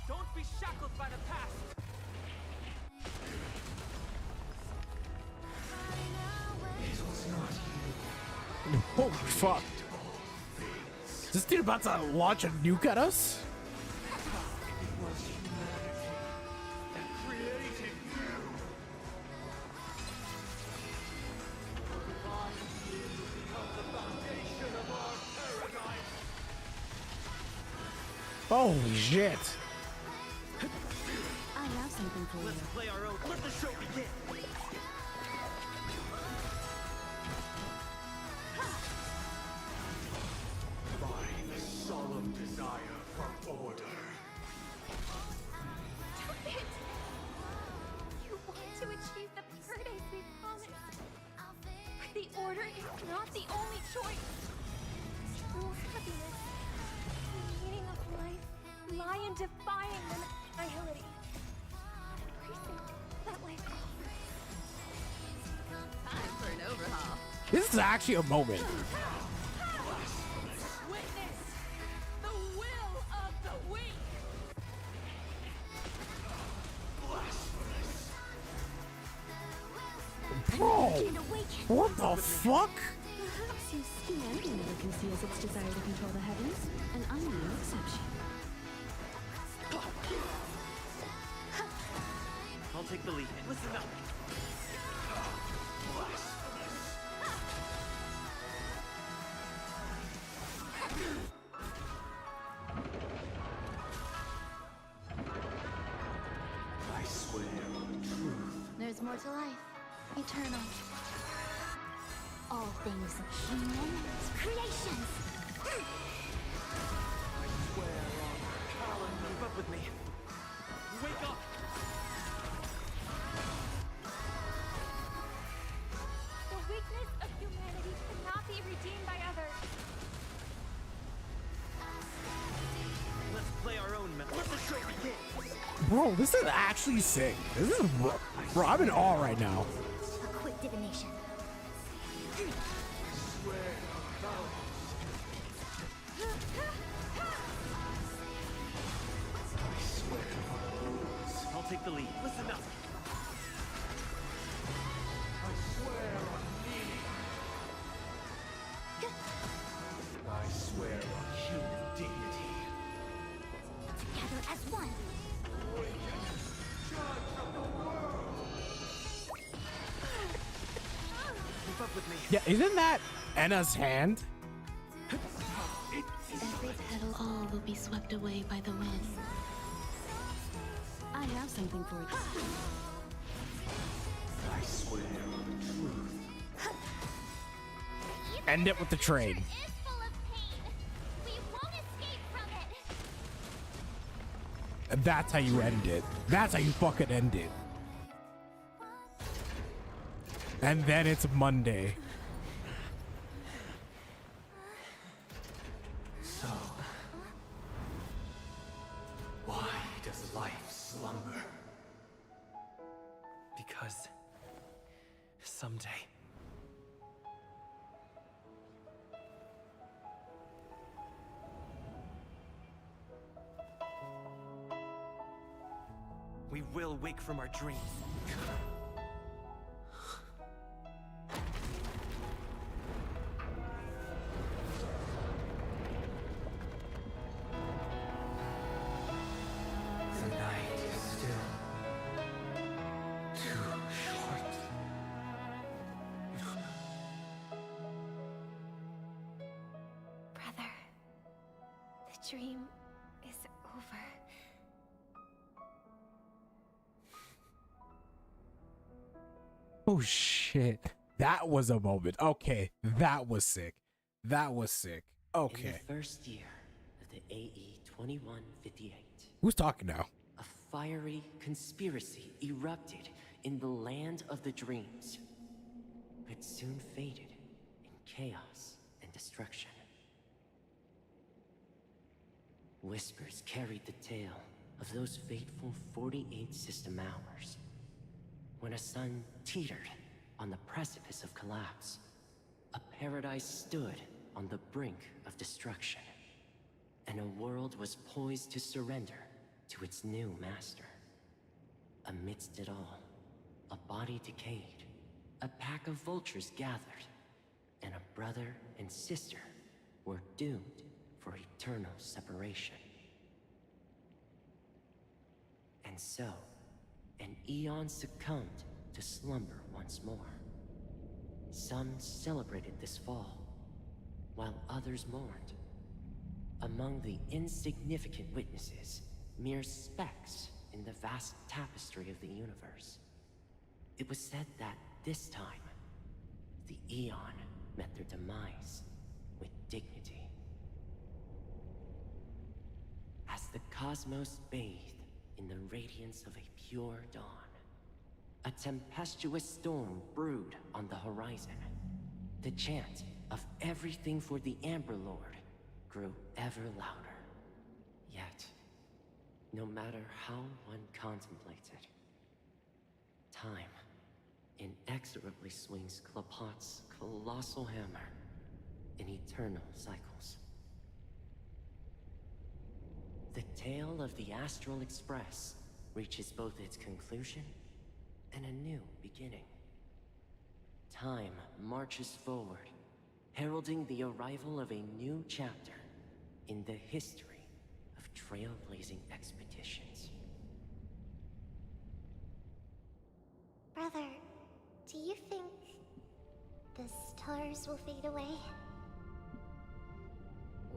Don't be shackled by the past. It was not you. Holy fuck. Is this dude about to launch a nuke at us? It was humanity that created you. Divine being will become the foundation of our paradise. Holy shit. I have something for Let's you. play our own. Let the show begin. By the solemn desire for order. Stop it! You want to achieve the paradise we promised. But the order is not the only choice. True happiness, the meaning of life, lie in defying the annihility. Embracing that life offers. Time for an overhaul. This is actually a moment. What the fuck? Perhaps your skin never conceals its desire to control the heavens, and I'm no exception. I'll take the lead. Listen up. I swear on truth. There's more to life. Eternal. All things human creations. I swear on calendar. Keep up with me. Wake up! The weakness of humanity cannot be redeemed by others. Let's play our own method. Let the show begin. Bro, this is actually sick. This is bro, I'm in awe right now. A quick divination. I'll take the lead. Listen up. I swear on human dignity. Together as one. Keep up with me. Yeah, isn't that Anna's hand? Every petal, all will be swept away by the wind. I have something for you. I swear on truth. End it with the train. Is full of pain. We won't escape from it. And that's how you end it. That's how you fucking end it. And then it's Monday. So, why does life slumber? Because someday we will wake from our dreams. The night is still too short. Brother, the dream is over. Oh shit. That was a moment. Okay. That was sick. That was sick. Okay. In the first year of the AE 2158, Who's talking now? a fiery conspiracy erupted in the land of the dreams. It soon faded in chaos and destruction. Whispers carried the tale of those fateful 48 system hours, when a sun teetered on the precipice of collapse. A paradise stood on the brink of destruction, and a world was poised to surrender to its new master. Amidst it all, a body decayed, a pack of vultures gathered, and a brother and sister were doomed for eternal separation. And so, an eon succumbed to slumber once more. Some celebrated this fall, while others mourned. Among the insignificant witnesses, mere specks in the vast tapestry of the universe. It was said that this time, the Eon met their demise with dignity. As the cosmos bathed in the radiance of a pure dawn, a tempestuous storm brewed on the horizon. The chant of everything for the Amber Lord grew ever louder. Yet, no matter how one contemplated, time inexorably swings Klapot's colossal hammer in eternal cycles. The tale of the Astral Express reaches both its conclusion and a new beginning. Time marches forward, heralding the arrival of a new chapter in the history of trailblazing expeditions. Brother, do you think the stars will fade away?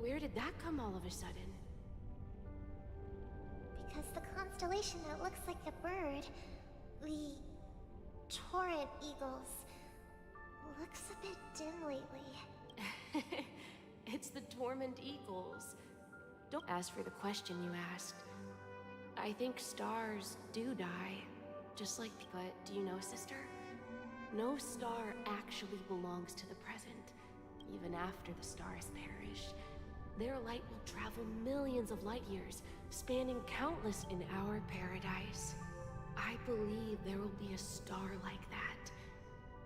Where did that come all of a sudden? Because the constellation that looks like a bird, the Torrent Eagles, looks a bit dim lately. It's the Torment Eagles. Don't ask for the question you asked. I think stars do die, just like... But do you know, sister? No star actually belongs to the present. Even after the star has perished, their light will travel millions of light years, spanning countless in our paradise. I believe there will be a star like that,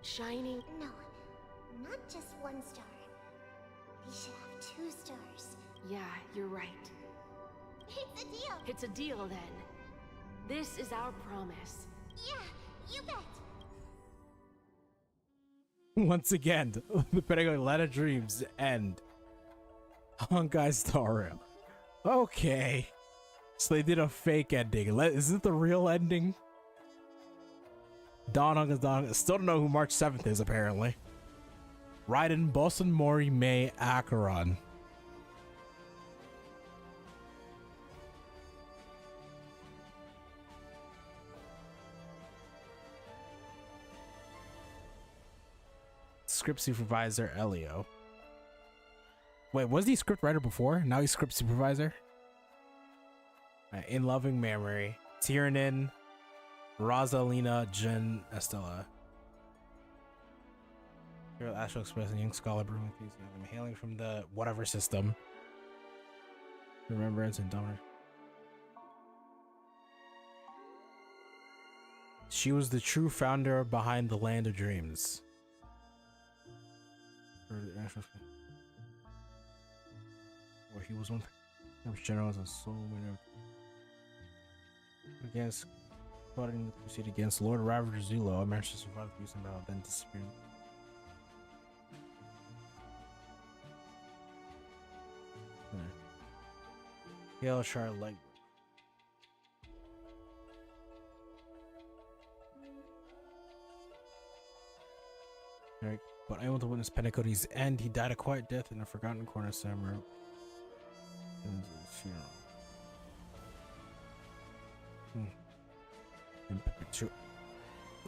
shining... No, not just one star. We should have 2 stars. Yeah, you're right. It's a deal! It's a deal, then. This is our promise. Yeah, you bet! Once again, the Pentagon Dreams end. Honkai Star Rail. Okay. So they did a fake ending. Is it the real ending? Dawn is Dawn. Still don't know who March 7th is, apparently. Raiden, Bosun Mori, May, Acheron. Script supervisor, Elio. Wait, was he script writer before? Now he's script supervisor? In Loving Memory. Tiernan, Rosalina, Jen, Estella. Hero Astral Express and Young Scholar Brewing Feast. I'm hailing from the whatever system. Remembrance and Dominant. She was the true founder behind the Land of Dreams. Well, he was one generals and so many against plotting the proceed against Lord Ravager Zulo. I managed to survive the use of battle, then disappeared. Yellow Shard leg. Alright, but I want to witness Pentecote's end. He died a quiet death in a forgotten corner somewhere.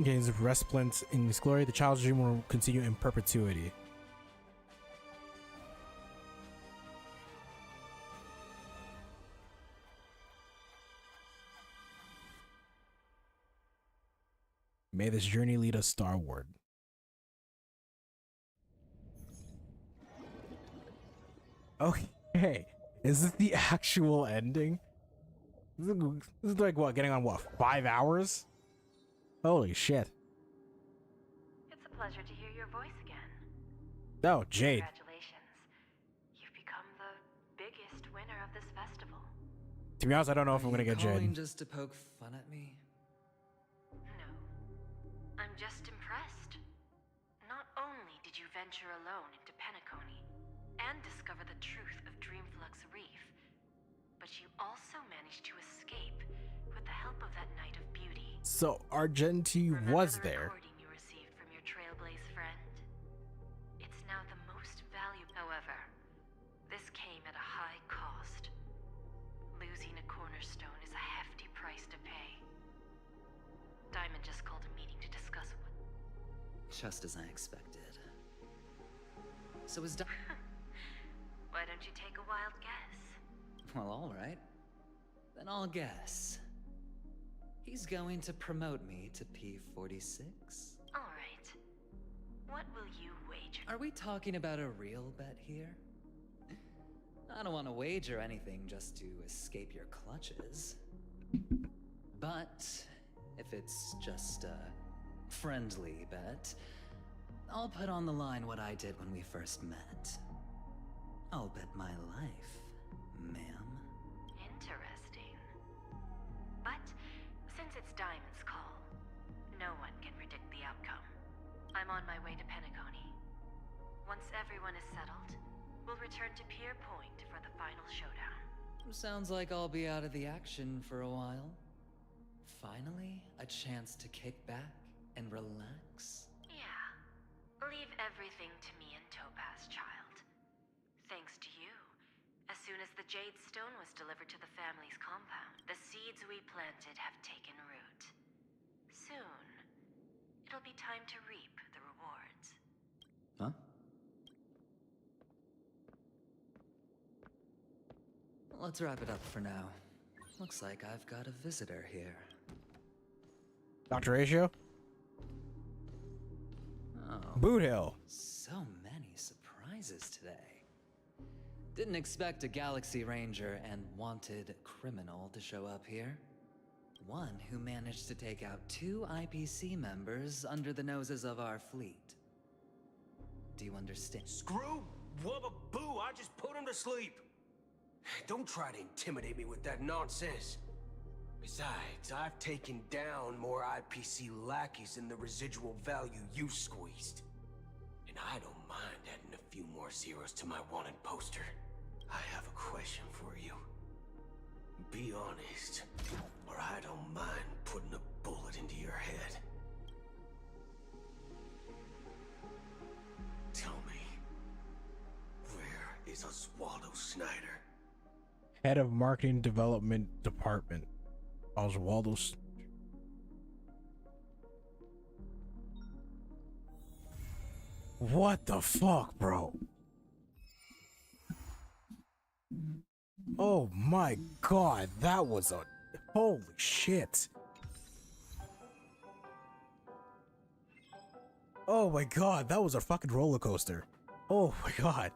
Gains resplendence in his glory. The child's dream will continue in perpetuity. May this journey lead us starward. Okay, is this the actual ending? This is like what, getting on what, 5 hours? Holy shit. It's a pleasure to hear your voice again. Oh, Jade. Congratulations. You've become the biggest winner of this festival. To be honest, I don't know if I'm gonna get Jade. Just to poke fun at me? No. I'm just impressed. Not only did you venture alone into Penacony and discover the truth of Dreamflux Reef, but you also managed to escape with the help of that Knight of Beauty. So Argenti was there. Recording you received from your Trailblaze friend? It's now the most valuable. However, this came at a high cost. Losing a cornerstone is a hefty price to pay. Diamond just called a meeting to discuss what... Just as I expected. So is Why don't you take a wild guess? Well, alright. Then I'll guess. He's going to promote me to P46? Alright. What will you wager? Are we talking about a real bet here? I don't want to wager anything just to escape your clutches. But if it's just a friendly bet, I'll put on the line what I did when we first met. I'll bet my life, ma'am. Interesting. But since it's Diamond's call, no one can predict the outcome. I I'm on my way to Penacony. Once everyone is settled, we'll return to Pier Point for the final showdown. Sounds like I'll be out of the action for a while. Finally, a chance to kick back and relax. Yeah. Leave everything to me and Topaz, child. Thanks to you, as soon as the Jade Stone was delivered to the family's compound, the seeds we planted have taken root. Soon, it'll be time to reap the rewards. Huh? Let's wrap it up for now. Looks like I've got a visitor here. Dr. Ratio? Oh. Boot Hill. So many surprises today. Didn't expect a Galaxy Ranger and wanted criminal to show up here. One who managed to take out 2 IPC members under the noses of our fleet. Do you understand? Screw Wubba Boo, I just put him to sleep. Don't try to intimidate me with that nonsense. Besides, I've taken down more IPC lackeys than the residual value you squeezed. And I don't mind adding a few more zeros to my wanted poster. I have a question for you. Be honest, or I don't mind putting a bullet into your head. Tell me, where is Oswaldo Snyder? Head of Marketing Development Department. Oswaldo. What the fuck, bro? Oh my god, that was a holy shit. Oh my god, that was a fucking roller coaster. Oh my god.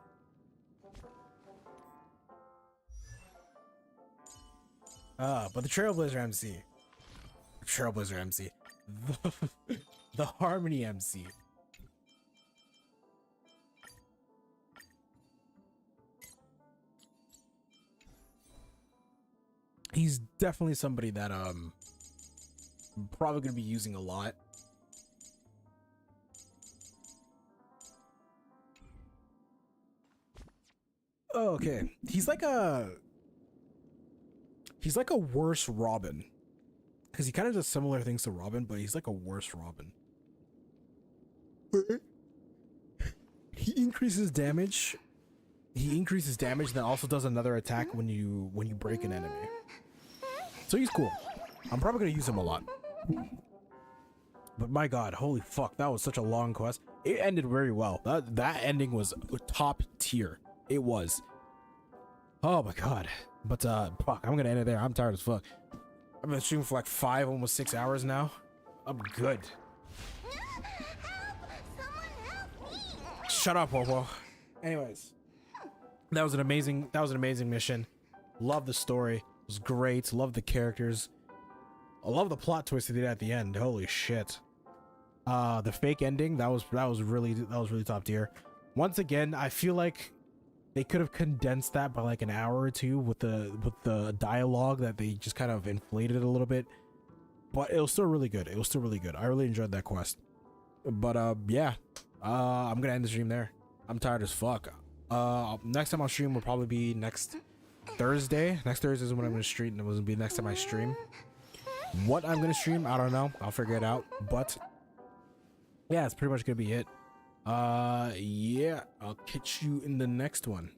But the Trailblazer MC. Trailblazer MC. The Harmony MC. He's definitely somebody that I'm probably gonna be using a lot. Oh, okay. He's like a worse Robin. Because he kind of does similar things to Robin, but he's like a worse Robin. He increases damage. He increases damage, then also does another attack when you break an enemy. So he's cool. I'm probably gonna use him a lot. But my god, holy fuck, that was such a long quest. It ended very well. That ending was top tier. It was. Oh my god. But fuck, I'm gonna end it there. I'm tired as fuck. I've been streaming for like 5, almost 6 hours now. I'm good. Shut up, Wowo. Anyways, that was an amazing mission. Love the story. It was great. Love the characters. I love the plot twist they did at the end. Holy shit. The fake ending, that was really top tier. Once again, I feel like they could have condensed that by like an hour or two with the dialogue that they just kind of inflated a little bit. But it was still really good. It was still really good. I really enjoyed that quest. But yeah. I'm gonna end the stream there. I'm tired as fuck. Next time I'll stream will probably be next Thursday. Next Thursday is when I'm gonna stream, and it will be the next time I stream. What I'm gonna stream, I don't know. I'll figure it out. But yeah, it's pretty much gonna be it. Yeah, I'll catch you in the next one.